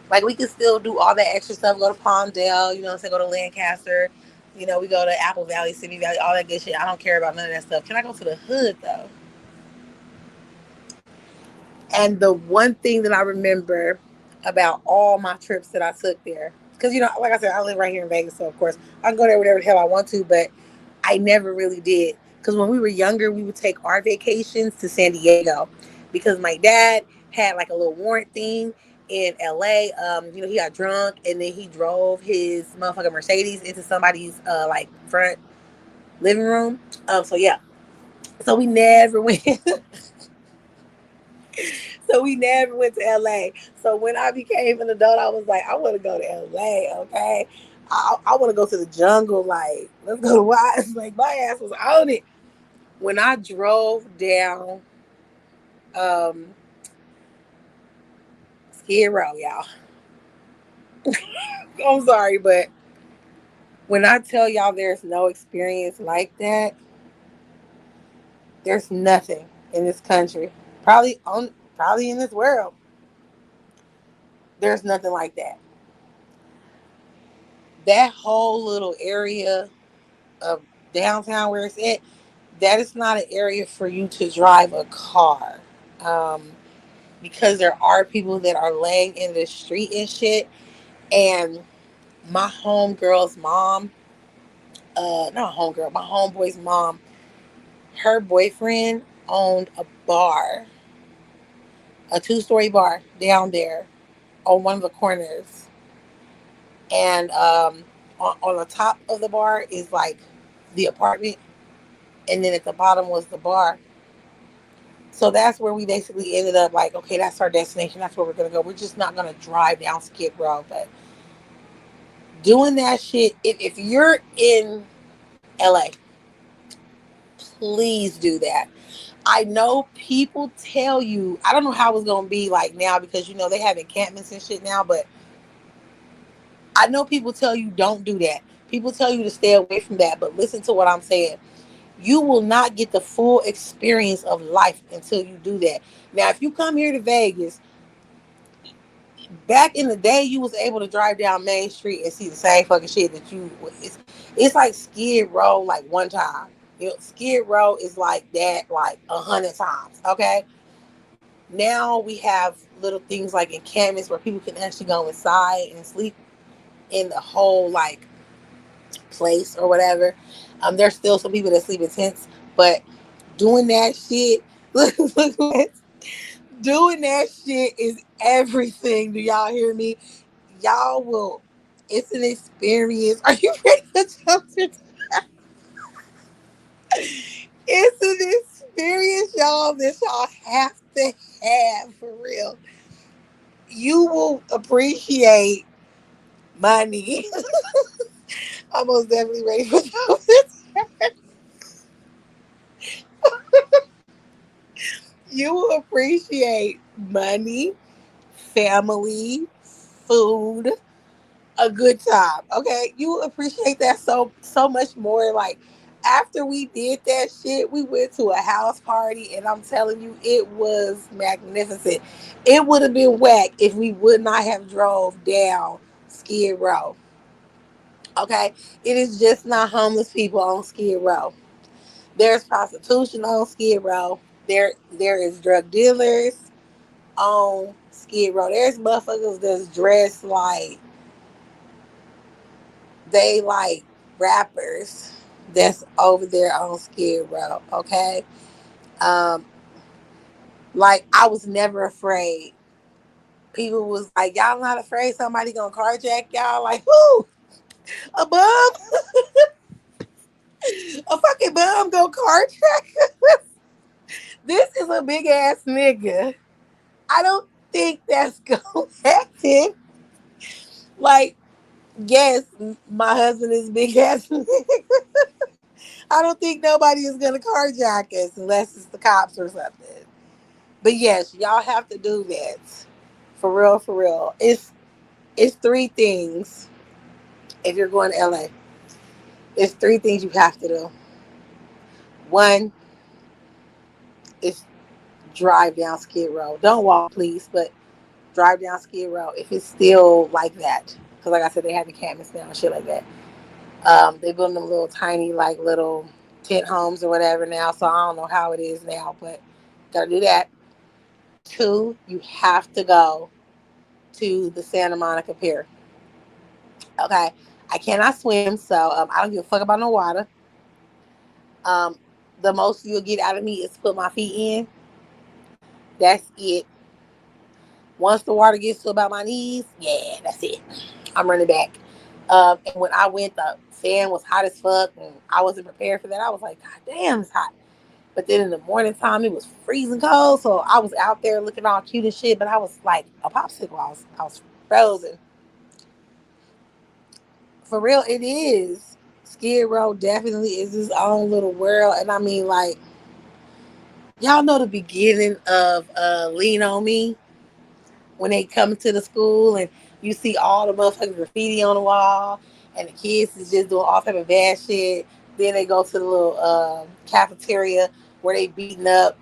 Like, we can still do all that extra stuff. Go to Palmdale, go to Lancaster. We go to Apple Valley, Simi Valley, all that good shit. I don't care about none of that stuff. Can I go to the hood though? And the one thing that I remember about all my trips that I took there, because like I said, I live right here in Vegas, so of course I can go there whatever the hell I want to, but I never really did. Because when we were younger, we would take our vacations to San Diego, because my dad had like a little warrant thing in LA. He got drunk and then he drove his motherfucking Mercedes into somebody's like front living room. So yeah, so we never went. So we never went to LA. So when I became an adult, I was like, I want to go to LA, okay? I want to go to the jungle. Like, let's go to Watts. Like, my ass was on it. When I drove down um, Skid Row, y'all. I'm sorry, but when I tell y'all there's no experience like that, there's nothing in this country. Probably in this world. There's nothing like that. That whole little area of downtown where it's at, that is not an area for you to drive a car. Um, because there are people that are laying in the street and shit. And my homegirl's mom, not homegirl, my homeboy's mom, her boyfriend owned a bar, a 2-story bar down there on one of the corners. And on the top of the bar is like the apartment, and then at the bottom was the bar. So that's where we basically ended up like, okay, that's our destination. That's where we're going to go. We're just not going to drive down Skid Row. But doing that shit, if you're in LA, please do that. I know people tell you, I don't know how it's going to be like now because, they have encampments and shit now. But I know people tell you don't do that. People tell you to stay away from that. But listen to what I'm saying. You will not get the full experience of life until you do that. Now, if you come here to Vegas, back in the day, you was able to drive down Main Street and see the same fucking shit that it's like Skid Row like one time. Skid Row is like that like 100 times. Okay. Now we have little things like encampments where people can actually go inside and sleep in the whole like place or whatever. There's still some people that sleep in tents, but doing that shit, doing that shit is everything. Do y'all hear me? Y'all will. It's an experience. Are you ready for something? It's an experience, y'all, that y'all have to have for real. You will appreciate money. I'm most definitely ready for something. You will appreciate money, family, food, a good time. Okay, you will appreciate that so much more. Like after we did that shit, we went to a house party, and I'm telling you, it was magnificent. It would have been whack if we would not have drove down Skid Row. Okay, it is just not homeless people on Skid Row. There's prostitution on Skid Row. There is drug dealers on Skid Row. There's motherfuckers that's dressed like they like rappers that's over there on Skid Row. Okay, um, like I was never afraid. People was like, y'all not afraid somebody gonna carjack y'all? Like who? A bum? A fucking bum gonna carjack? This is a big ass nigga. I don't think that's gonna happen. Like, yes, my husband is big ass. I don't think nobody is gonna carjack us unless it's the cops or something. But yes, y'all have to do that. For real, for real. It's three things if you're going to LA. It's three things you have to do. One is drive down Skid Row. Don't walk, please, but drive down Skid Row if it's still like that. Because like I said, they have the campus now and shit like that. They building them little tiny, like little tent homes or whatever now. So I don't know how it is now, but gotta do that. Two, you have to go to the Santa Monica Pier. Okay, I cannot swim, so I don't give a fuck about no water. Um, the most you'll get out of me is to put my feet in. That's it. Once the water gets to about my knees, yeah, that's it. I'm running back. And when I went, the fan was hot as fuck, and I wasn't prepared for that. I was like, God damn, it's hot. But then in the morning time, it was freezing cold, so I was out there looking all cute and shit. But I was like a popsicle. I was frozen. For real, it is. Skid Row definitely is his own little world, and I mean, like, y'all know the beginning of Lean on Me when they come to the school and you see all the motherfucking graffiti on the wall and the kids is just doing all type of bad shit. Then they go to the little cafeteria where they beating up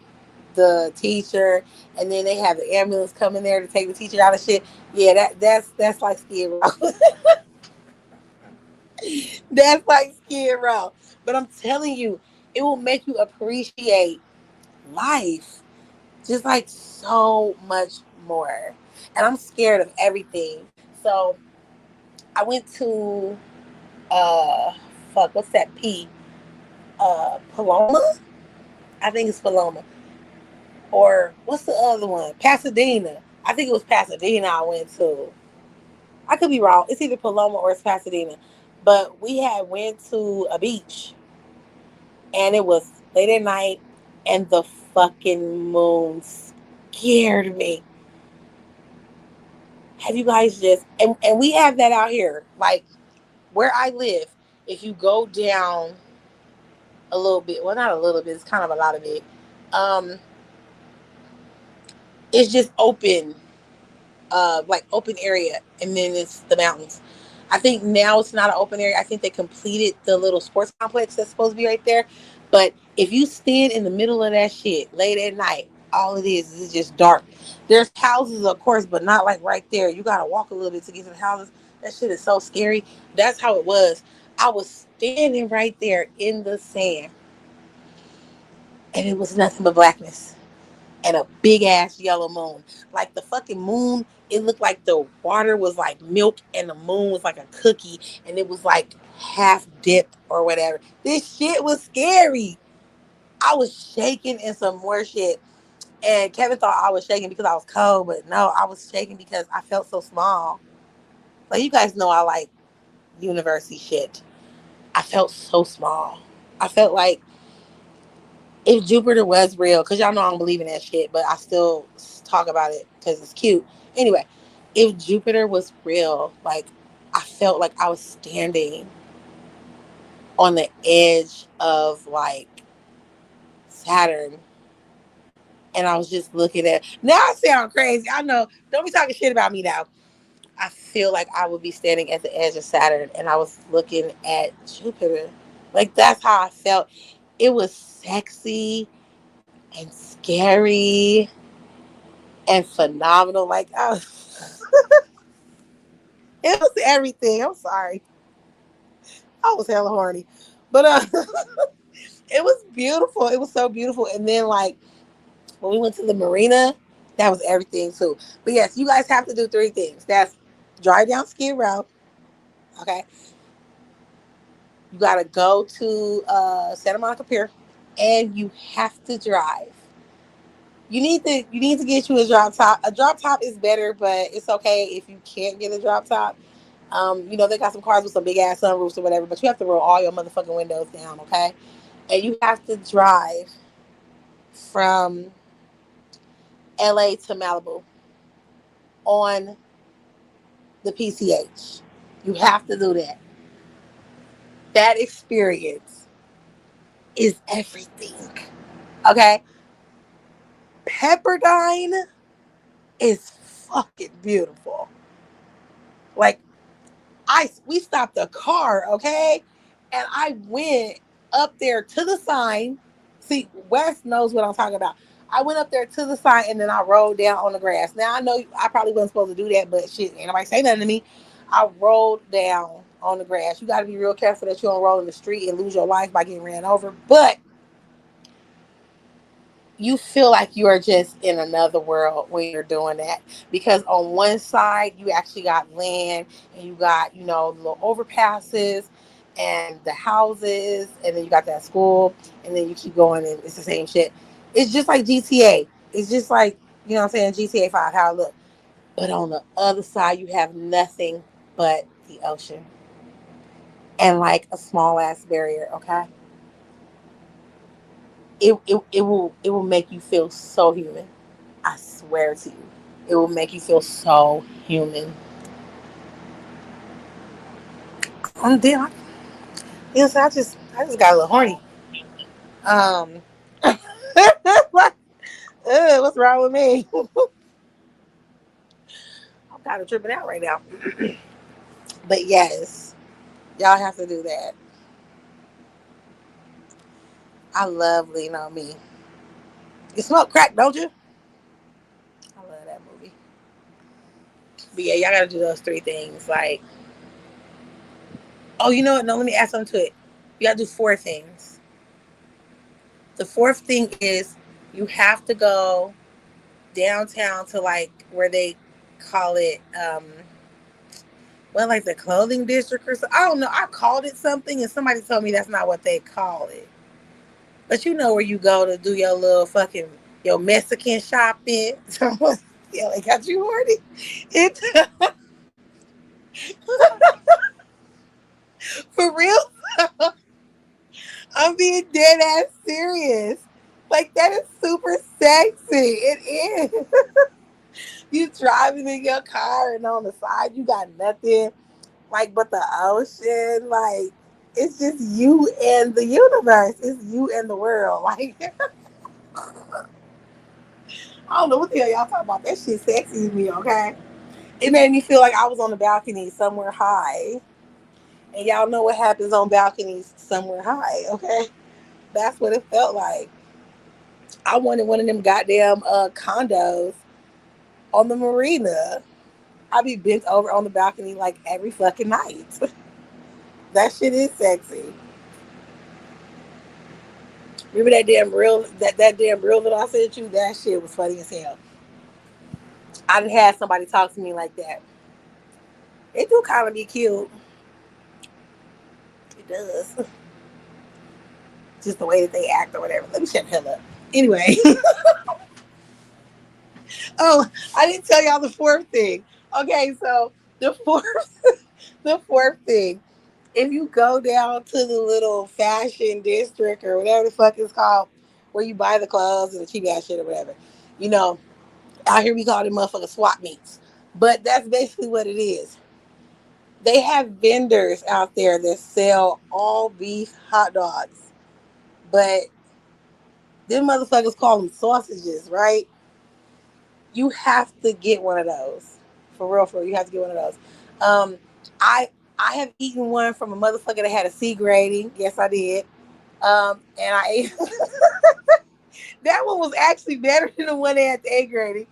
the teacher, and then they have the ambulance coming there to take the teacher out of shit. Yeah, that's like Skid Row. That's like Skid Row. But I'm telling you, it will make you appreciate life just like so much more. And I'm scared of everything. So I went to fuck, what's that P? Paloma? I think it's Paloma. Or what's the other one? Pasadena. I think it was Pasadena I went to. I could be wrong. It's either Paloma or it's Pasadena. But we had went to a beach and it was late at night and the fucking moon scared me. Have you guys just and we have that out here. Like where I live, if you go down a little bit, well not a little bit, it's kind of a lot of it. Um it's just open, like open area, and then it's the mountains. I think now it's not an open area. I think they completed the little sports complex that's supposed to be right there. But if you stand in the middle of that shit late at night, all it is just dark. There's houses, of course, but not like right there. You gotta walk a little bit to get to the houses. That shit is so scary. That's how it was. I was standing right there in the sand, and it was nothing but blackness and a big ass yellow moon. Like the fucking moon, it looked like the water was like milk and the moon was like a cookie and it was like half dipped or whatever. This shit was scary. I was shaking and some more shit. And Kevin thought I was shaking because I was cold, but no, I was shaking because I felt so small. Like you guys know I like university shit, I felt so small. I felt like if Jupiter was real, because y'all know I don't believe in that shit, but I still talk about it because it's cute. Anyway, if Jupiter was real, like, I felt like I was standing on the edge of like Saturn, and I was just looking at. Now I sound crazy. I know. Don't be talking shit about me now. I feel like I would be standing at the edge of Saturn, and I was looking at Jupiter. Like, that's how I felt. It was sexy and scary and phenomenal. Like, it was everything. I'm sorry. I was hella horny. But it was beautiful. It was so beautiful. And then, like, when we went to the marina, that was everything too. But yes, you guys have to do three things. That's drive down Skid Row. Okay. You got to go to Santa Monica Pier, and you have to drive. You need to get you a drop top. A drop top is better, but it's okay if you can't get a drop top. They got some cars with some big ass sunroofs or whatever, but you have to roll all your motherfucking windows down, okay? And you have to drive from LA to Malibu on the PCH. You have to do that. That experience is everything. Okay? Pepperdine is fucking beautiful. Like, we stopped the car, okay? And I went up there to the sign. See, Wes knows what I'm talking about. I went up there to the sign, and then I rolled down on the grass. Now, I know I probably wasn't supposed to do that, but shit, ain't nobody say nothing to me. I rolled down on the grass. You got to be real careful that you don't roll in the street and lose your life by getting ran over. But you feel like you are just in another world when you're doing that, because on one side you actually got land, and you got little overpasses and the houses, and then you got that school, and then you keep going and it's the same shit. It's just like GTA. It's just like, what I'm saying, GTA 5, how it look. But on the other side you have nothing but the ocean and like a small ass barrier. Okay, it will make you feel so human. I swear to you, it will make you feel so human. Damn, so I just got a little horny. Um, what's wrong with me? I'm kind of tripping out right now. But yes, y'all have to do that. I love Lean on Me. You smoke crack, don't you? I love that movie. But yeah, y'all gotta do those three things. Like, oh, you know what? No, let me add something to it. You gotta do four things. The fourth thing is you have to go downtown to like where they call it, like the clothing district or something. I don't know. I called it something, and somebody told me that's not what they call it. But you know where you go to do your little fucking your Mexican shopping. Yeah, they got you horny. It for real. I'm being dead ass serious. Like, that is super sexy. It is. You driving in your car, and on the side you got nothing like but the ocean. Like, it's just you and the universe. It's you and the world. Like, I don't know what the hell y'all talking about. That shit sexy to me, okay? It made me feel like I was on the balcony somewhere high. And y'all know what happens on balconies somewhere high, okay? That's what it felt like. I wanted one of them goddamn condos on the marina. I be bent over on the balcony like every fucking night. That shit is sexy. Remember that damn reel, that damn reel that I sent you? That shit was funny as hell. I done had somebody talk to me like that. It do kind of be cute. It does. Just the way that they act or whatever. Let me shut the hell up. Anyway. Oh, I didn't tell y'all the fourth thing. Okay, so the The fourth thing, if you go down to the little fashion district or whatever the fuck it's called, where you buy the clothes and the cheap ass shit or whatever, you know, out here we call them motherfucking swap meets. But that's basically what it is. They have vendors out there that sell all beef hot dogs, but them motherfuckers call them sausages, right? You have to get one of those. For real, for real. You have to get one of those. Um, I I have eaten one from a motherfucker that had a C grading. Yes, I did. And I ate that one was actually better than the one that had the A grading.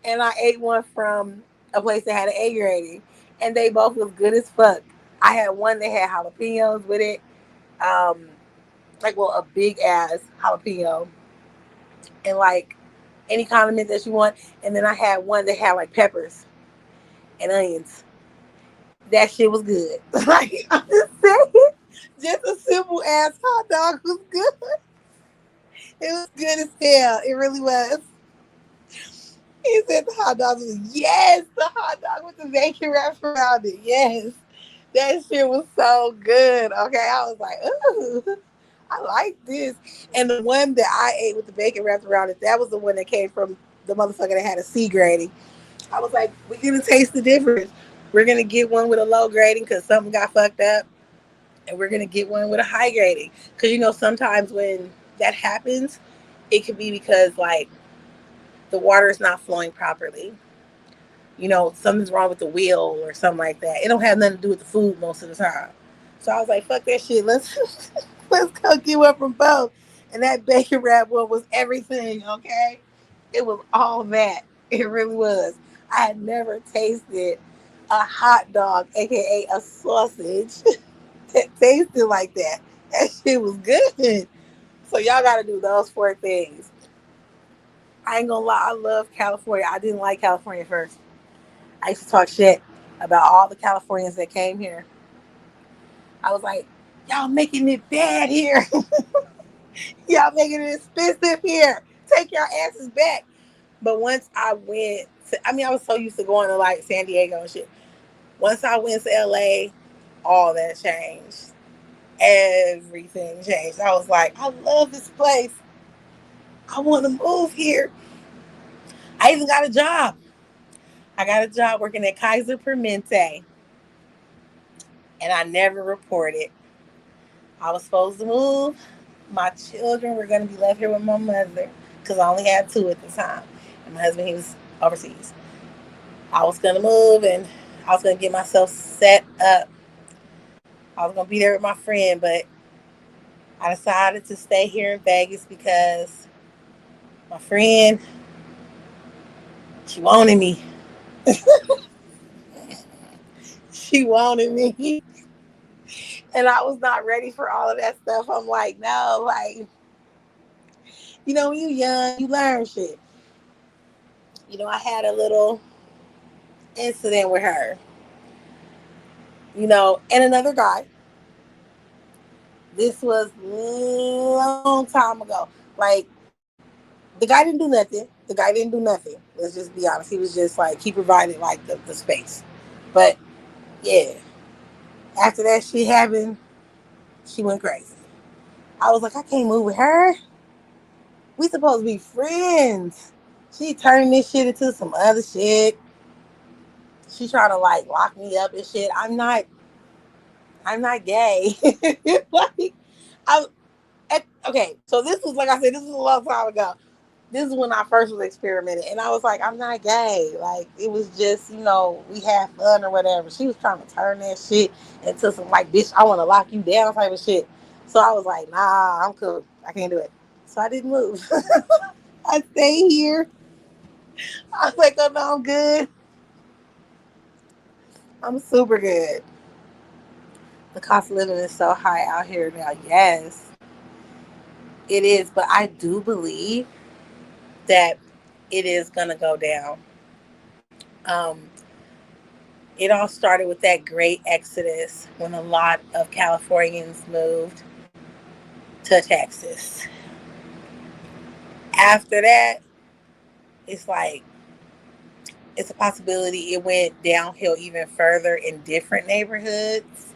And I ate one from a place that had an A grading, and they both was good as fuck. I had one that had jalapenos with it, um, like well a big ass jalapeno, and like any condiment that you want. And then I had one that had like peppers and onions. That shit was good. Like I'm just saying, just a simple ass hot dog was good. It was good as hell. It really was. He said the hot dog was yes, the hot dog with the bacon wrapped around it. Yes. That shit was so good. Okay. I was like, ooh, I like this. And the one that I ate with the bacon wrapped around it, that was the one that came from the motherfucker that had a C grading. I was like, we're gonna taste the difference. We're gonna get one with a low grading because something got fucked up, and we're gonna get one with a high grading. Because sometimes when that happens, it could be because like the water is not flowing properly. Something's wrong with the wheel or something like that. It don't have nothing to do with the food most of the time. So I was like, fuck that shit. Let's let's go get one from both. And that bacon wrap one was everything, okay? It was all that. It really was. I had never tasted a hot dog, aka a sausage, that tasted like that. That shit was good. So y'all gotta do those four things. I ain't gonna lie, I love California. I didn't like California first. I used to talk shit about all the Californians that came here. I was like, y'all making it bad here. Y'all making it expensive here. Take your asses back. But once I went I was so used to going to like San Diego and shit. Once I went to LA, all that changed. Everything changed. I was like, I love this place. I want to move here. I even got a job. I got a job working at Kaiser Permente, and I never reported. I was supposed to move. My children were going to be left here with my mother because I only had two at the time. And my husband, he was overseas. I was going to move and I was going to get myself set up. I was going to be there with my friend, but I decided to stay here in Vegas because my friend, she wanted me. She wanted me. And I was not ready for all of that stuff. I'm like, no, like, when you're young, you learn shit. I had a little incident with her, and another guy. This was a long time ago. Like, the guy didn't do nothing. The guy didn't do nothing. Let's just be honest. He was just like, he provided like the space. But yeah, after that shit happened, she went crazy. I was like, I can't move with her. We supposed to be friends. She turning this shit into some other shit. She trying to like lock me up and shit. I'm not gay. Like, I okay. So this was, like I said, this was a long time ago. This is when I first was experimenting, and I was like, I'm not gay. Like, it was just, we had fun or whatever. She was trying to turn that shit into some like, bitch, I want to lock you down type of shit. So I was like, nah, I'm cool. I can't do it. So I didn't move. I stayed here. I was like, oh no, I'm good. I'm super good. The cost of living is so high out here now. Yes, it is. But I do believe that it is going to go down. Um, it all started with that great exodus when a lot of Californians moved to Texas. After that, it's like it's a possibility it went downhill even further in different neighborhoods.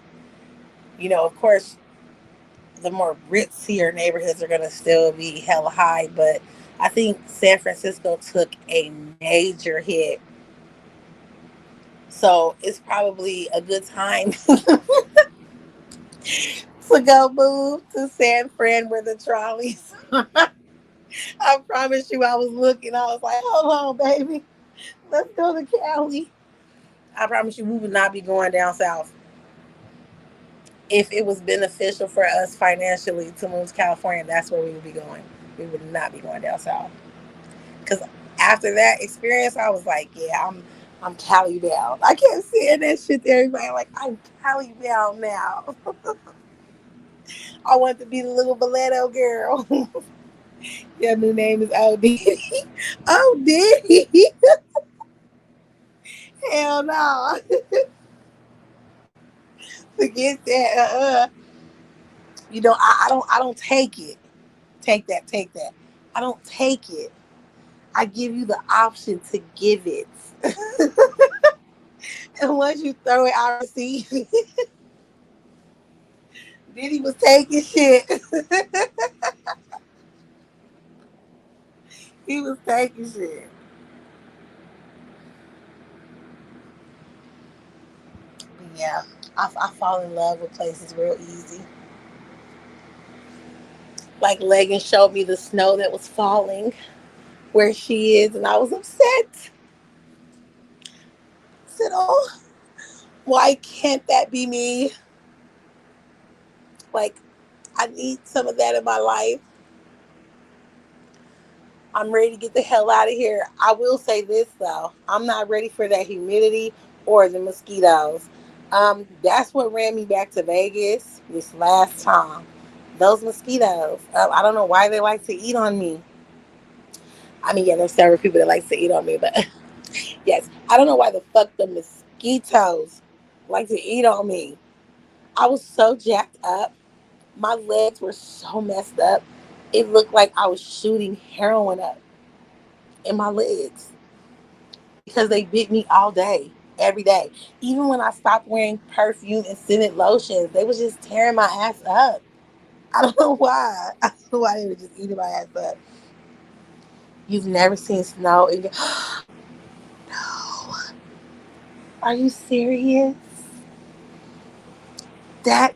Of course, the more ritzier neighborhoods are going to still be hella high, but I think San Francisco took a major hit. So it's probably a good time to go move to San Fran where the trolleys. I promise you, I was looking. I was like, hold on, baby. Let's go to Cali. I promise you, we would not be going down south. If it was beneficial for us financially to move to California, that's where we would be going. We would not be going down south. Because after that experience, I was like, yeah, I'm Cali bound. I kept saying that shit to everybody, like, I'm Cali bound now. I want to be the little Boleto girl. Your new name is OD. OD. Hell no. Forget that. I don't take it. Take that. I don't take it. I give you the option to give it. And once you throw it, I receive it. Diddy was taking shit. He was taking shit. But yeah, I fall in love with places real easy. Like Legan showed me the snow that was falling where she is, and I was upset. I said, "Oh, why can't that be me? Like, I need some of that in my life. I'm ready to get the hell out of here." I will say this though, I'm not ready for that humidity or the mosquitoes. That's what ran me back to Vegas this last time. Those mosquitoes. I don't know why they like to eat on me. I mean, yeah, there's several people that like to eat on me, but yes, I don't know why the fuck the mosquitoes like to eat on me. I was so jacked up. My legs were so messed up. It looked like I was shooting heroin up in my legs because they bit me all day, every day. Even when I stopped wearing perfume and scented lotions, they was just tearing my ass up. I don't know why. I don't know why they were just eating my ass up. You've never seen snow in your... No. Are you serious? That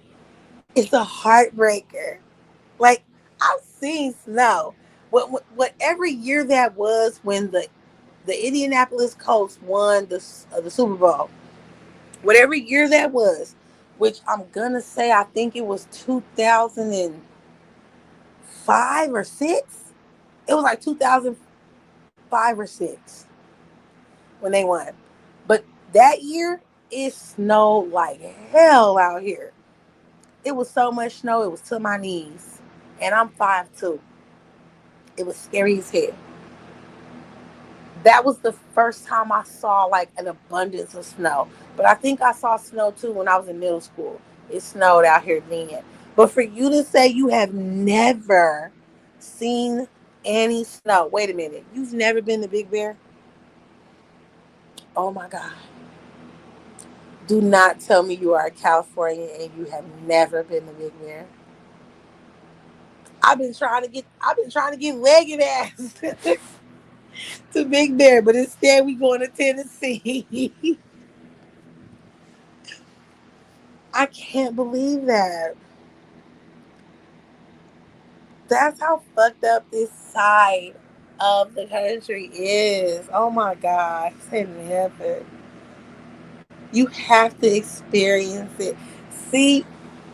is a heartbreaker. Like, I've seen snow. Whatever year that was when the Indianapolis Colts won the Super Bowl, whatever year that was, which I'm gonna say I think it was 2005 or six. It was like 2005 or six when they won. But that year it snowed like hell out here. It was so much snow it was to my knees, and I'm 5'2". It was scary as hell. That was the first time I saw like an abundance of snow. But I think I saw snow too when I was in middle school. It snowed out here then. But for you to say you have never seen any snow, wait a minute, you've never been to Big Bear? Oh my God. Do not tell me you are a Californian and you have never been to Big Bear. I've been trying to get legged ass to Big Bear, but instead we going to Tennessee. I can't believe that. That's how fucked up this side of the country is. Oh my God. Say never. You have to experience it. See,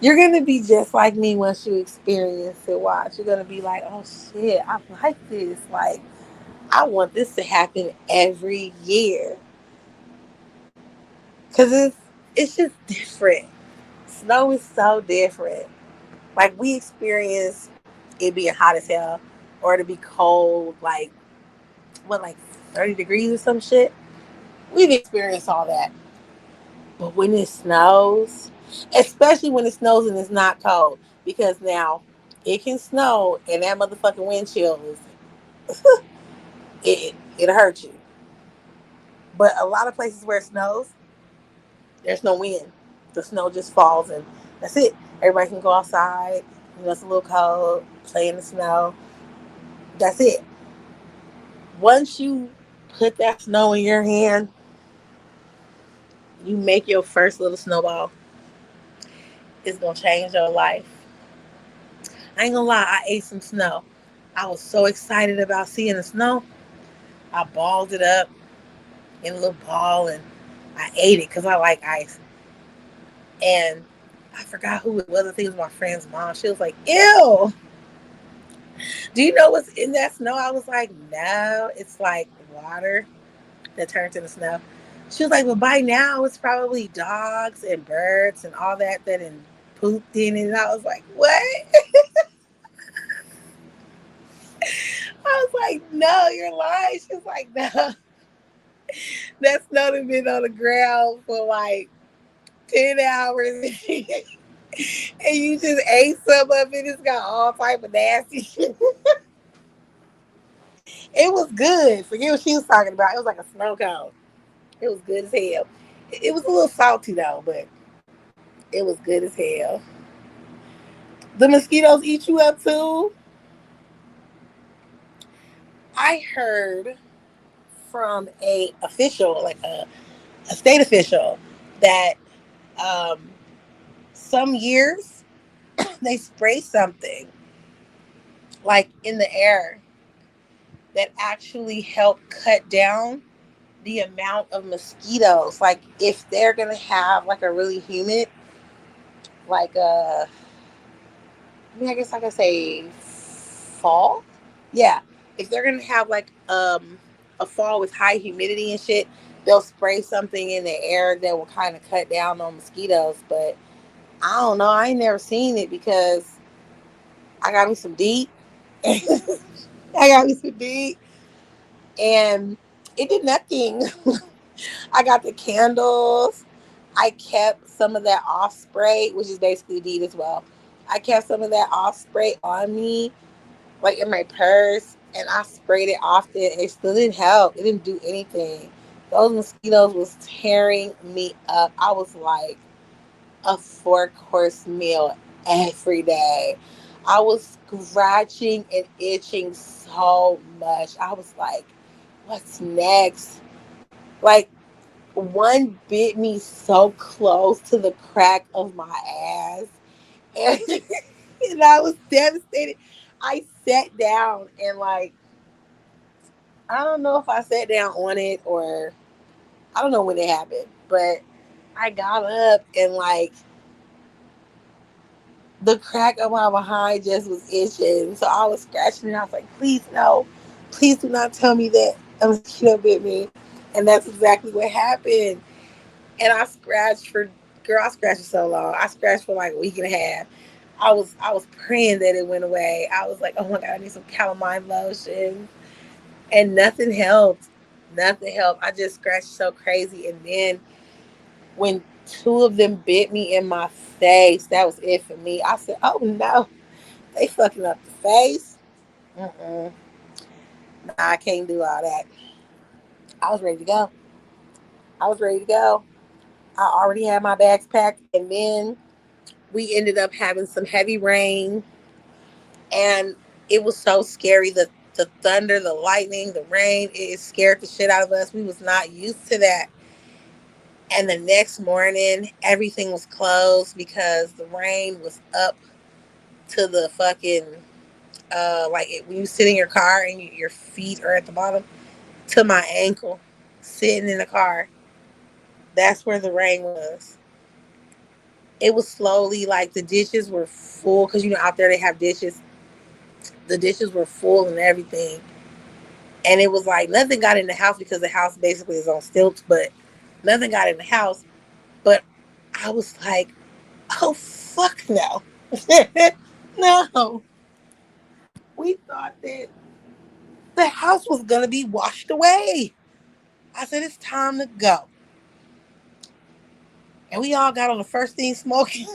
you're going to be just like me once you experience it. Watch. You're going to be like, oh shit, I like this. Like, I want this to happen every year. Because it's just different. Snow is so different. Like, we experience it being hot as hell or to be cold, like, what, like 30 degrees or some shit. We've experienced all that. But when it snows, especially when it snows and it's not cold, because now it can snow and that motherfucking wind chill is, it hurt you. But a lot of places where it snows, there's no wind. The snow just falls and that's it. Everybody can go outside. You know, it's a little cold, play in the snow. That's it. Once you put that snow in your hand, you make your first little snowball. It's gonna change your life. I ain't gonna lie, I ate some snow. I was so excited about seeing the snow. I balled it up in a little ball and I ate it because I like ice. And I forgot who it was. I think it was my friend's mom. She was like, "Ew, do you know what's in that snow?" I was like, "No, it's like water that turns into snow." She was like, "Well, by now it's probably dogs and birds and all that and pooped in it." And I was like, "What?" I was like, "No, you're lying." She was like, "No, that snow done been on the ground for like 10 hours." And you just ate some of it. It's got all type of nasty shit. It was good. Forget what she was talking about. It was like a snow cone. It was good as hell. It was a little salty though, but it was good as hell. The mosquitoes eat you up too. I heard from a official, like a state official, that um, some years they spray something like in the air that actually help cut down the amount of mosquitoes. Like if they're gonna have like a really humid, like I guess I could say fall. Yeah, if they're gonna have like a fall with high humidity and shit, they'll spray something in the air that will kind of cut down on mosquitoes. But I don't know. I ain't never seen it because I got me some deep. I got me some deep, and it did nothing. I got the candles. I kept some of that off spray, which is basically DEET as well. I kept some of that off spray on me, like in my purse, and I sprayed it often. It still didn't help. It didn't do anything. Those mosquitoes was tearing me up. I was like a 4 course meal every day. I was scratching and itching so much. I was like, what's next? Like, one bit me so close to the crack of my ass. And, and I was devastated. I sat down and, like, I don't know if I sat down on it or I don't know when it happened, but I got up and, like, the crack of my behind just was itching. So I was scratching and I was like, please, no. Please do not tell me that a mosquito bit me. And that's exactly what happened. And I scratched for girl, I scratched for so long. I scratched for like a week and a half. I was praying that it went away. I was like, oh my god, I need some chamomile lotion. And nothing helped. Nothing helped. I just scratched so crazy. And then when two of them bit me in my face, that was it for me. I said, oh no, they fucking up the face. Mm-mm. Nah, I can't do all that. I was ready to go. I was ready to go. I already had my bags packed. And then we ended up having some heavy rain, and it was so scary. The thunder, the lightning, the rain, it scared the shit out of us. We was not used to that. And the next morning, everything was closed because the rain was up to the fucking when you sit in your car and your feet are at the bottom to my ankle, sitting in the car. That's where the rain was. It was slowly like the dishes were full because out there they have dishes. The dishes were full and everything. And it was like nothing got in the house because the house basically is on stilts, but nothing got in the house. But I was like, oh, fuck no. No. We thought that the house was going to be washed away. I said, it's time to go. And we all got on the first thing smoking.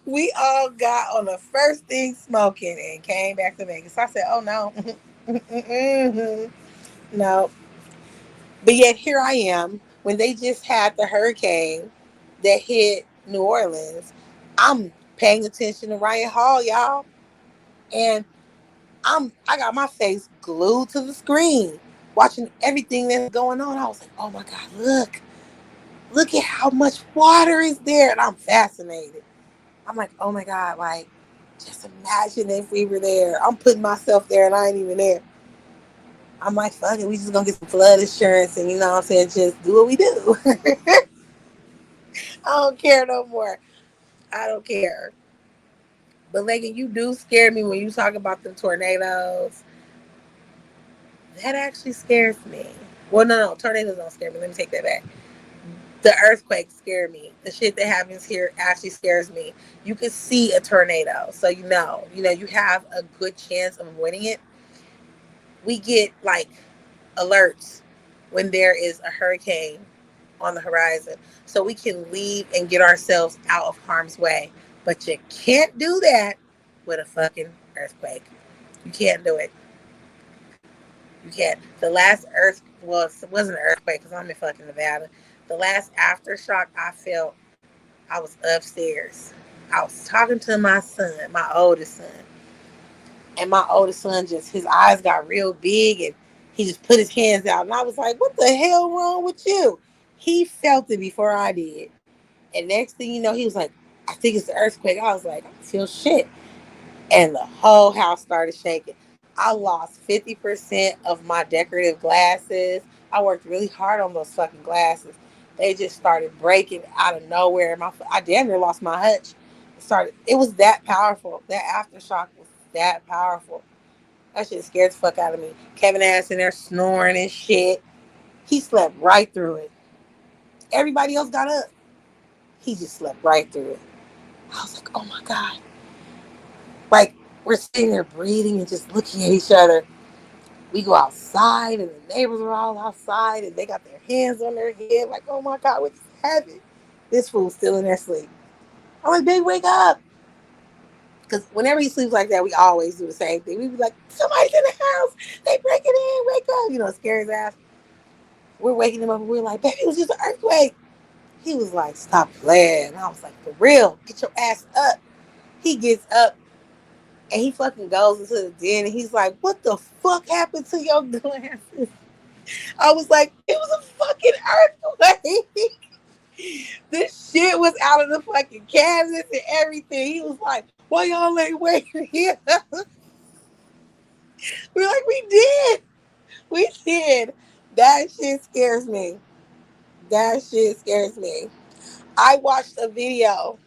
We all got on the first thing smoking and came back to Vegas. So I said, oh no. No. But yet here I am when they just had the hurricane that hit New Orleans. I'm paying attention to Ryan Hall, y'all. And I got my face glued to the screen, watching everything that's going on. I was like, oh my God, look at how much water is there. And I'm fascinated. I'm like, oh my God, like, just imagine if we were there. I'm putting myself there and I ain't even there. I'm like, fuck it, we just gonna get some flood insurance and you know what I'm saying, just do what we do. I don't care no more. I don't care. But Megan, you do scare me when you talk about the tornadoes. That actually scares me. Well, no, tornadoes don't scare me. Let me take that back. The earthquakes scare me. The shit that happens here actually scares me. You can see a tornado, so you have a good chance of avoiding it. We get like alerts when there is a hurricane on the horizon, so we can leave and get ourselves out of harm's way. But you can't do that with a fucking earthquake. You can't do it. You can't. The last well, it wasn't an earthquake because I'm in fucking Nevada. The last aftershock I felt, I was upstairs. I was talking to my son, my oldest son. And my oldest son just, his eyes got real big and he just put his hands out. And I was like, what the hell wrong with you? He felt it before I did. And next thing you know, he was like, I think it's the earthquake. I was like, I feel shit. And the whole house started shaking. I lost 50% of my decorative glasses. I worked really hard on those fucking glasses. They just started breaking out of nowhere. I damn near lost my hutch. It was that powerful. That aftershock was that powerful. That shit scared the fuck out of me. Kevin ass in there snoring and shit. He slept right through it. Everybody else got up. He just slept right through it. I was like, oh my God. Like, we're sitting there breathing and just looking at each other. We go outside and the neighbors are all outside and they got their hands on their head. Like, oh my God, what just happened? This fool's still in their sleep. I'm like, baby, wake up. Because whenever he sleeps like that, we always do the same thing. We be like, somebody's in the house. They breaking in. Wake up. Scare his ass. We're waking him up and we're like, baby, it was just an earthquake. He was like, stop playing. And I was like, for real, get your ass up. He gets up and he fucking goes into the den and he's like, what the fuck happened to your glasses? I was like, it was a fucking earthquake. This shit was out of the fucking cabinets and everything. He was like, why y'all ain't waiting here? We're like, we did. We did. That shit scares me. That shit scares me. I watched a video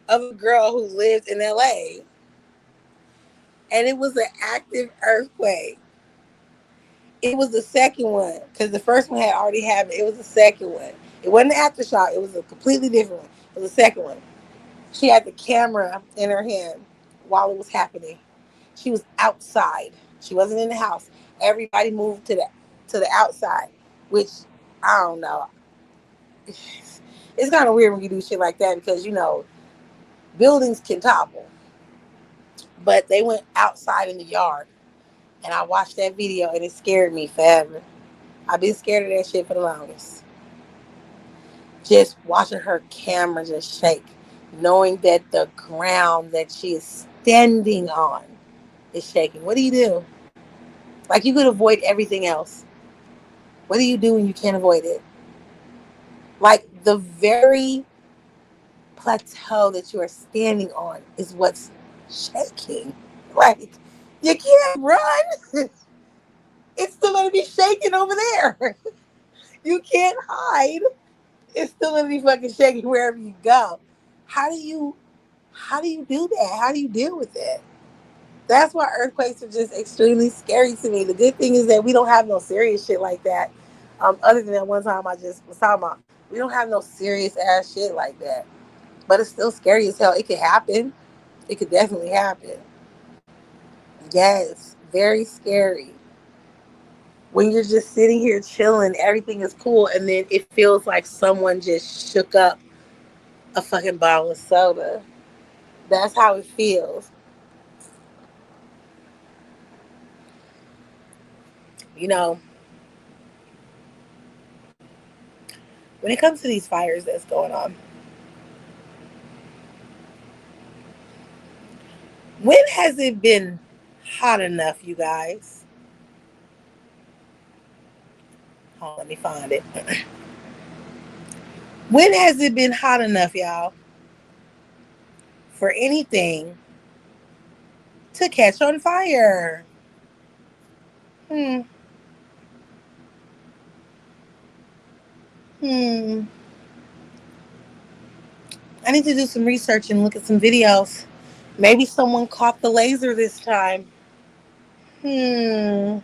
of a girl who lived in LA and it was an active earthquake. It was the second one because the first one had already happened. It was the second one. It wasn't an aftershock. It was a completely different one. It was the second one. She had the camera in her hand while it was happening. She was outside. She wasn't in the house. Everybody moved to the outside, which I don't know. It's kind of weird when you do shit like that because buildings can topple. But they went outside in the yard, and I watched that video, and it scared me forever. I've been scared of that shit for the longest. Just watching her camera just shake, knowing that the ground that she is standing on is shaking. What do you do? Like, you could avoid everything else. What do you do when you can't avoid it? Like, the very plateau that you are standing on is what's shaking. Like, you can't run. It's still going to be shaking over there. You can't hide. It's still going to be fucking shaking wherever you go. How do you do that? How do you deal with it? That's why earthquakes are just extremely scary to me. The good thing is that we don't have no serious shit like that. Other than that one time I just was talking about, we don't have no serious ass shit like that. But it's still scary as hell. It could happen. It could definitely happen. Yes, very scary. When you're just sitting here chilling, everything is cool, and then it feels like someone just shook up a fucking bottle of soda. That's how it feels. You know, when it comes to these fires that's going on, when has it been hot enough, you guys? Hold on, let me find it. When has it been hot enough, y'all, for anything to catch on fire? Hmm. Hmm. I need to do some research and look at some videos. Maybe someone caught the laser this time. Hmm.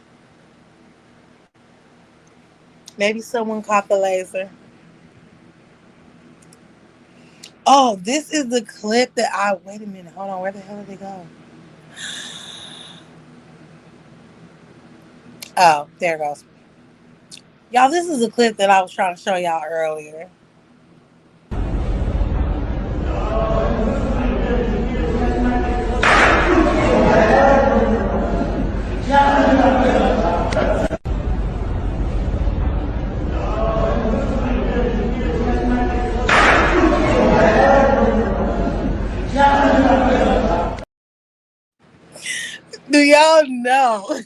Maybe someone caught the laser. Oh, this is the clip that I. Wait a minute. Hold on. Where the hell did they go? Oh, there it goes. Y'all, this is a clip that I was trying to show y'all earlier. Do y'all know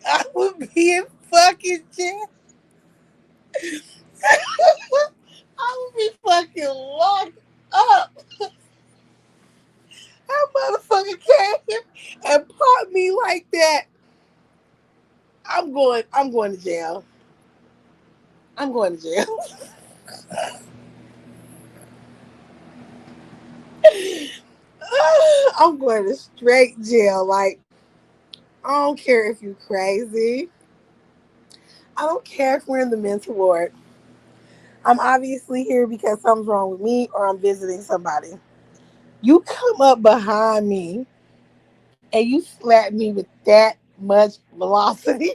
I would be in fucking jail? I would be fucking locked up. That motherfucker came and popped me like that. I'm going to jail. I'm going to jail. I'm going to straight jail. Like, I don't care if you crazy. I don't care if we're in the mental ward. I'm obviously here because something's wrong with me or I'm visiting somebody. You come up behind me and you slap me with that much velocity.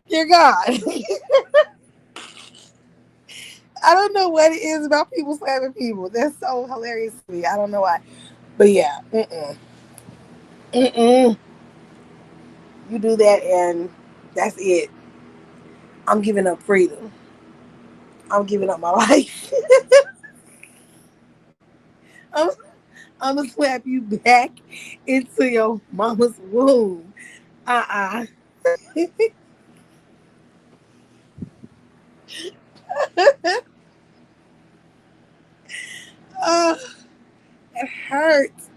You're God. I don't know what it is about people slapping people. That's so hilarious to me. I don't know why. But yeah, mm-mm. You do that and that's it. I'm giving up freedom. I'm giving up my life. I'm, I'm gonna slap you back into your mama's womb. Uh-uh. Oh, it hurts.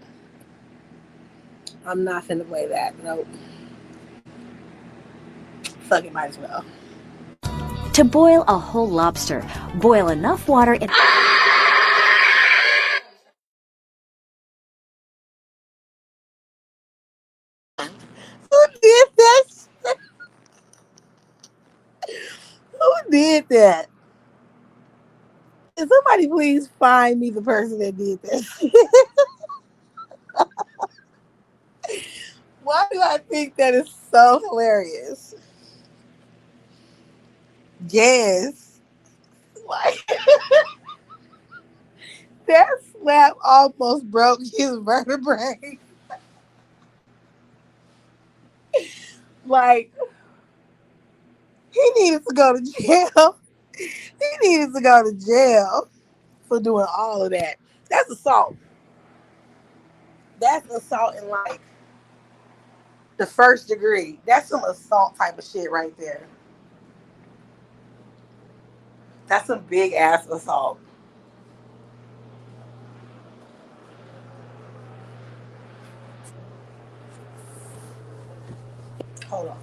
I'm not finna play that. Nope. Fuck it, might as well. To boil a whole lobster, boil enough water in. Who did that? Who did that? Can somebody please find me the person that did this? Why do I think that is so hilarious? Yes. Like, that slap almost broke his vertebrae. Like, he needed to go to jail. He needed to go to jail for doing all of that. That's assault. That's assault in like the first degree. That's some assault type of shit right there. That's some big ass assault. Hold on.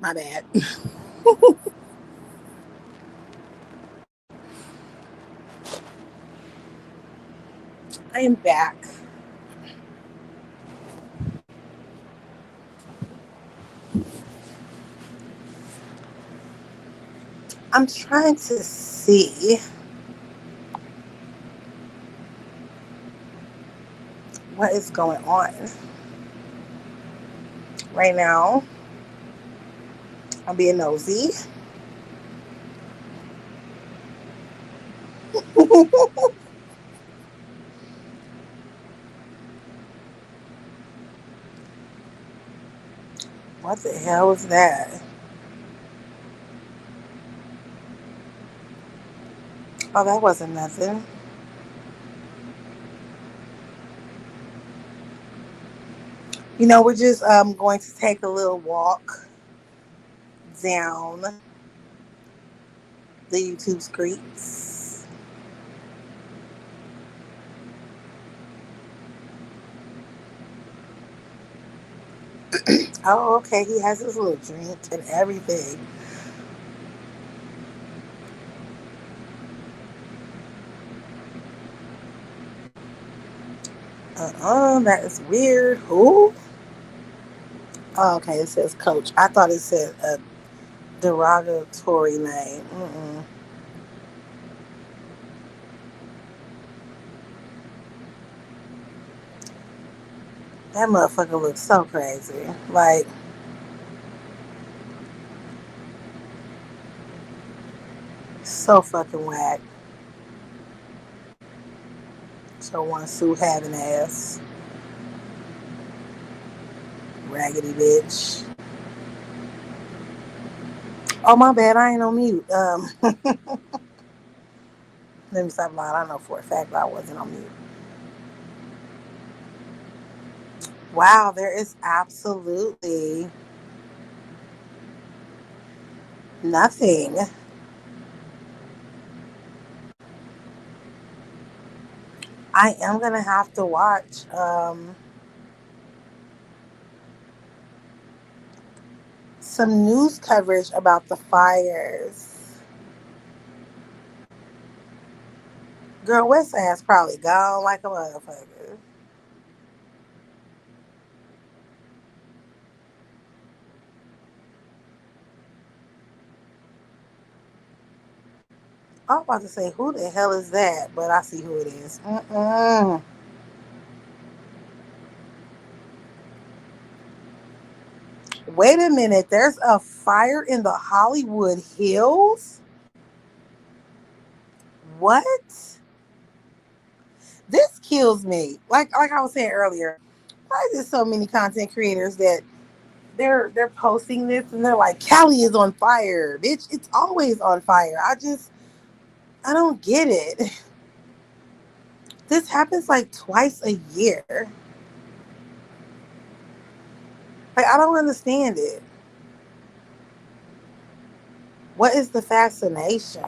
My bad. I am back. I'm trying to see what is going on right now. I'm being nosy. What the hell was that? Oh, that wasn't nothing. We're just going to take a little walk down the YouTube streets. Oh, okay. He has his little drink and everything. That is weird. Who? Oh, okay. It says coach. I thought it said a derogatory name. Mm-mm. That motherfucker looks so crazy. Like, so fucking whack. So one Sue having ass. Raggedy bitch. Oh, my bad. I ain't on mute. Let me stop lying. I know for a fact I wasn't on mute. Wow, there is absolutely nothing. I am gonna have to watch some news coverage about the fires. Girl, West ass probably gone like a motherfucker. I was about to say, who the hell is that? But I see who it is. Mm-mm. Wait a minute. There's a fire in the Hollywood Hills? What? This kills me. Like I was saying earlier, why is there so many content creators that they're posting this and they're like, Cali is on fire, bitch. It's always on fire. I don't get it. This happens like twice a year. Like, I don't understand it. What is the fascination?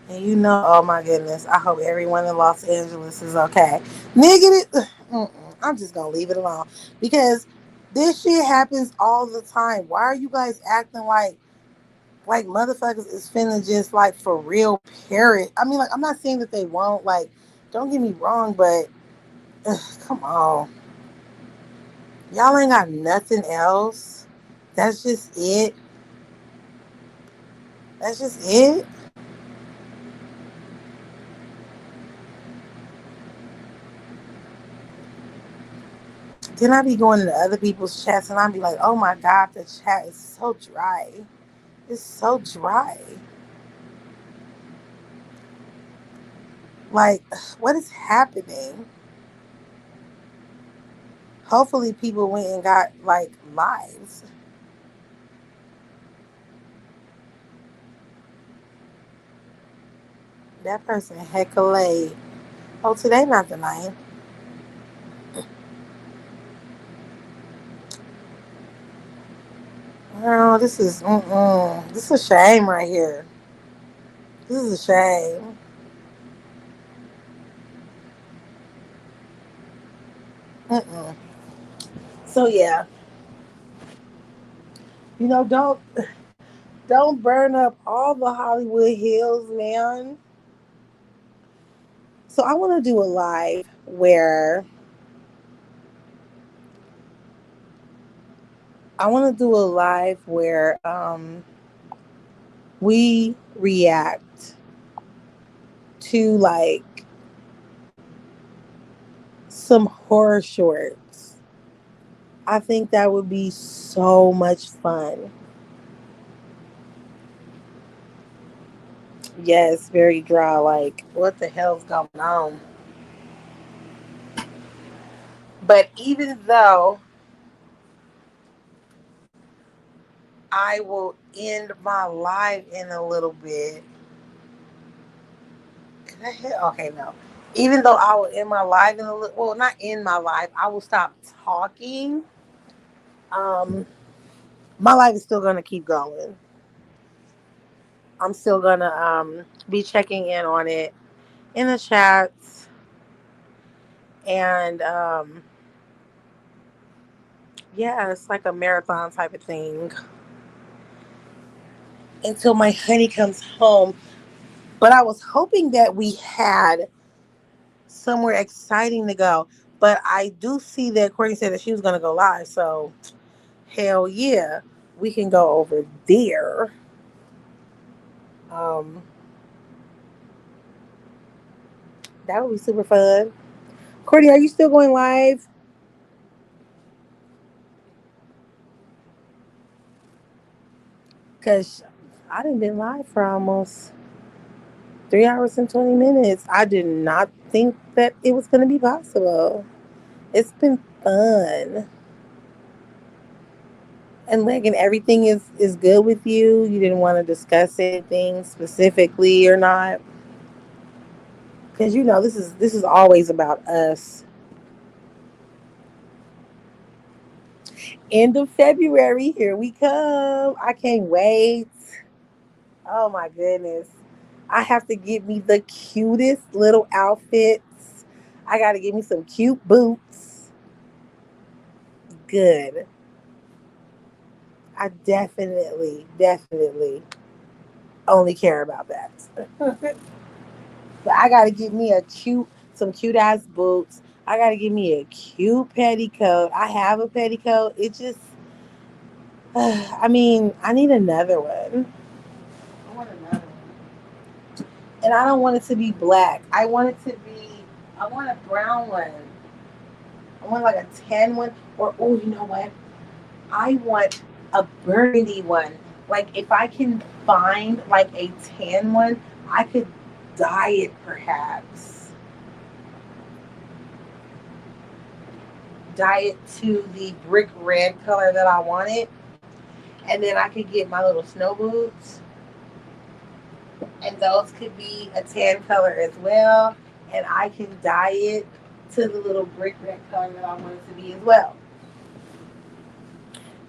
And oh my goodness, I hope everyone in Los Angeles is okay. Nigga, I'm just gonna leave it alone because this shit happens all the time. Why are you guys acting like motherfuckers is finna just like for real parrot? I mean, like, I'm not saying that they won't. Like, don't get me wrong, but come on, y'all ain't got nothing else. That's just it. That's just it. Then I be going into other people's chats and I be like, oh my God, the chat is so dry. It's so dry. Like, what is happening? Hopefully people went and got like lives. That person heckle. Oh, today not the night. Girl, this is a shame right here. This is a shame. Mm-mm. So yeah, don't burn up all the Hollywood Hills, man. So I want to do a live where we react to like some horror shorts. I think that would be so much fun. Yes, very dry. Like, what the hell's going on? But even though I will end my live in a little bit, can I hit? Okay, no. Even though I will end my live in a little, well, not end my live, I will stop talking. Um, my life is still gonna keep going. I'm still gonna be checking in on it in the chats, and yeah, it's like a marathon type of thing until my honey comes home. But I was hoping that we had somewhere exciting to go. But I do see that Courtney said that she was gonna go live, so hell yeah, we can go over there. Um, that would be super fun. Courtney, are you still going live? Cause I didn't been live for almost 3 hours and 20 minutes. I did not think that it was gonna be possible. It's been fun. And Megan, everything is good with you. You didn't want to discuss anything specifically or not, because this is always about us. End of February, here we come. I can't wait. Oh my goodness. I have to get me the cutest little outfits. I got to get me some cute boots. Good. I definitely only care about that. But I got to get me some cute ass boots. I got to get me a cute petticoat. I have a petticoat. It just, I mean, I need another one. I want another one. And I don't want it to be black. I want a brown one. I want like a tan one. Or, oh, you know what? I want a burgundy one. Like, if I can find like a tan one, I could dye it perhaps. Dye it to the brick red color that I wanted. And then I could get my little snow boots. And those could be a tan color as well. And I can dye it to the little brick red color that I want it to be as well.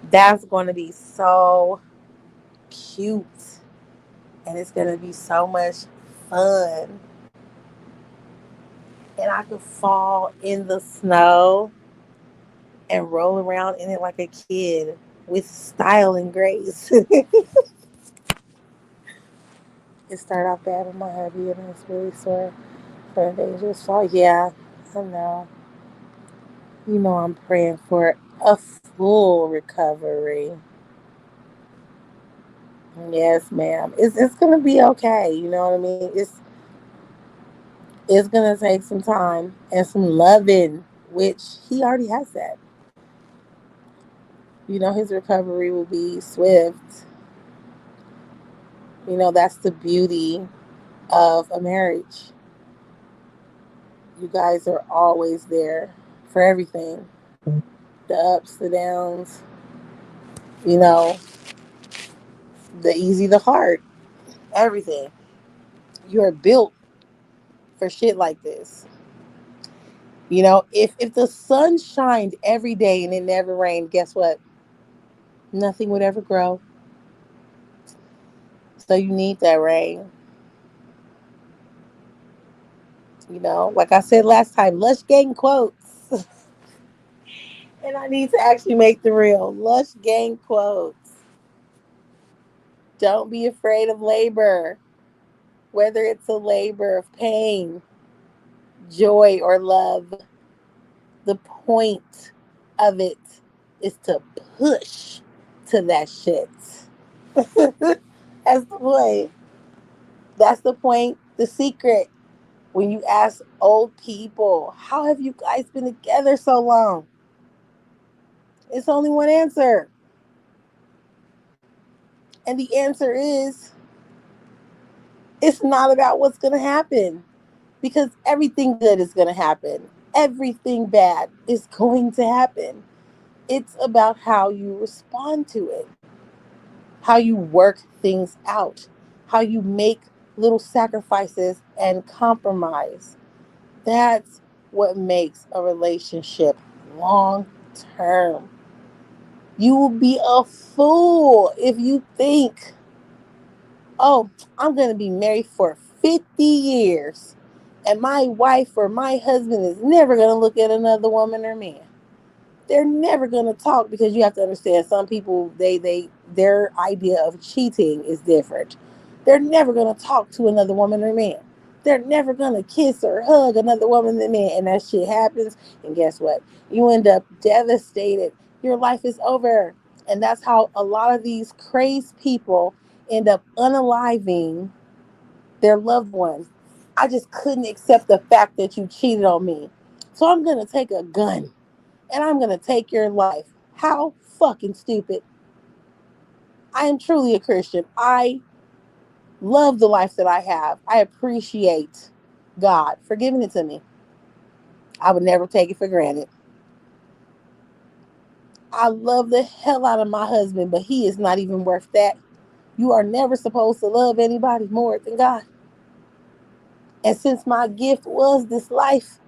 That's going to be so cute. And it's going to be so much fun. And I could fall in the snow and roll around in it like a kid with style and grace. It started off bad with my hubby and it's really sore for the dangerous fall. Yeah, I know. You know I'm praying for a full recovery. Yes, ma'am. It's gonna be okay. You know what I mean? It's gonna take some time and some loving, which he already has that. You know, his recovery will be swift. You know, that's the beauty of a marriage. You guys are always there for everything. The ups, the downs, you know, the easy, the hard, everything. You are built for shit like this. You know, if the sun shined every day and it never rained, guess what? Nothing would ever grow. So you need that rain. Like I said last time, Lush gang quotes. And I need to actually make the real Lush gang quotes. Don't be afraid of labor, whether it's a labor of pain, joy, or love. The point of it is to push to that shit. That's the point. That's the point. The secret. When you ask old people, how have you guys been together so long? It's only one answer. And the answer is it's not about what's going to happen because everything good is going to happen. Everything bad is going to happen. It's about how you respond to it, how you work things out, how you make little sacrifices and compromise. That's what makes a relationship long term. You will be a fool if you think, oh, I'm going to be married for 50 years and my wife or my husband is never going to look at another woman or man. They're never going to talk because you have to understand some people, their idea of cheating is different. They're never going to talk to another woman or man. They're never going to kiss or hug another woman or man. And that shit happens. And guess what? You end up devastated. Your life is over. And that's how a lot of these crazed people end up unaliving their loved ones. I just couldn't accept the fact that you cheated on me. So I'm going to take a gun and I'm going to take your life. How fucking stupid. I am truly a Christian. I love the life that I have. I appreciate God for giving it to me. I would never take it for granted. I love the hell out of my husband, but he is not even worth that. You are never supposed to love anybody more than God. And since my gift was this life,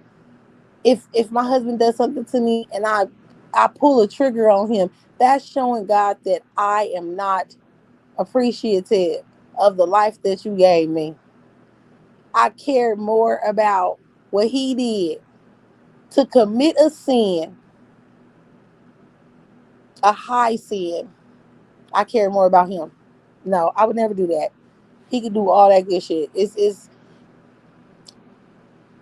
if my husband does something to me and I pull a trigger on him, that's showing God that I am not appreciative of the life that you gave me. I cared more about what he did to commit a sin, a high sin. I cared more about him. No, I would never do that. He could do all that good shit.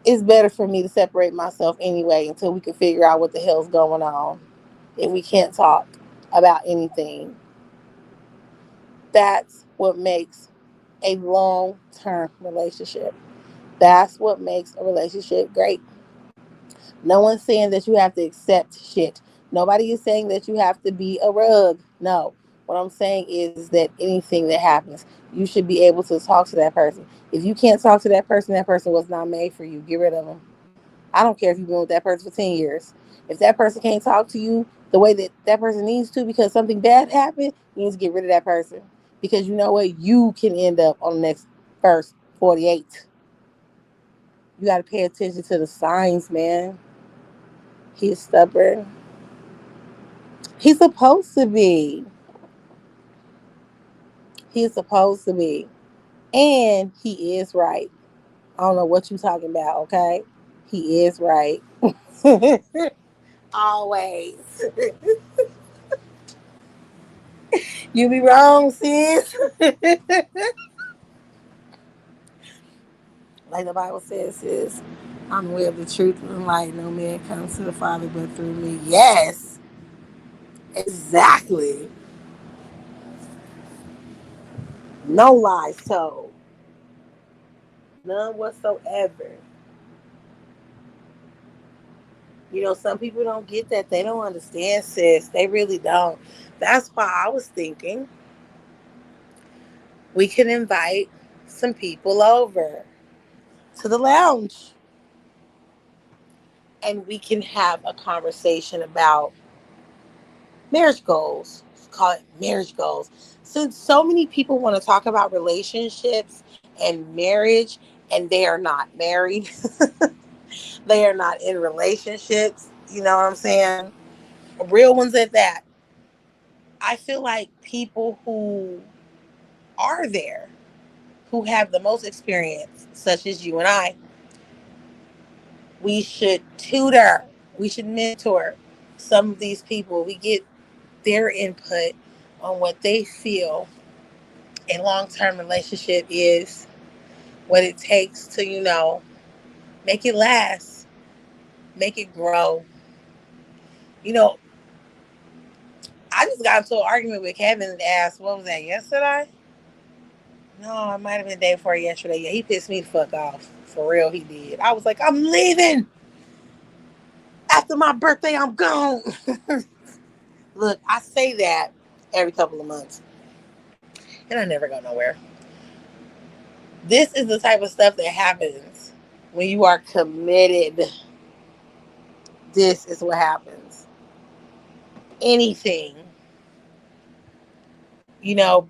It's better for me to separate myself anyway until we can figure out what the hell's going on. If we can't talk about anything, that's what makes a long term relationship. That's what makes a relationship great. No one's saying that you have to accept shit. Nobody is saying that you have to be a rug. No. What I'm saying is that anything that happens, you should be able to talk to that person. If you can't talk to that person was not made for you. Get rid of them. I don't care if you've been with that person for 10 years. If that person can't talk to you the way that that person needs to because something bad happened, you need to get rid of that person. Because you know what? You can end up on the next first 48. You got to pay attention to the signs, man. He's stubborn. He's supposed to be. He's supposed to be. And he is right. I don't know what you're talking about, okay? He is right. Always. You be wrong, sis. Like the Bible says, I'm the way of the truth and light. No man comes to the Father but through me. Yes, exactly. No lies told. None whatsoever. Some people don't get that. They don't understand, sis. They really don't. That's why I was thinking we can invite some people over to the lounge and we can have a conversation about marriage goals. Let's call it marriage goals. Since so many people want to talk about relationships and marriage and they are not married, they are not in relationships, you know what I'm saying? Real ones at that. I feel like people who are there, who have the most experience, such as you and I, we should tutor, we should mentor some of these people. We get their input on what they feel a long-term relationship is, what it takes to, make it last, make it grow. You know, I just got into an argument with Kevin and asked, what was that, yesterday? No, it might have been the day before yesterday. Yeah, he pissed me the fuck off. For real, he did. I was like, I'm leaving. After my birthday, I'm gone. Look, I say that every couple of months, and I never go nowhere. This is the type of stuff that happens when you are committed. This is what happens. Anything,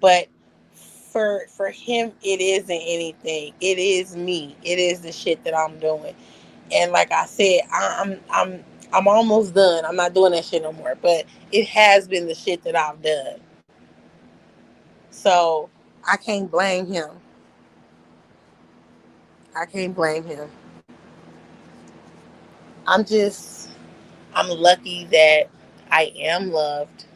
but for him, it isn't anything. It is me. It is the shit that I'm doing. And like I said, I'm almost done. I'm not doing that shit no more. But it has been the shit that I've done. So I can't blame him. I can't blame him. I'm lucky that I am loved,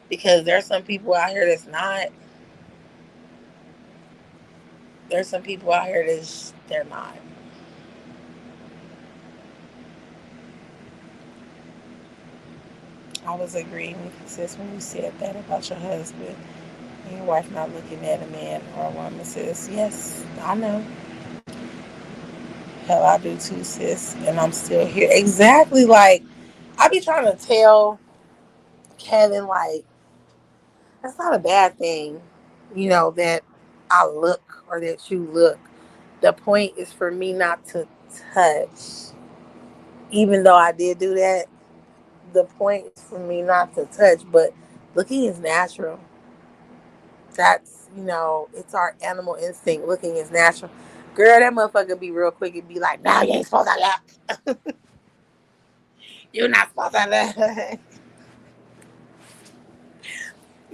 because there's some people out here that's not. There's some people out here that's they're not. I was agreeing with you, sis, when you said that about your husband and your wife not looking at a man or a woman, sis. Yes, I know. Hell, I do too, sis. And I'm still here. Exactly. Like, I be trying to tell Kevin, like, that's not a bad thing, that I look or that you look. The point is for me not to touch. Even though I did do that, the point is for me not to touch. But looking is natural. That's, it's our animal instinct. Looking is natural. Girl, that motherfucker be real quick and be like, no, you ain't supposed to look. You're not supposed to look.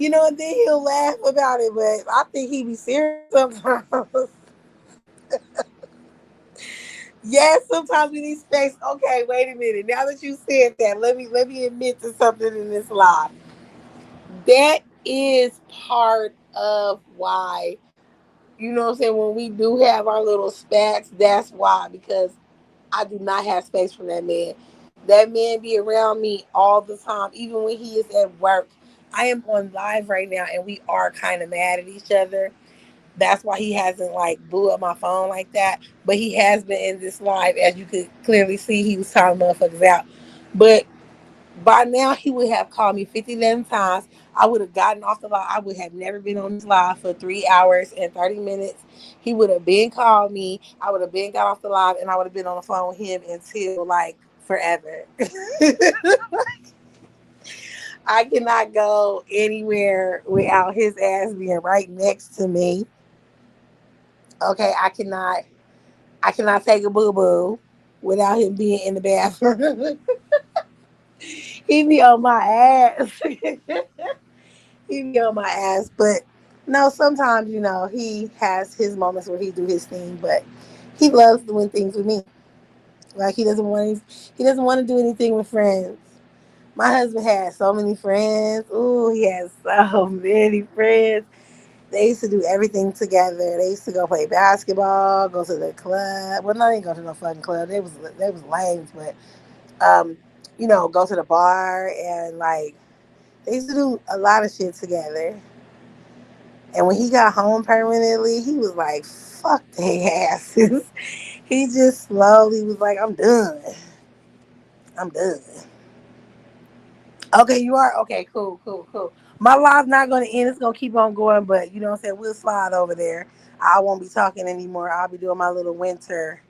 And then he'll laugh about it, but I think he be serious sometimes. Yes, sometimes we need space. Okay, wait a minute. Now that you said that, let me admit to something in this live. That is part of why, what I'm saying, when we do have our little spats, that's why, because I do not have space for that man. That man be around me all the time, even when he is at work. I am on live right now, and we are kind of mad at each other. That's why he hasn't like blew up my phone like that. But he has been in this live, as you could clearly see. He was calling motherfuckers out. But by now, he would have called me 50 times. I would have gotten off the live. I would have never been on this live for 3 hours and 30 minutes. He would have been called me. I would have been got off the live, and I would have been on the phone with him until like forever. I cannot go anywhere without his ass being right next to me. Okay, I cannot take a boo boo without him being in the bathroom. He be on my ass. He be on my ass. But no, sometimes, he has his moments where he do his thing, but he loves doing things with me. Like he doesn't want to do anything with friends. My husband has so many friends. Ooh, he has so many friends. They used to do everything together. They used to go play basketball, go to the club. Well, no, they didn't go to no fucking club. They was lame, but go to the bar, and like they used to do a lot of shit together. And when he got home permanently, he was like, "Fuck their asses." He just slowly was like, "I'm done. I'm done." Okay, you are okay. Cool, cool, cool. My live's not gonna end. It's gonna keep on going, but you know what I'm saying. We'll slide over there. I won't be talking anymore. I'll be doing my little winter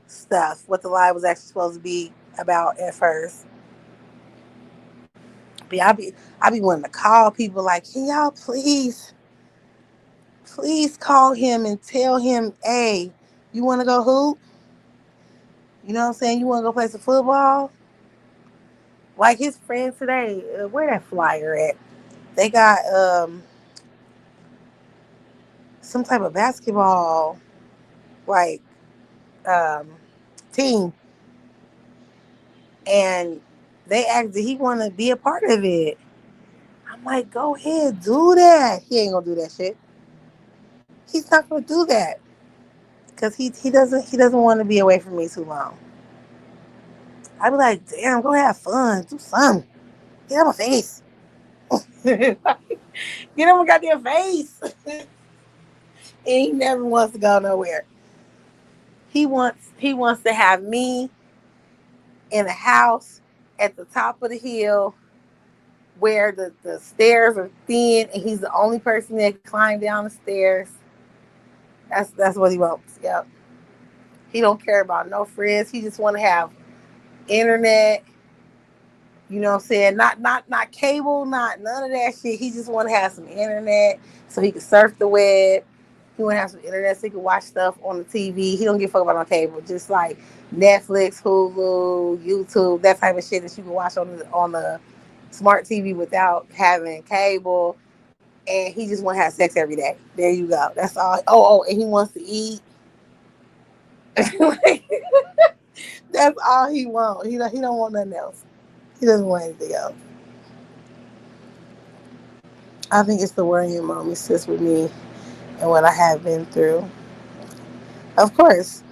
stuff. What the live was actually supposed to be about at first. But I be wanting to call people like, can y'all please call him and tell him, hey, you want to go hoop? You know what I'm saying? You want to go play some football? Like his friends today, where that flyer at? They got some type of basketball like um, team. And they asked, did he want to be a part of it? I'm like, go ahead, do that. He ain't gonna do that shit. He's not gonna do that because he doesn't want to be away from me too long. I'd be like, damn, go have fun, do something. Get out my face. Get out my goddamn face. And he never wants to go nowhere. He wants to have me in a house at the top of the hill where the stairs are thin and he's the only person that can climb down the stairs. That's what he wants. Yep. He don't care about no friends. He just want to have internet. You know what I'm saying? Not cable, not none of that shit. He just want to have some internet so he can surf the web. He want to have some internet so he can watch stuff on the TV. He don't give a fuck about no cable. Just like Netflix, Hulu, YouTube, that type of shit that you can watch on the smart TV without having cable. And he just want to have sex every day. There you go. That's all. And he wants to eat. Like, that's all he wants. He don't want nothing else. He doesn't want anything else. I think it's the worrying moment sits with me and what I have been through. Of course,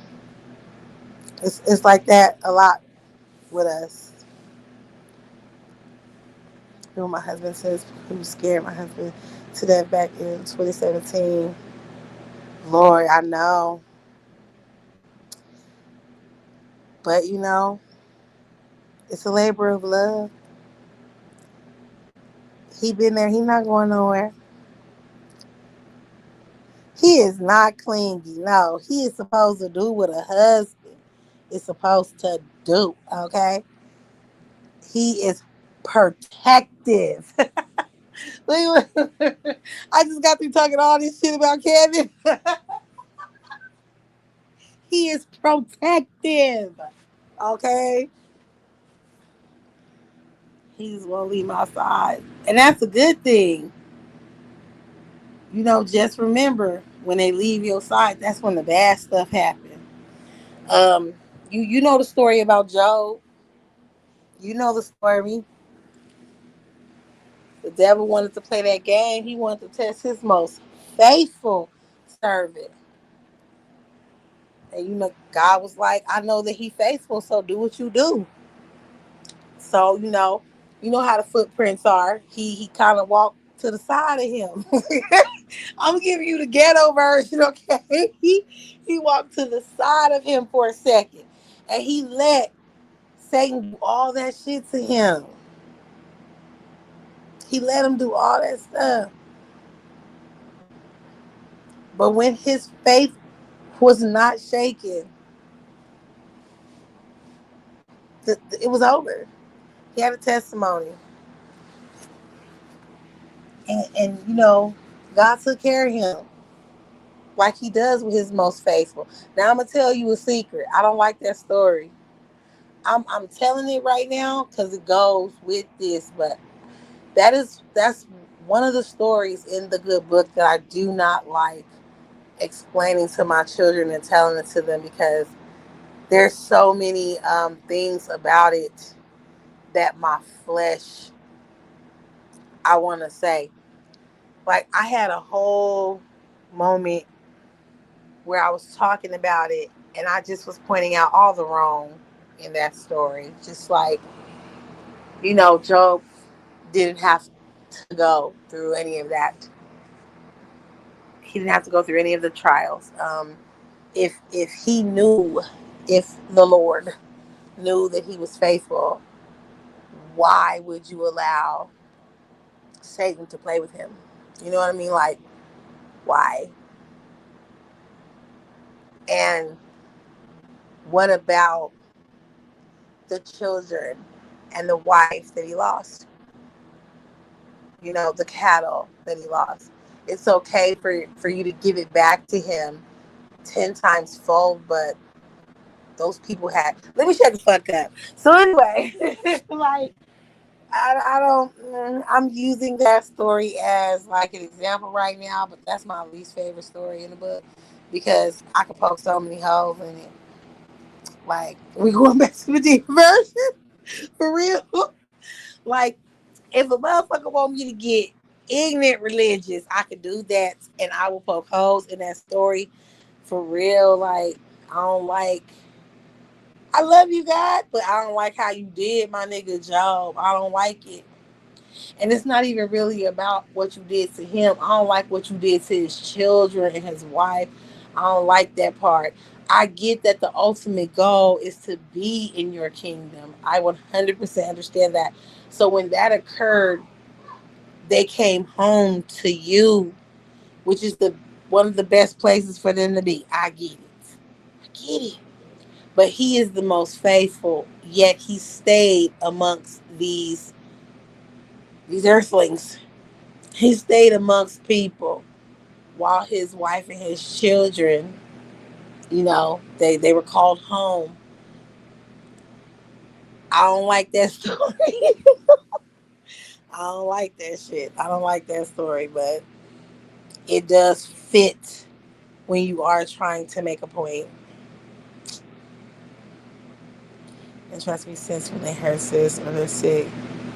it's like that a lot with us. You know, my husband says he was scared my husband to that back in 2017. Lord, I know. But it's a labor of love. He been there, he not going nowhere. He is not clingy. No, he is supposed to do what a husband is supposed to do. Okay, he is protective. I just got through talking all this shit about Kevin. He is protective. Okay, he just won't leave my side, and that's a good thing. Just remember when they leave your side, that's when the bad stuff happens. Um, you know the story about Job. You know the story. The devil wanted to play that game. He wanted to test his most faithful servant. And God was like, I know that he faithful, so do what you do. So, you know how the footprints are. He kind of walked to the side of him. I'm giving you the ghetto version, okay? He walked to the side of him for a second. And he let Satan do all that shit to him. He let him do all that stuff. But when his faith was not shaken, it was over. He had a testimony. And God took care of him like he does with his most faithful. Now I'm going to tell you a secret. I don't like that story. I'm telling it right now because it goes with this, but that's one of the stories in the good book that I do not like explaining to my children and telling it to them because there's so many things about it that my flesh I want to say. Like I had a whole moment where I was talking about it and I just was pointing out all the wrong in that story. Just like, Job didn't have to go through any of that. He didn't have to go through any of the trials. If he knew, if the Lord knew that he was faithful, why would you allow Satan to play with him? You know what I mean? Like, why? And what about the children and the wife that he lost? The cattle that he lost. It's okay for you to give it back to him 10 times fold, but those people had. Let me shut the fuck up. So anyway, like I don't. I'm using that story as like an example right now, but that's my least favorite story in the book because I could poke so many holes in it. Like we going back to the deep version. For real. Like, if a motherfucker want me to get ignorant religious, I could do that, and I will poke holes in that story. For real, like, I don't like. I love you, God, but I don't like how you did my nigga Job. I don't like it. And it's not even really about what you did to him. I don't like what you did to his children and his wife. I don't like that part. I get that the ultimate goal is to be in your kingdom. I 100% understand that. So when that occurred, they came home to you, which is the one of the best places for them to be. I get it. I get it. But he is the most faithful, yet he stayed amongst these earthlings. He stayed amongst people while his wife and his children, they were called home. I don't like that story. I don't like that shit. I don't like that story, but it does fit when you are trying to make a point. And trust me, since when they hurt sis or they're sick,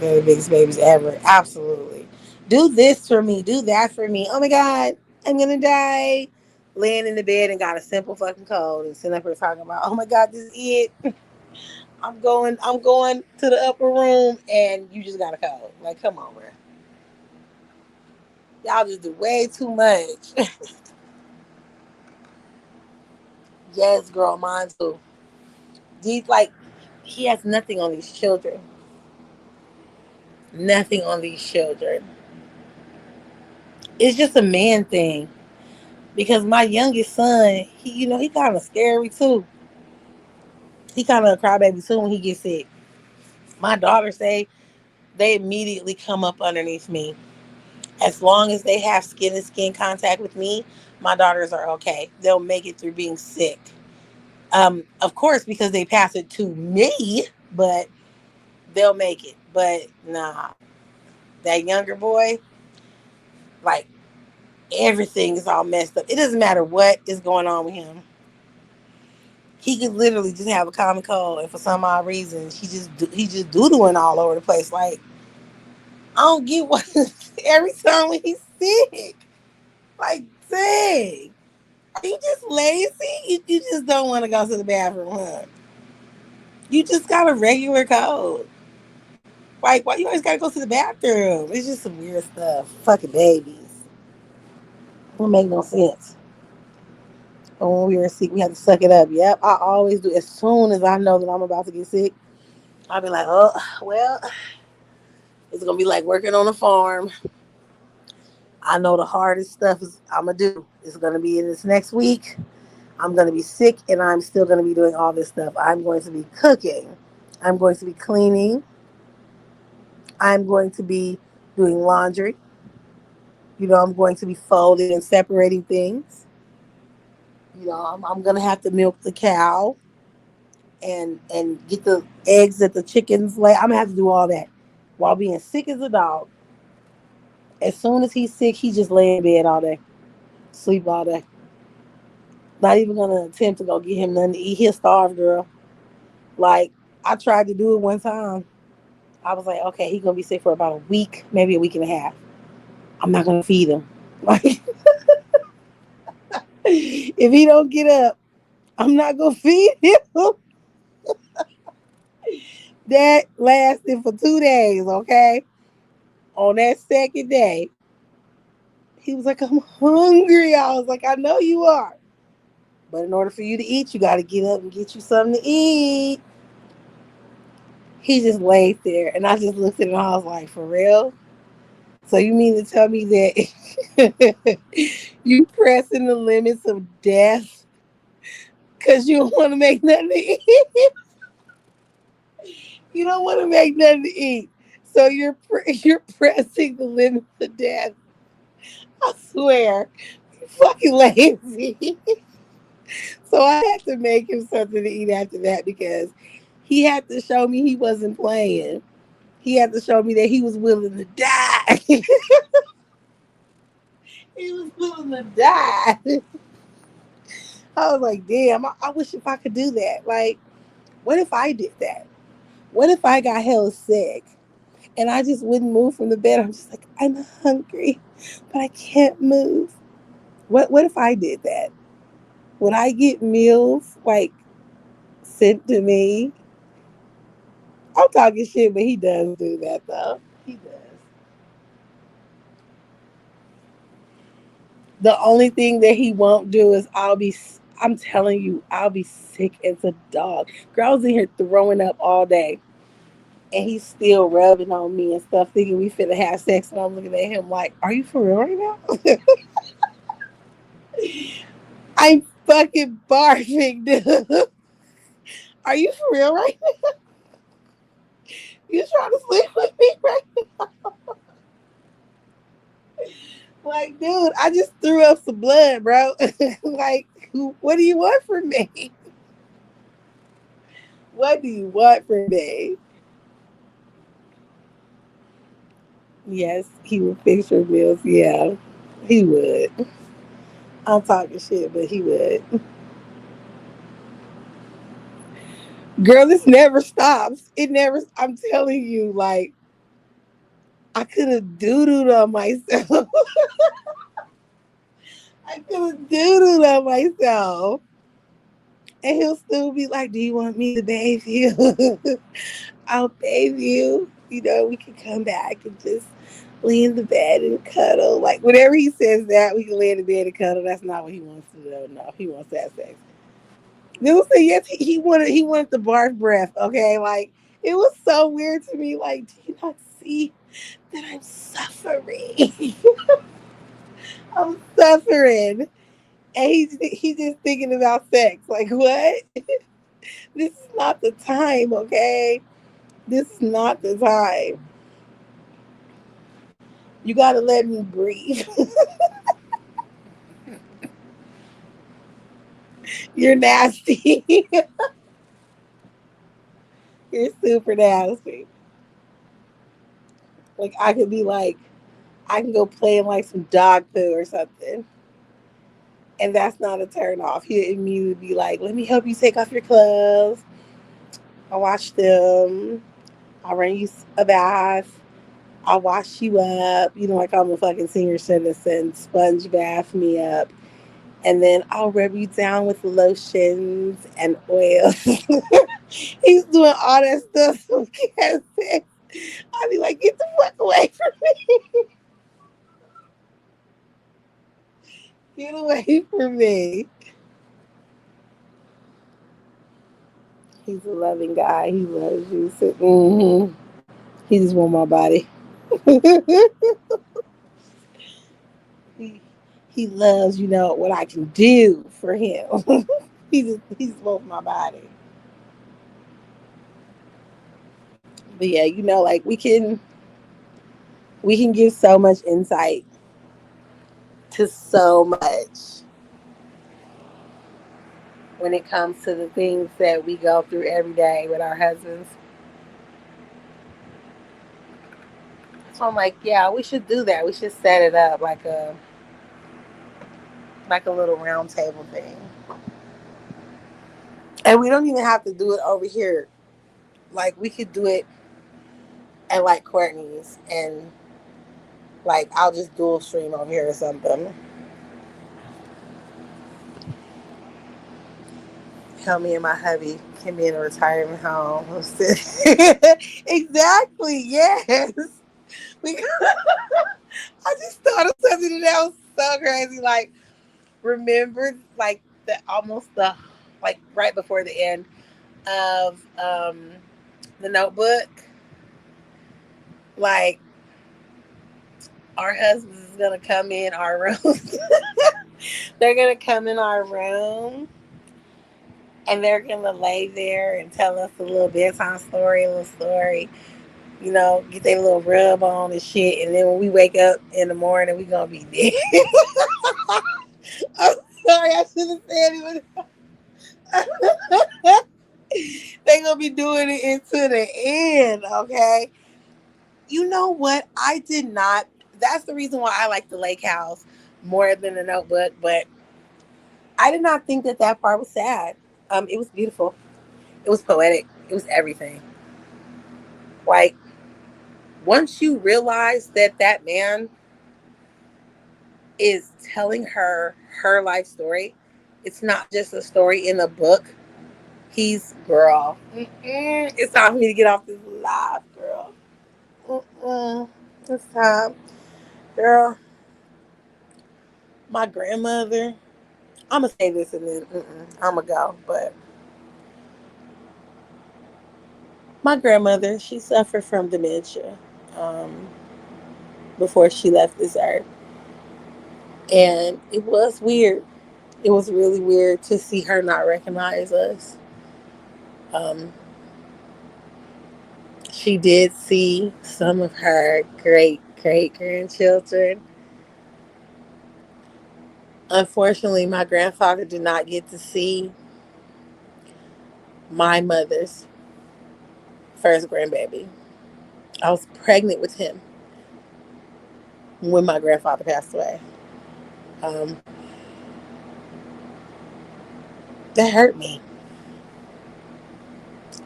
they're the biggest babies ever. Absolutely. Do this for me. Do that for me. Oh my God, I'm gonna die. Laying in the bed and got a simple fucking cold and sitting up here talking about, oh my God, this is it. I'm going to the upper room and you just got a cold. Like, come on, bro. Y'all just do way too much. Yes, girl, mine too. These like he has nothing on these children. Nothing on these children. It's just a man thing. Because my youngest son, he kind of scary too. He kind of a crybaby too when he gets sick. My daughters say they immediately come up underneath me. As long as they have skin to skin contact with me, my daughters are okay. They'll make it through being sick. Of course, because they pass it to me, but they'll make it. But nah, that younger boy, like everything is all messed up. It doesn't matter what is going on with him. He could literally just have a common cold, and for some odd reason, he just doodling all over the place. Like, I don't get what every time when he's sick. Like, dang, are you just lazy? You just don't want to go to the bathroom, huh? You just got a regular cold. Like, why you always gotta go to the bathroom? It's just some weird stuff. Fucking babies. It don't make no sense. But when we were sick, we had to suck it up. Yep, I always do. As soon as I know that I'm about to get sick, I'll be like, oh, well, it's gonna be like working on a farm. I know the hardest stuff is I'm gonna do. It's gonna be in this next week. I'm gonna be sick, and I'm still gonna be doing all this stuff. I'm going to be cooking. I'm going to be cleaning. I'm going to be doing laundry. I'm going to be folding and separating things. I'm gonna have to milk the cow and get the eggs that the chickens lay. I'm gonna have to do all that while being sick as a dog. As soon as he's sick, he just lay in bed all day, sleep all day. Not even gonna attempt to go get him nothing to eat. He'll starve, girl. Like, I tried to do it one time. I was like, okay, he's gonna be sick for about a week, maybe a week and a half. I'm not gonna feed him. Like, if he don't get up, I'm not gonna feed him. That lasted for 2 days, okay? On that second day, he was like, I'm hungry. I was like, I know you are. But in order for you to eat, you got to get up and get you something to eat. He just laid there. And I just looked at him and I was like, for real? So you mean to tell me that you pressing the limits of death because you don't want to make nothing to eat? You don't want to make nothing to eat. So you're pressing the limits of death. I swear. You fucking lazy. So I had to make him something to eat after that because he had to show me he wasn't playing. He had to show me that he was willing to die. He was willing to die. I was like, damn, I wish if I could do that. Like, what if I did that? What if I got hella sick and I just wouldn't move from the bed? I'm just like, I'm hungry, but I can't move. What if I did that? Would I get meals like sent to me? I'm talking shit, but he does do that though. He does. The only thing that he won't do is I'm telling you, I'll be sick as a dog. Girls in here throwing up all day. And he's still rubbing on me and stuff, thinking we finna have sex. And I'm looking at him like, are you for real right now? I'm fucking barfing, dude. Are you for real right now? You trying to sleep with me right now? Like, dude, I just threw up some blood, bro. Like, what do you want from me? What do you want from me? Yes, he would fix your meals. Yeah, he would. I'm talking shit, but he would. Girl, this never stops. It never, I'm telling you, like, I could have doodled on myself. I could have doodled on myself. And he'll still be like, do you want me to bathe you? I'll bathe you. You know, we can come back and just lay in the bed and cuddle. Like, whenever he says that, we can lay in the bed and cuddle. That's not what he wants to do. No, he wants to have sex. They'll say yes. He wanted the barf breath. Okay, like it was so weird to me. Like, do you not see that I'm suffering? I'm suffering, and he's just thinking about sex. Like, what? This is not the time. Okay, this is not the time. You got to let me breathe. You're nasty. You're super nasty. Like I could be like, I can go play in like some dog poo or something. And that's not a turn off. He'll immediately be like, let me help you take off your clothes. I'll wash them. I'll run you a bath. I'll wash you up. You know, like I'm a fucking senior citizen. Sponge bath me up. And then I'll rub you down with lotions and oils. He's doing all that stuff so we can't say. I'll be like, get the fuck away from me. Get away from me. He's a loving guy. He loves you. So, he just want my body. he, he loves, what I can do for him. He just wants my body. But yeah, like we can give so much insight to so much when it comes to the things that we go through every day with our husbands. So I'm like, yeah, we should do that. We should set it up like a little round table thing. And we don't even have to do it over here. Like we could do it at like Courtney's and like I'll just dual stream over here or something. Help me and my hubby can be in a retirement home. Exactly. Yes. We. I just thought of something that was so crazy. Like, remember, like the like right before the end of the Notebook. Like, our husbands is gonna come in our room. They're gonna come in our room and they're gonna lay there and tell us a little bedtime story, a little story, get their little rub on and shit. And then when we wake up in the morning, we gonna be dead. I'm sorry, I should have said it. They gonna be doing it into the end, okay? You know what? I did not. That's the reason why I like the Lake House more than the Notebook. But I did not think that part was sad. It was beautiful. It was poetic. It was everything. Like, once you realize that that man is telling her life story, it's not just a story in a book. He's, girl. It's time for me to get off this live, girl. It's time, girl. My grandmother. I'm gonna say this and then I'm gonna go. But my grandmother, she suffered from dementia um, before she left this earth, and it was weird. It was really weird to see her not recognize us. Um, she did see some of her great grandchildren. Unfortunately, my grandfather did not get to see my mother's first grandbaby. I was pregnant with him when my grandfather passed away. Um, that hurt me.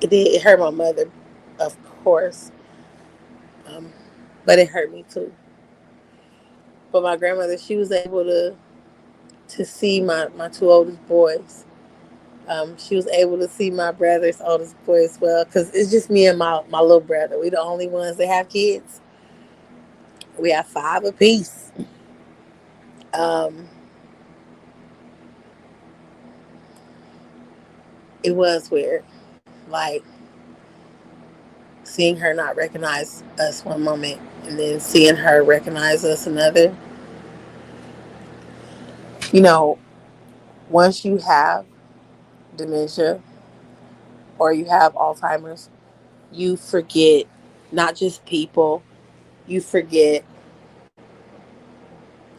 It did. It hurt my mother, of course, um, but it hurt me too. But my grandmother, she was able to see my two oldest boys. She was able to see my brother's oldest boy as well, because it's just me and my little brother. We the only ones that have kids. We have five apiece. Um, it was weird, like seeing her not recognize us one moment and then seeing her recognize us another. You know, once you have dementia or you have Alzheimer's, you forget not just people, you forget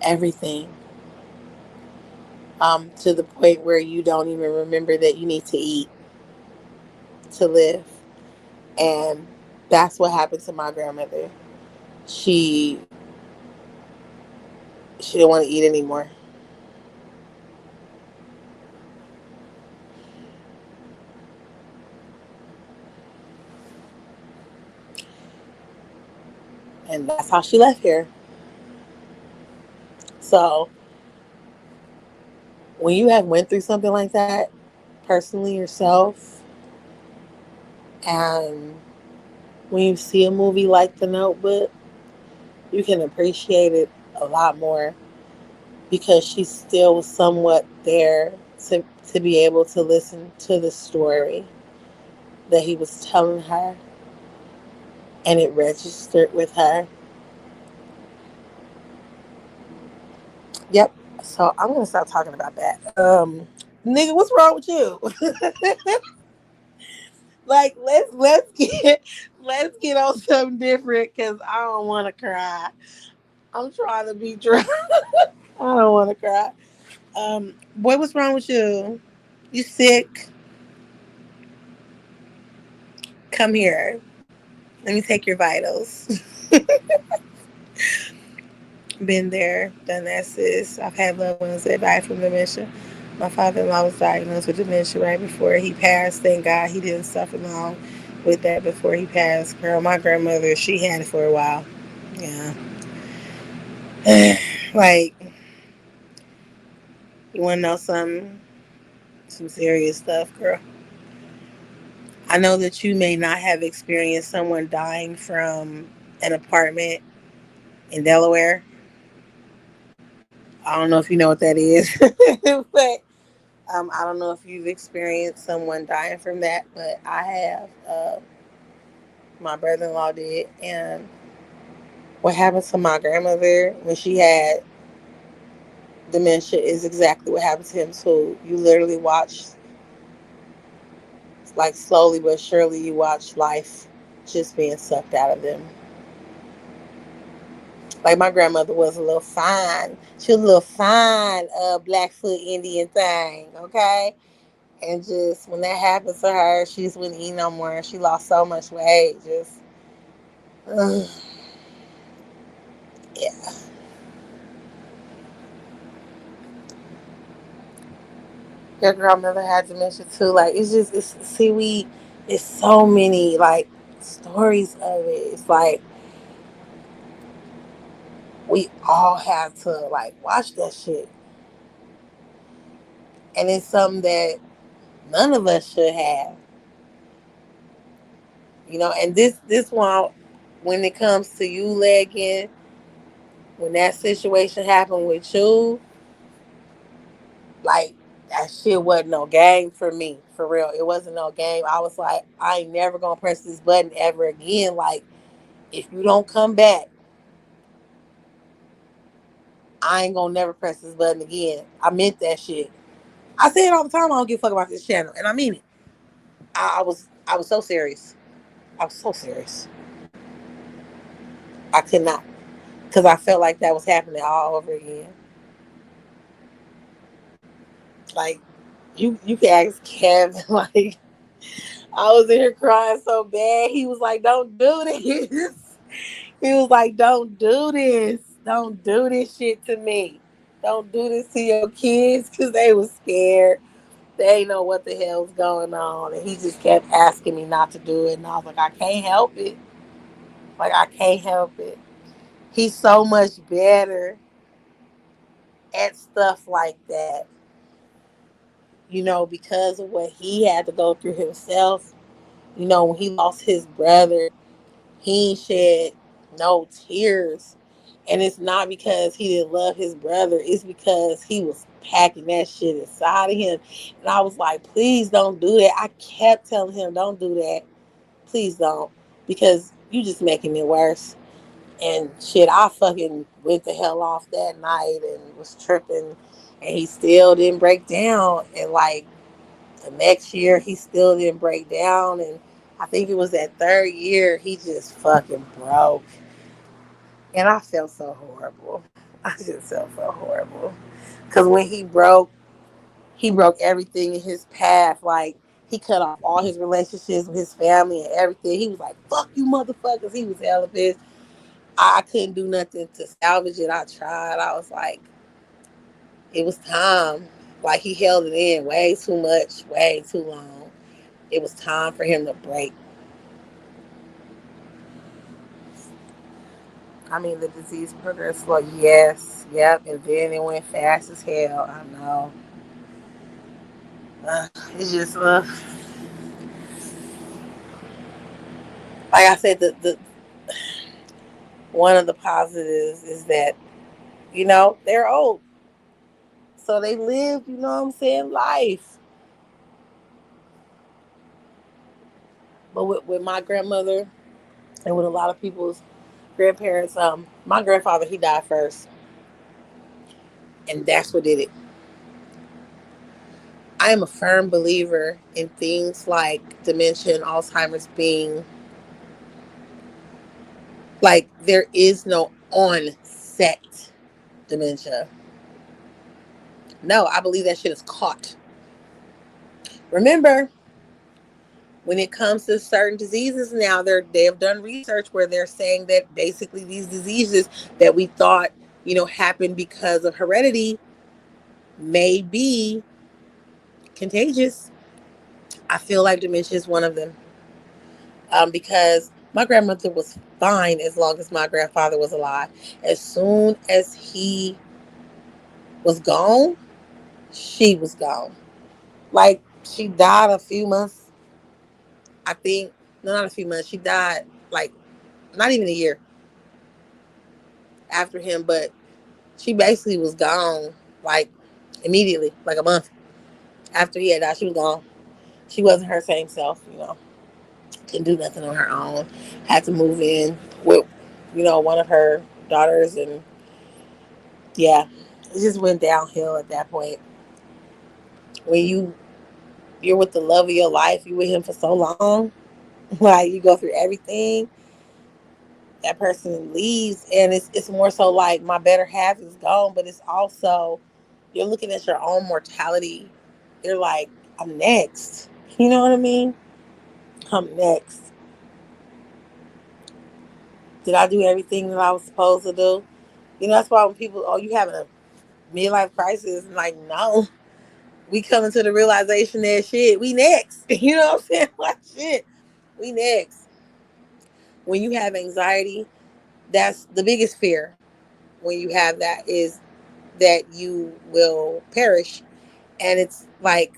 everything, to the point where you don't even remember that you need to eat to live. And that's what happened to my grandmother. She she didn't want to eat anymore. And that's how she left here. So when you have went through something like that personally yourself, and when you see a movie like The Notebook, you can appreciate it a lot more because she still was somewhat there to be able to listen to the story that he was telling her, and it registered with her. Yep. So I'm gonna stop talking about that. Nigga, what's wrong with you? Like, let's get on something different because I don't want to cry. I'm trying to be dry. I don't want to cry. Boy, what's wrong with you? You sick? Come here. Let me take your vitals. Been there, done that, sis. I've had loved ones that died from dementia. My father-in-law was diagnosed with dementia right before he passed. Thank God he didn't suffer long with that before he passed. Girl, my grandmother, she had it for a while. Yeah. Like, you want to know something? Some serious stuff, girl. I know that you may not have experienced someone dying from an apartment in Delaware. I don't know if you know what that is, but I don't know if you've experienced someone dying from that, but I have. My brother-in-law did, and what happened to my grandmother when she had dementia is exactly what happened to him too. You literally watch, like slowly but surely, you watch life just being sucked out of them. Like my grandmother was a little fine. She was a little fine Blackfoot Indian thing, okay? And just when that happened to her, she just wouldn't eat no more. She lost so much weight. Just, ugh, yeah. Your grandmother had dementia too. Like, it's just, it's seaweed. It's so many, like, stories of it. It's like we all have to like watch that shit, and it's something that none of us should have, you know. And this one, when it comes to you legging, when that situation happened with you, like that shit wasn't no game for me, for real. It wasn't no game. I was like, I ain't never gonna press this button ever again. Like, if you don't come back, I ain't gonna never press this button again. I meant that shit. I say it all the time. I don't give a fuck about this channel, and I mean it. I was so serious. I was so serious. I could not, because I felt like that was happening all over again. Like, you can ask Kevin. Like, I was in here crying so bad. He was like, "Don't do this." He was like, "Don't do this. Don't do this shit to me. Don't do this to your kids," because they was scared. They ain't know what the hell's going on, and he just kept asking me not to do it, and I was like, I can't help it. Like, I can't help it. He's so much better at stuff like that, you know, because of what he had to go through himself. You know, when he lost his brother, he ain't shed no tears. And it's not because he didn't love his brother. It's because he was packing that shit inside of him. And I was like, please don't do that. I kept telling him, don't do that. Please don't. Because you just making it worse. And shit, I fucking went the hell off that night and was tripping. And he still didn't break down. And like the next year, he still didn't break down. And I think it was that third year, he just fucking broke. And I felt so horrible. I just felt so horrible. Because when he broke everything in his path. Like, he cut off all his relationships with his family and everything. He was like, fuck you motherfuckers. He was hella pissed. I couldn't do nothing to salvage it. I tried. I was like, it was time. Like, he held it in way too much, way too long. It was time for him to break. I mean, the disease progressed slow. Yes, yep. And then it went fast as hell. I know. It's just, like I said, the one of the positives is that, you know, they're old. So they live, you know what I'm saying, life. But with my grandmother and with a lot of people's grandparents, my grandfather, he died first. And that's what did it. I am a firm believer in things like dementia and Alzheimer's being like there is no onset dementia. No, I believe that shit is caught. Remember, when it comes to certain diseases now, they've done research where they're saying that basically these diseases that we thought, you know, happened because of heredity may be contagious. I feel like dementia is one of them, because my grandmother was fine as long as my grandfather was alive. As soon as he was gone, she was gone. Like, she died a few months, I think. No, not a few months. She died like not even a year after him, but she basically was gone like immediately, like a month after he had died. She was gone. She wasn't her same self, you know. Couldn't do nothing on her own. Had to move in with, you know, one of her daughters, and yeah, it just went downhill at that point. When you're with the love of your life, you with him for so long, like you go through everything, that person leaves, and it's more so like my better half is gone, but it's also you're looking at your own mortality. You're like, I'm next. You know what I mean? I'm next. Did I do everything that I was supposed to do? You know, that's why when people, oh, you having a midlife crisis, I'm like, no. We coming to the realization that shit, we next. You know what I'm saying? Like, shit, we next. When you have anxiety, that's the biggest fear. When you have that is that you will perish. And it's like,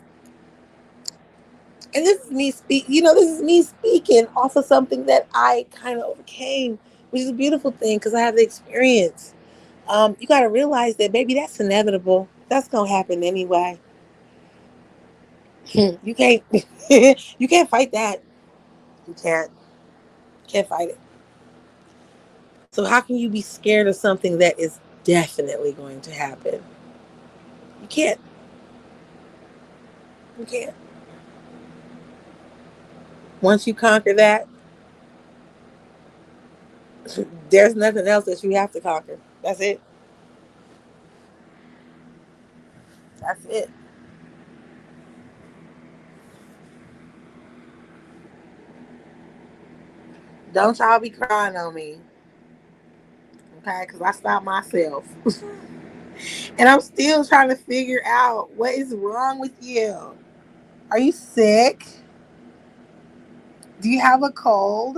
and this is me this is me speaking off of something that I kind of overcame, which is a beautiful thing because I have the experience. You got to realize that, baby, that's inevitable. That's gonna happen anyway. You can't, you can't fight that. You can't fight it. So how can you be scared of something that is definitely going to happen? You can't. You can't. Once you conquer that, there's nothing else that you have to conquer. That's it. That's it. Don't y'all be crying on me, okay? Because I stopped myself. And I'm still trying to figure out what is wrong with you. Are you sick? Do you have a cold?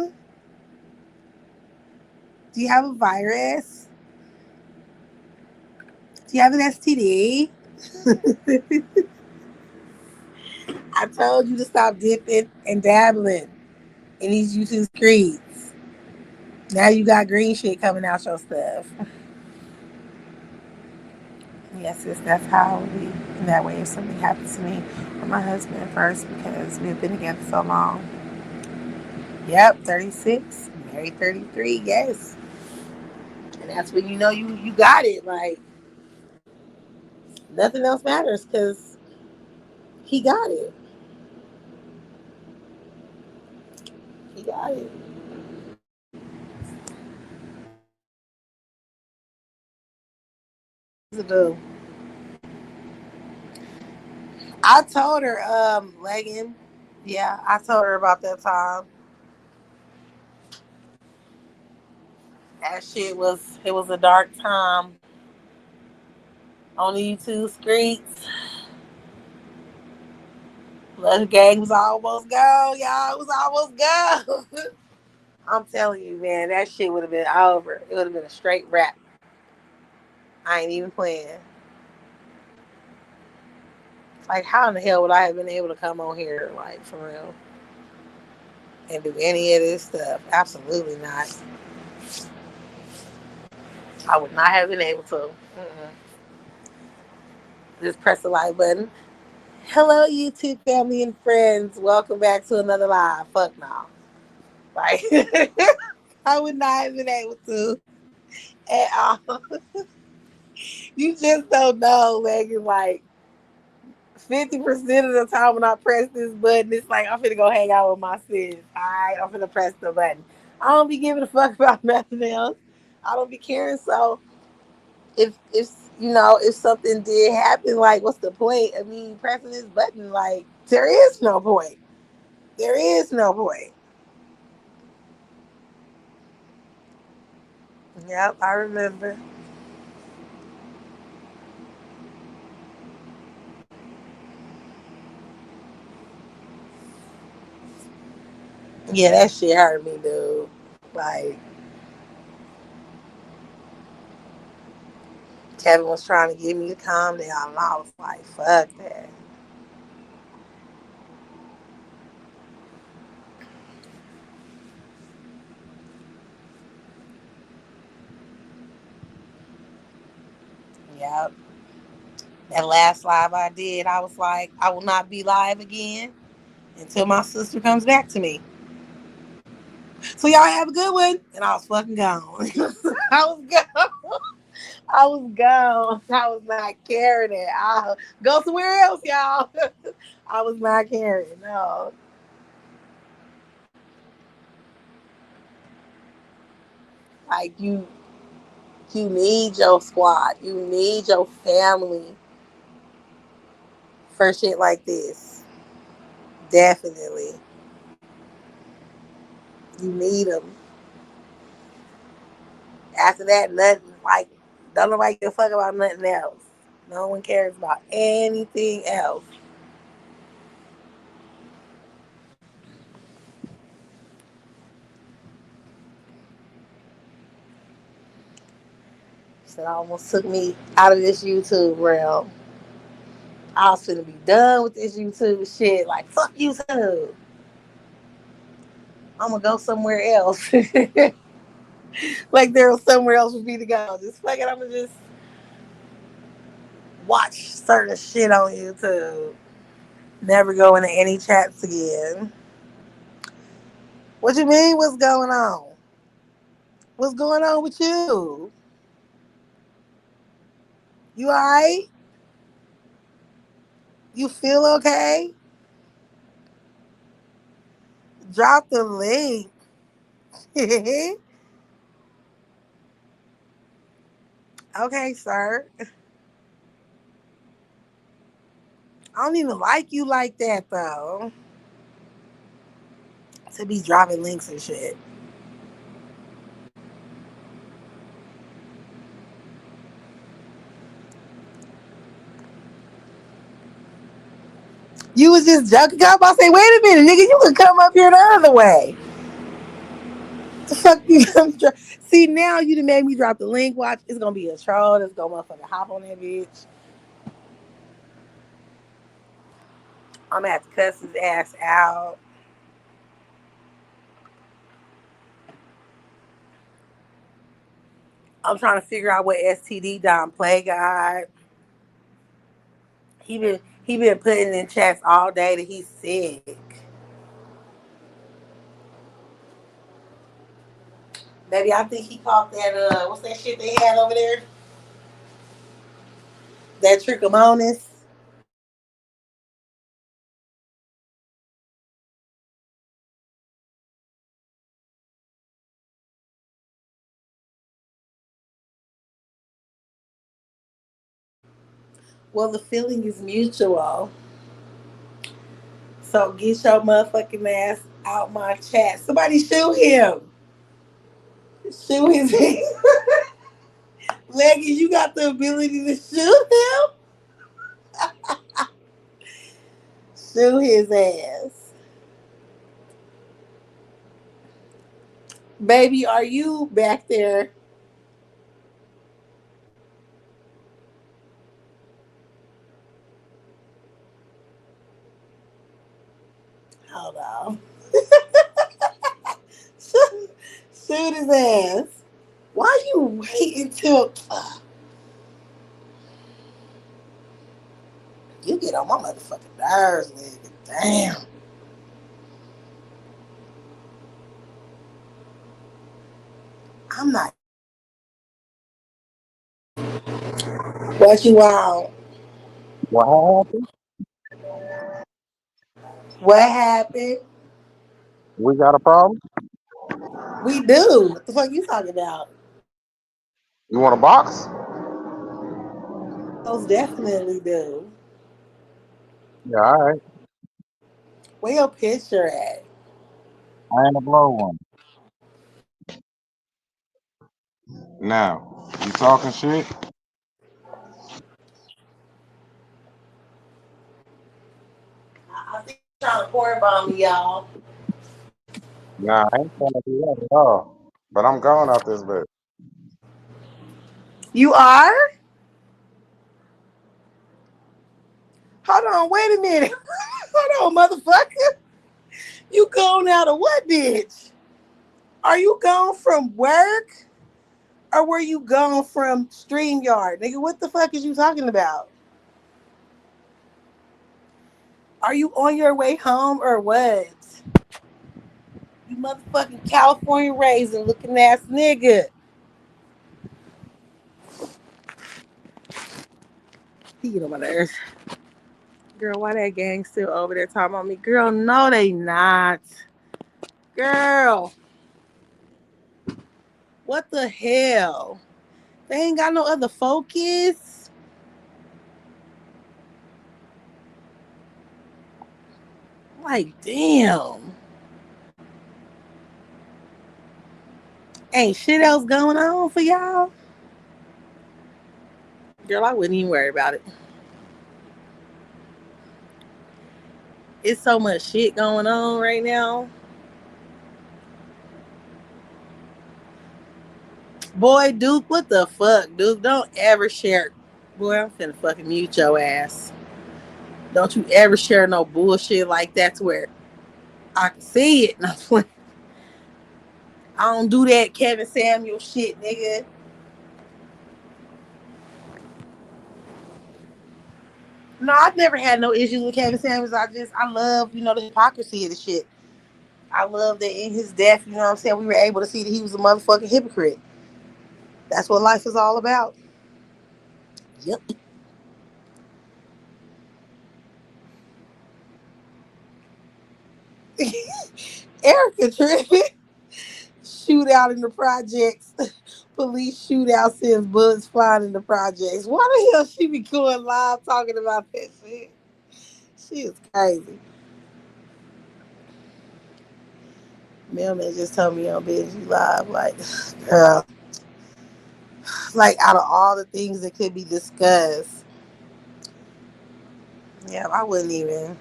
Do you have a virus? Do you have an STD? I told you to stop dipping and dabbling in these YouTube streets. Now you got green shit coming out your stuff. Yes, sis, that's how we, in that way, if something happens to me or my husband first, because we've been together so long. Yep, 36, married 33, yes. And that's when you know you got it. Like, nothing else matters because he got it. He got it. I told her, Legging. Yeah, I told her about that time. That shit was, it was a dark time on the YouTube streets. The gang was almost gone, y'all. It was almost gone. I'm telling you, man, that shit would have been over. It would have been a straight rap. I ain't even playing. Like, how in the hell would I have been able to come on here, like, for real, and do any of this stuff? Absolutely not. I would not have been able to. Mm-mm. Just press the like button. Hello, YouTube family and friends. Welcome back to another live. Fuck no. Like, I would not have been able to at all. You just don't know, Megan. Like, 50% of the time when I press this button, it's like I'm finna go hang out with my sis. Alright, I'm finna press the button. I don't be giving a fuck about nothing else. I don't be caring. So if if something did happen, like, what's the point of me pressing this button? Like, there is no point. There is no point. Yep, I remember. Yeah, that shit hurt me, dude. Like, Kevin was trying to get me to calm down, and I was like, fuck that. Yep. That last live I did, I was like, I will not be live again until my sister comes back to me. So y'all have a good one. And I was fucking gone. I was gone. I was gone. I was not carrying it. I'll go somewhere else, y'all. I was not carrying. No. Like, you need your squad. You need your family for shit like this. Definitely. You need them. After that, nothing, like, don't nobody give a fuck about nothing else. No one cares about anything else. That almost took me out of this YouTube realm. I was finna be done with this YouTube shit. Like, fuck YouTube. I'm gonna go somewhere else. Like there was somewhere else for me to go. Just fuck it, I'm gonna just watch certain shit on YouTube. Never go into any chats again. What you mean? What's going on? What's going on with you? You alright? You feel okay? Drop the link. Okay, sir. I don't even like you like that though. To be dropping links and shit. You was just joking. I was about to say, wait a minute, nigga, you could come up here the other way. The fuck you see now you done made me drop the link. Watch, it's gonna be a troll that's gonna motherfucking hop on that bitch. I'm gonna have to cuss his ass out. I'm trying to figure out what STD Don Play got. He been putting in chats all day that he's sick. Maybe I think he caught that what's that shit they had over there? That trichomonas. Well, the feeling is mutual. So get your motherfucking ass out my chat. Somebody shoot him. Shoot his ass. Leggy, you got the ability to shoot him? Shoot his ass. Baby, are you back there? Hold on. Shoot his ass. Why you waiting till you get on my motherfucking nerves, nigga? Damn. I'm not. What you want? What happened? What happened? We got a problem? We do. What the fuck you talking about? You want a box? Most definitely do. Yeah, all right. Where your picture at? I ain't a blow one. Now, you talking shit? I think you're trying to pour bomb me, y'all. Nah, I ain't trying to do that at all. But I'm going out this bit. You are? Hold on, wait a minute. Hold on, motherfucker. You going out of what, bitch? Are you gone from work? Or were you gone from StreamYard? Nigga, what the fuck is you talking about? Are you on your way home or what? You motherfucking California raisin looking ass nigga. He get on my nerves. Girl, why that gang still over there talking about me? Girl, no, they not. Girl, what the hell? They ain't got no other focus. Like, damn. Ain't shit else going on for y'all? Girl, I wouldn't even worry about it. It's so much shit going on right now. Boy, Duke, what the fuck, Duke? Don't ever share. Boy, I'm finna fucking mute your ass. Don't you ever share no bullshit like that to where I can see it. I don't do that Kevin Samuel shit, nigga. No, I've never had no issues with Kevin Samuels. I love, the hypocrisy of the shit. I love that in his death, you know what I'm saying, we were able to see that he was a motherfucking hypocrite. That's what life is all about. Yep. Erica tripping. Shootout in the projects. Police shootout sends bullets flying in the projects. Why the hell she be going live talking about that shit? She is crazy. Mailman just told me on Busy Live, like, girl, like out of all the things that could be discussed, yeah, I wouldn't even.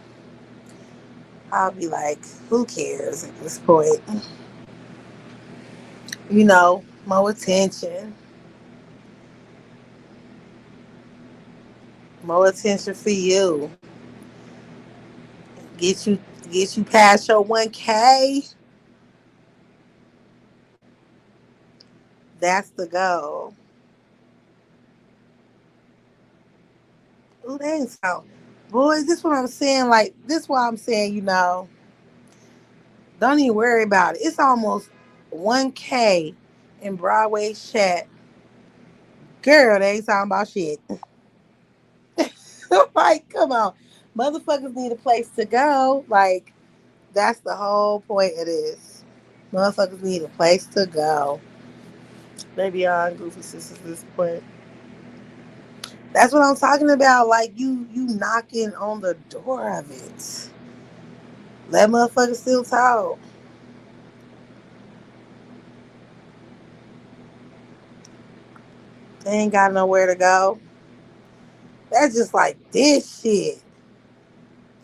I'll be like, who cares at this point? More attention, more attention for you. Get you, get you past your 1K. That's the goal. Ooh, that ain't so. Boys, this what I'm saying. Like, this why I'm saying, don't even worry about it. It's almost 1K in Broadway's chat. Girl, they ain't talking about shit. Like, come on. Motherfuckers need a place to go. Like, that's the whole point of this. Motherfuckers need a place to go. Maybe on Goofy Sisters at this point. That's what I'm talking about. Like, you knocking on the door of it. Let motherfuckers still talk. They ain't got nowhere to go. That's just like this shit.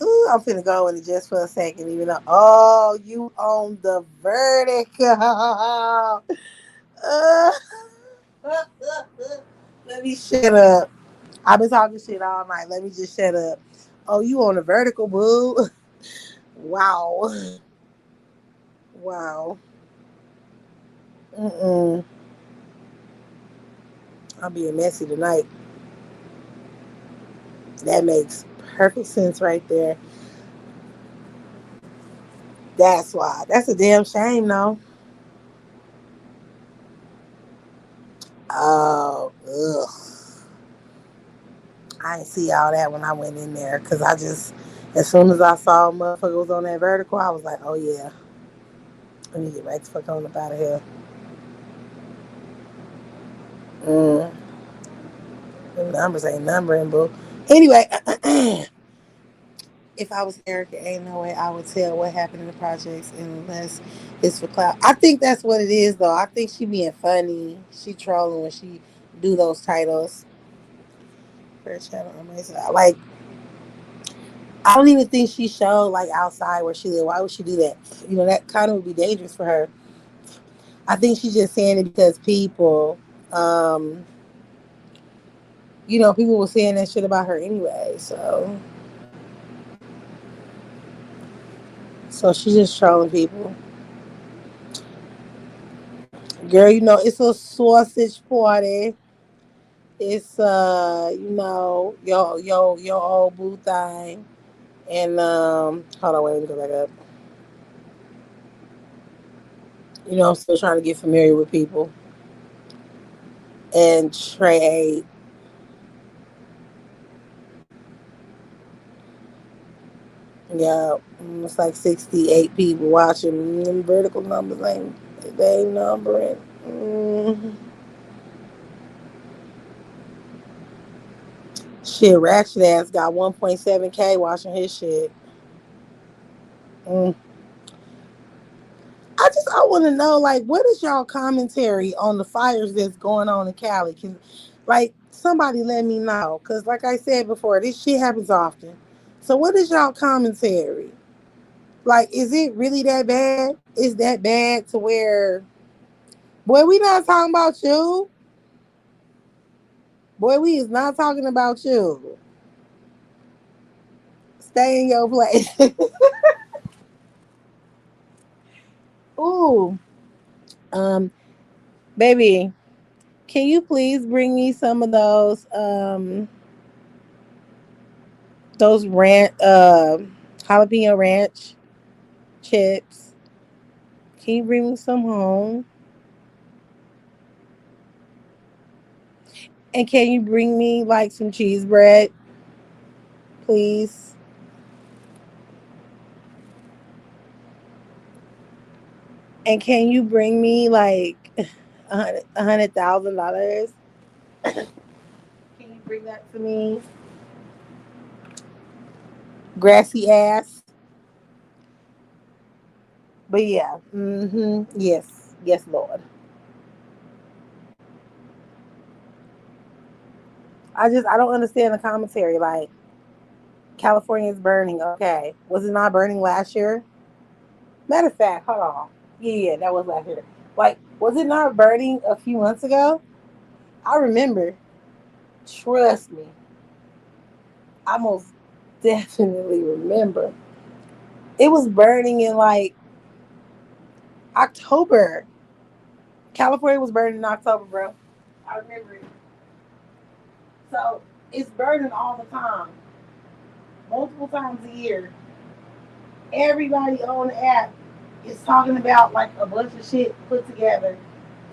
Ooh, I'm finna go in it just for a second, even though, oh, you on the vertical. Uh, let me shut up. I've been talking shit all night. Let me just shut up. Oh, you on the vertical, boo? Wow. Wow. Mm-mm. I'm being messy tonight. That makes perfect sense right there. That's why. That's a damn shame, though. Oh, ugh. I didn't see all that when I went in there because as soon as I saw a motherfucker was on that vertical, I was like, oh yeah, let me get right the fuck on up out of here. Mm, the numbers ain't numbering, boo. Anyway, if I was Erica, ain't no way I would tell what happened in the projects unless it's for clout. I think that's what it is, though. I think she being funny. She trolling when she do those titles. Fair channel on my side. Like, I don't even think she showed like outside where she live. Why would she do that? That kind of would be dangerous for her. I think she's just saying it because um, people were saying that shit about her anyway. So she's just trolling people. Girl, it's a sausage party. It's your old boo thing. And hold on, wait, let me go back up. I'm still trying to get familiar with people and trade. Yeah, it's like 68 people watching. Them vertical numbers they ain't numbering. Shit, Ratchet ass got 1.7K watching his shit. Mm. I want to know, like, what is y'all commentary on the fires that's going on in Cali? Like, somebody let me know, cause like I said before, this shit happens often. So, what is y'all commentary? Like, is it really that bad? Is that bad to where Boy, we not talking about you. Boy, we is not talking about you. Stay in your place. Ooh. Um, baby, can you please bring me some of those jalapeno ranch chips? Can you bring me some home? And can you bring me like some cheese bread, please? And can you bring me like $100,000? Can you bring that to me? Grassy ass. But yeah, yes, yes, Lord. I don't understand the commentary. Like California is burning. Okay, was it not burning last year? Matter of fact, hold on. Yeah, that was last year. Like, was it not burning a few months ago? I remember. Trust me, I most definitely remember. It was burning in like October. California was burning in October, bro. I remember it. So it's burning all the time, multiple times a year. Everybody on the app is talking about like a bunch of shit put together.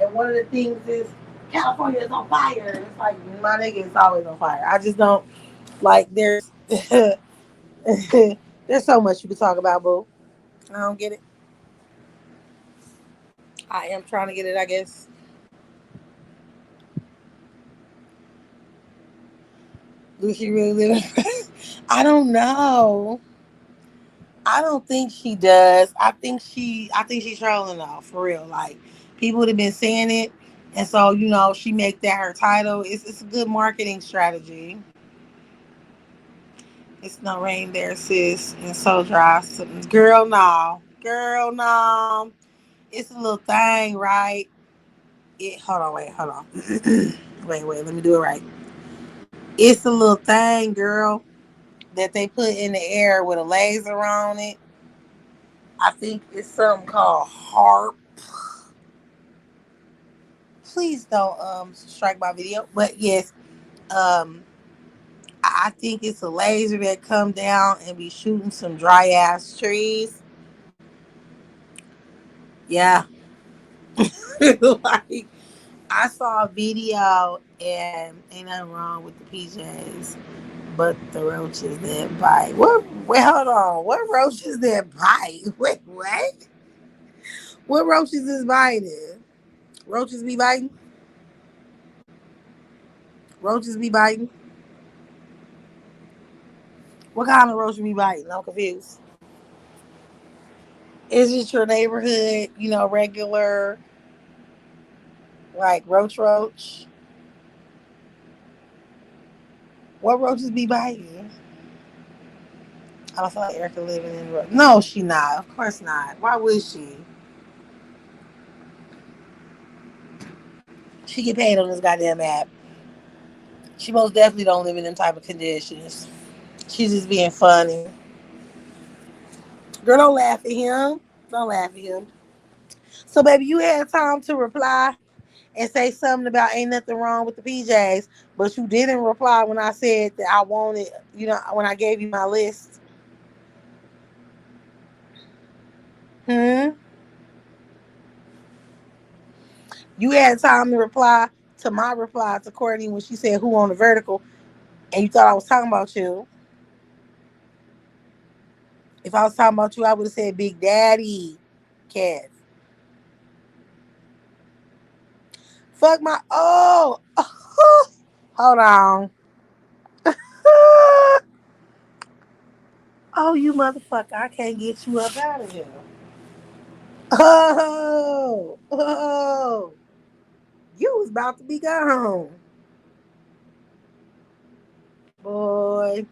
And one of the things is California is on fire. And it's like, my nigga, it's always on fire. I just don't like there's so much you can talk about, boo. I don't get it. I am trying to get it, I guess. Do she really live in I don't know. I don't think she does. I think she's trolling though, for real. Like people would have been saying it, and so she make that her title. It's a good marketing strategy. It's no rain there, sis, and so dry. So, girl, no, girl, no. It's a little thing, right? Hold on, hold on. Wait. Let me do it right. It's a little thing, girl, that they put in the air with a laser on it. I think it's something called harp. Please don't strike my video. But yes, um I think it's a laser that come down and be shooting some dry ass trees. Yeah. Like I saw a video and ain't nothing wrong with the PJs, but the roaches that bite. What wait, hold on. What roaches that bite? Wait, what? What roaches is biting? Roaches be biting? Roaches be biting? What kind of roach be biting? I'm confused. Is it your neighborhood, regular like roach? What roaches be biting? I don't feel like Erica living in roach. No, she not. Of course not. Why would she? She get paid on this goddamn app. She most definitely don't live in them type of conditions. She's just being funny. Girl, don't laugh at him. Don't laugh at him. So, baby, you had time to reply and say something about ain't nothing wrong with the PJs, but you didn't reply when I said that I wanted, when I gave you my list. Hmm. You had time to reply to my reply to Courtney when she said who on the vertical, and you thought I was talking about you. If I was talking about you, I would have said Big Daddy, Cat. Fuck my hold on. Oh, you motherfucker! I can't get you up out of here. Oh, you was about to be gone, boy.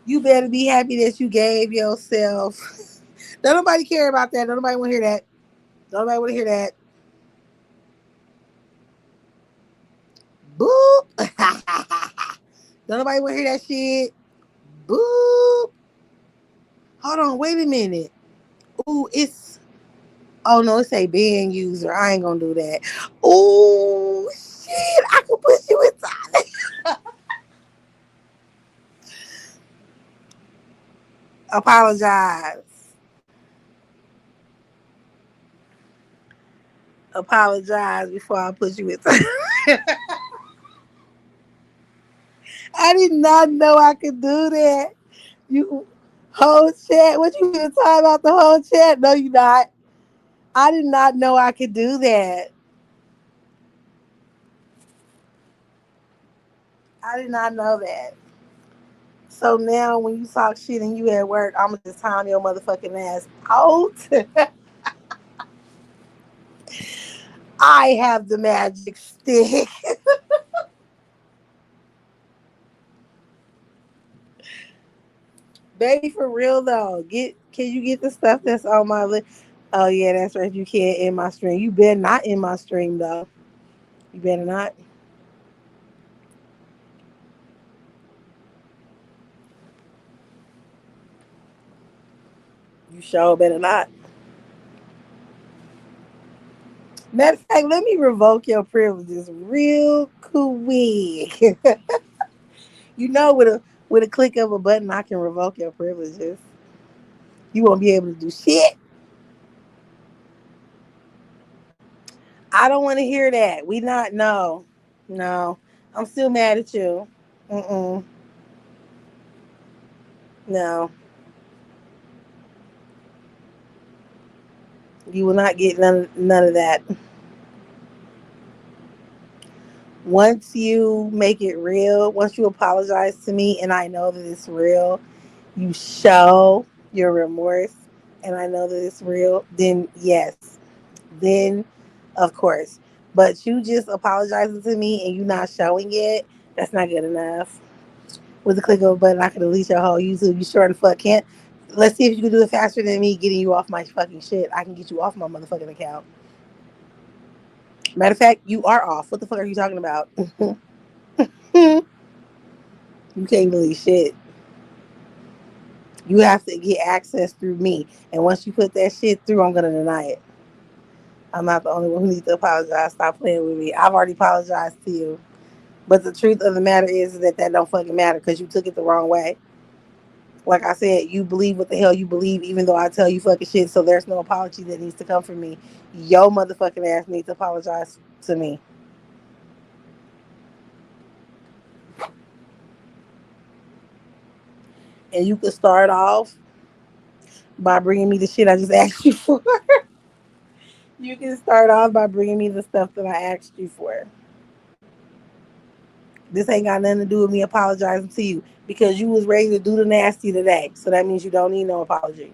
You better be happy that you gave yourself. Don't nobody care about that. Don't nobody want to hear that. Don't nobody want to hear that. Boop. Don't nobody want to hear that shit. Boop. Hold on, wait a minute. Ooh, it's. Oh no, it's a band user. I ain't gonna do that. Ooh, shit. I can put you inside. Apologize. Apologize before I put you inside. I did not know I could do that. You whole chat. What you been talking about the whole chat? No, you not. I did not know I could do that. I did not know that. So now when you talk shit and you at work, I'ma just time your motherfucking ass out. I have the magic stick. Baby, for real though. Can you get the stuff that's on my list? Oh yeah, that's right. You can't in my stream. You better not in my stream though. You better not. You sure better not. Matter of fact, let me revoke your privileges real quick. You know, with a click of a button, I can revoke your privileges. You won't be able to do shit. I don't want to hear that. We not no, no. I'm still mad at you. Mm-mm. No, you will not get none of that. Once you make it real, once you apologize to me, and I know that it's real, you show your remorse, and I know that it's real. Then yes, then of course. But you just apologizing to me and you not showing it, that's not good enough. With the click of a button, I can delete your whole YouTube. You sure the fuck can't. Let's see if you can do it faster than me getting you off my fucking shit. I can get you off my motherfucking account. Matter of fact, you are off. What the fuck are you talking about? You can't delete shit. You have to get access through me. And once you put that shit through, I'm gonna deny it. I'm not the only one who needs to apologize. Stop playing with me. I've already apologized to you. But the truth of the matter is that that don't fucking matter because you took it the wrong way. Like I said, you believe what the hell you believe, even though I tell you fucking shit. So there's no apology that needs to come from me. Yo motherfucking ass needs to apologize to me. And you could start off by bringing me the shit I just asked you for. You can start off by bringing me the stuff that I asked you for. This ain't got nothing to do with me apologizing to you because you was ready to do the nasty today. So that means you don't need no apology.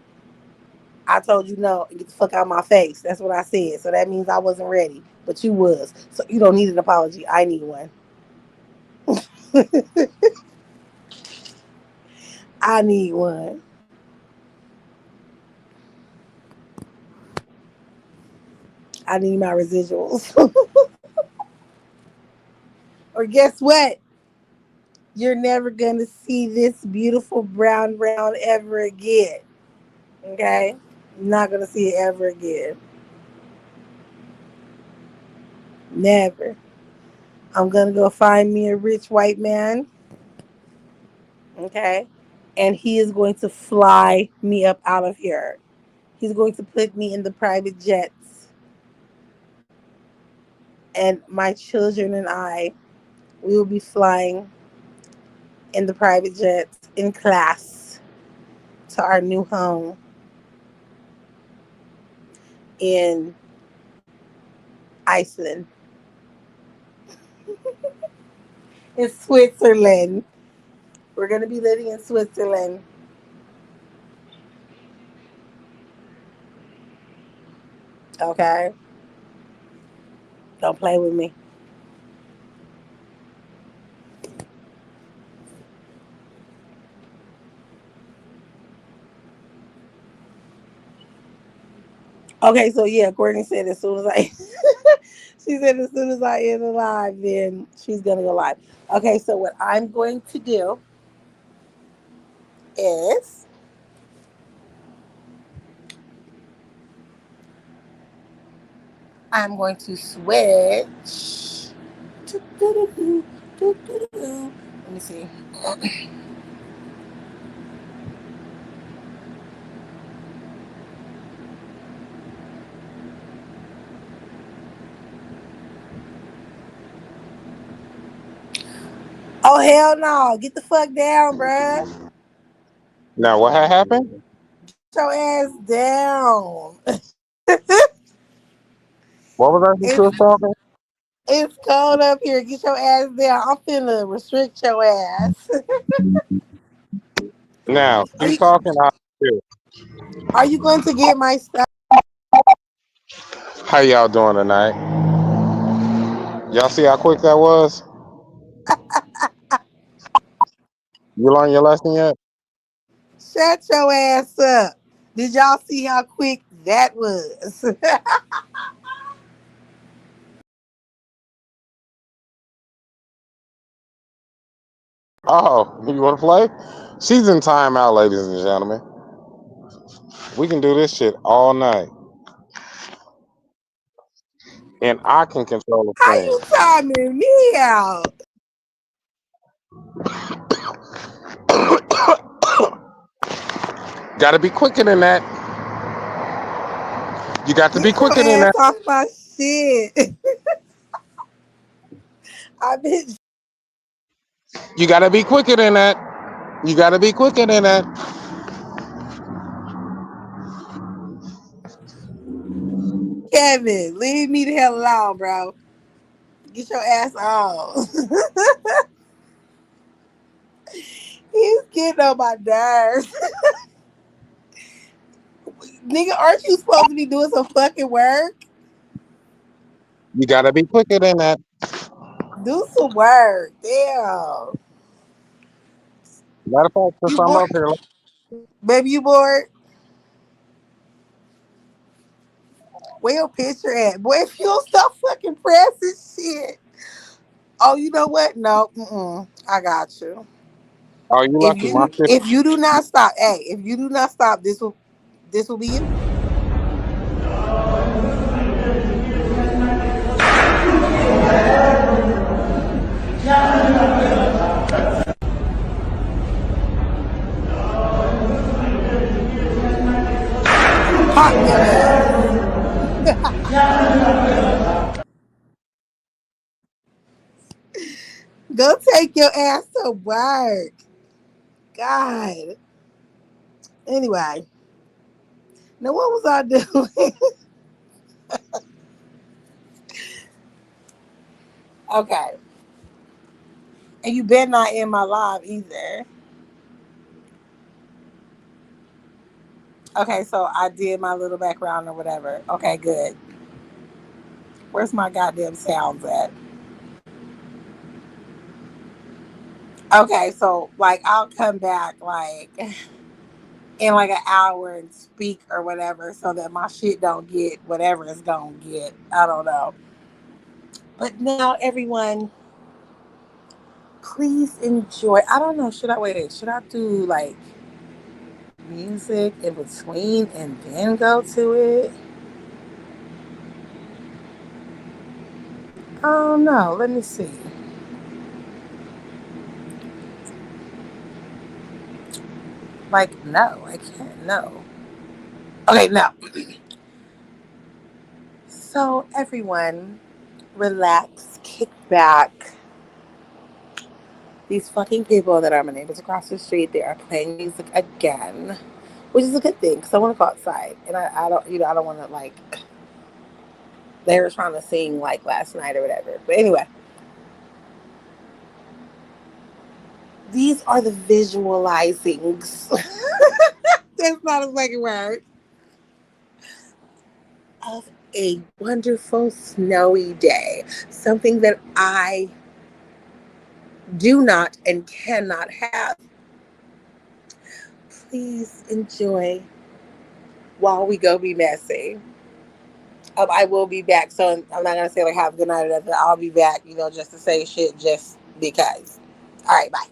I told you no and get the fuck out of my face. That's what I said. So that means I wasn't ready, but you was. So you don't need an apology. I need one. I need one. I need my residuals. Or guess what? You're never gonna see this beautiful brown round ever again. Okay? You're not gonna see it ever again. Never. I'm gonna go find me a rich white man. Okay? And he is going to fly me up out of here. He's going to put me in the private jets. And my children and I, we will be flying in the private jets in class to our new home in Iceland, in Switzerland. We're going to be living in Switzerland. Okay? Don't play with me. Okay, so yeah, Courtney said as soon as I She said as soon as I end the live, then she's gonna go live. Okay, so what I'm going to do is I'm going to switch. Let me see. Oh hell no! Get the fuck down, bruh. Now, what had happened? Get your ass down. What was that that you It's was talking? it's cold up here. Get your ass down. I'm finna restrict your ass. Now, Are keep you talking. I'll do. are you going to get my stuff? How y'all doing tonight? Y'all see how quick that was? You learned your lesson yet? Shut your ass up. Did y'all see how quick that was? Oh, you want to play? She's in timeout, ladies and gentlemen. We can do this shit all night, and I can control the How screen. you timing me out? Got to be quicker than that. You got to be Get your quicker than ass that. off my shit. I've been You got to be quicker than that. You got to be quicker than that. Kevin. Leave me the hell alone, bro. Get your ass on. He's getting on my nerves. Nigga, aren't you supposed to be doing some fucking work? You got to be quicker than that. Do some work. Damn. Matter of fact, since You I'm bored? up here, Baby, you bored? Where your picture at? Boy, if you don't stop fucking pressing shit. Oh, you know what? No, I got you. oh, you If lucky. My you shit. if you do not stop, hey, if you do not stop, this will be you. I'm gonna pop your ass. Go take your ass to work. God. Anyway, now what was I doing? Okay, and you better not end my live either. Okay, so I did my little background or whatever. Okay, good. Where's my goddamn sounds at? Okay, so like I'll come back like in like an hour and speak or whatever so that my shit don't get whatever it's gonna get. I don't know. But now everyone, please enjoy. I don't know, should I wait, should I do like music in between and then go to it? I don't know. Let me see. Like, no, I can't. No. Okay, no. So, everyone, relax, kick back. These fucking people that are my neighbors across the street, they are playing music again, which is a good thing because I want to go outside. And I don't, I don't want to, like, they were trying to sing, like, last night or whatever. But anyway, these are the visualizings. That's not a fucking word. Of a wonderful snowy day. Something that I do not and cannot have. Please enjoy while we go be messy. I will be back. So I'm not gonna say like have a good night or nothing. I'll be back, you know, just to say shit just because. All right, bye.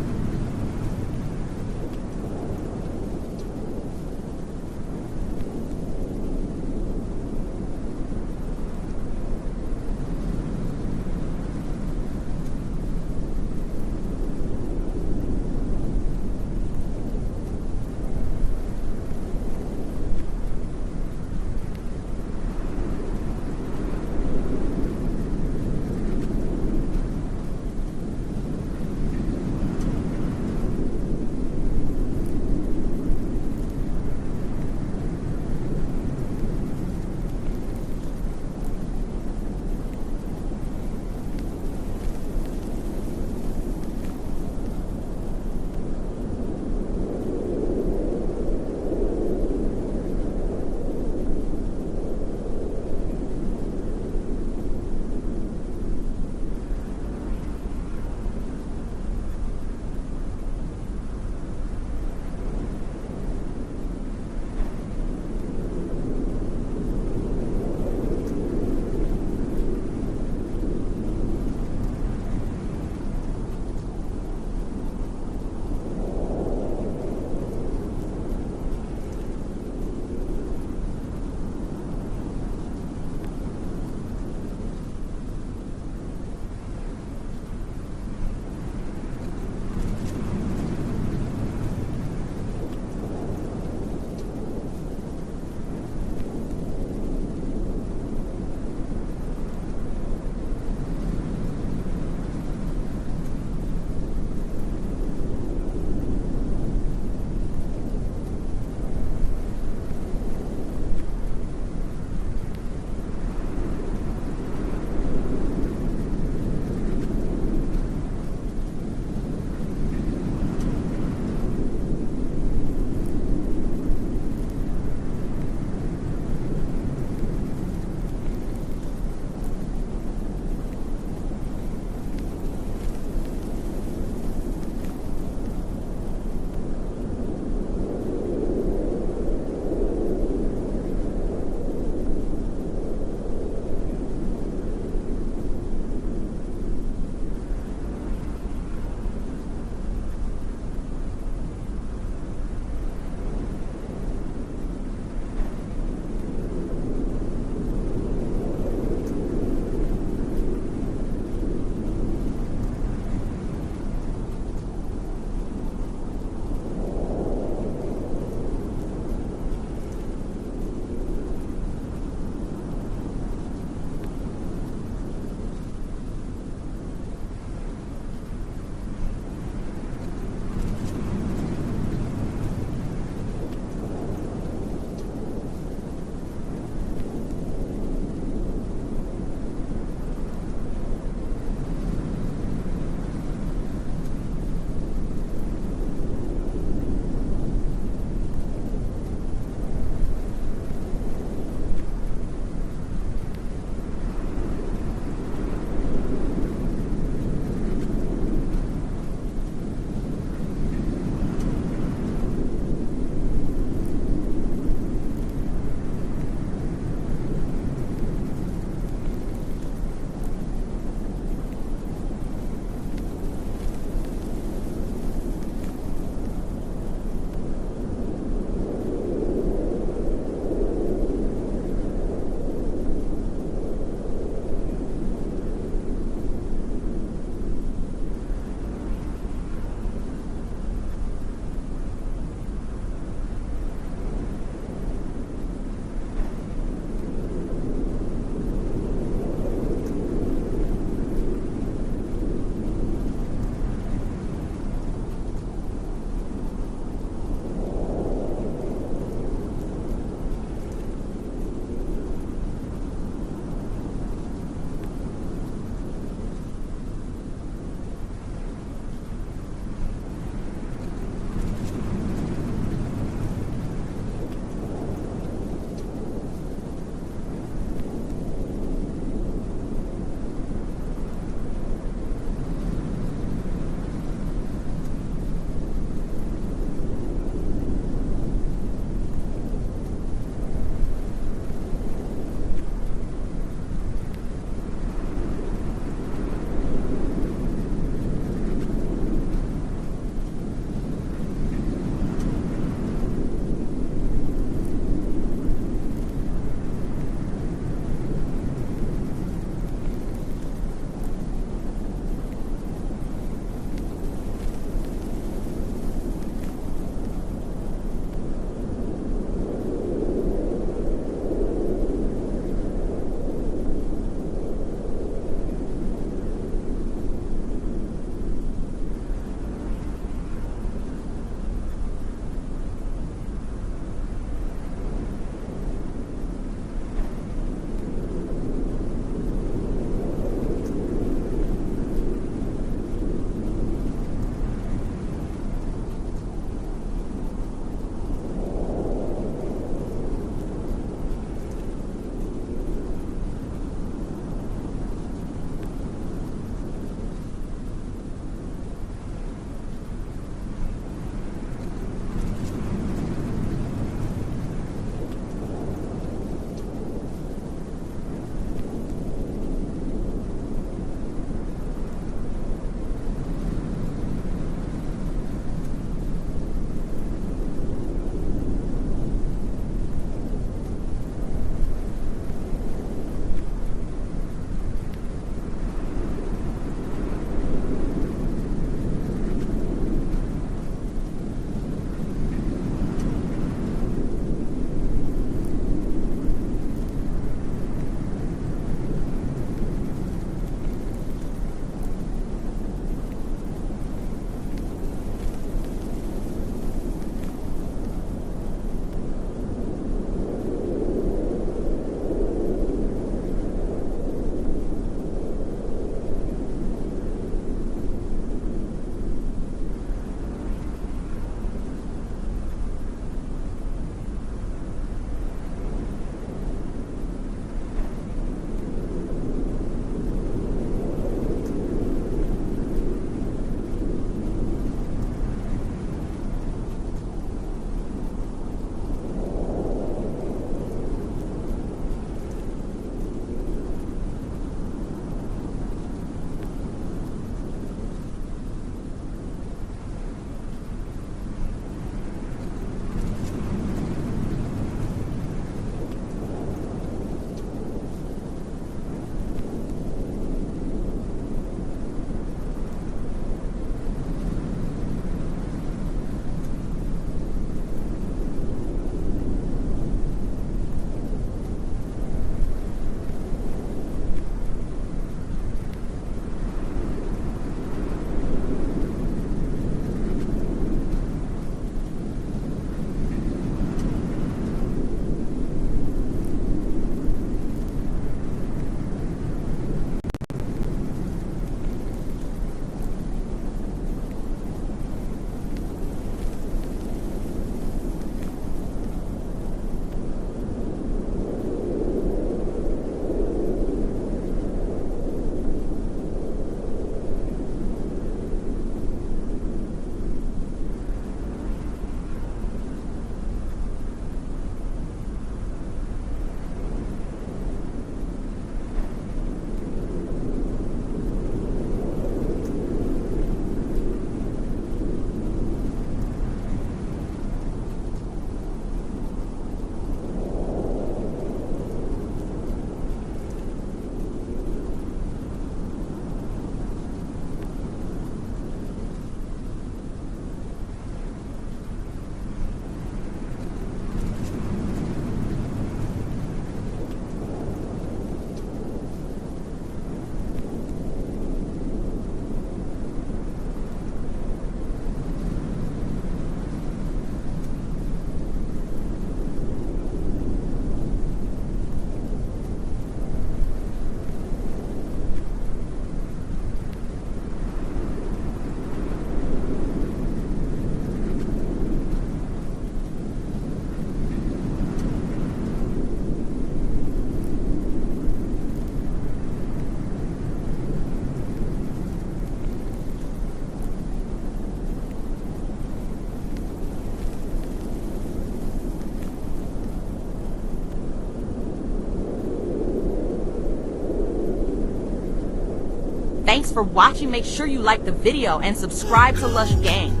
Thanks for watching. Make sure you like the video and subscribe to Lush Gang.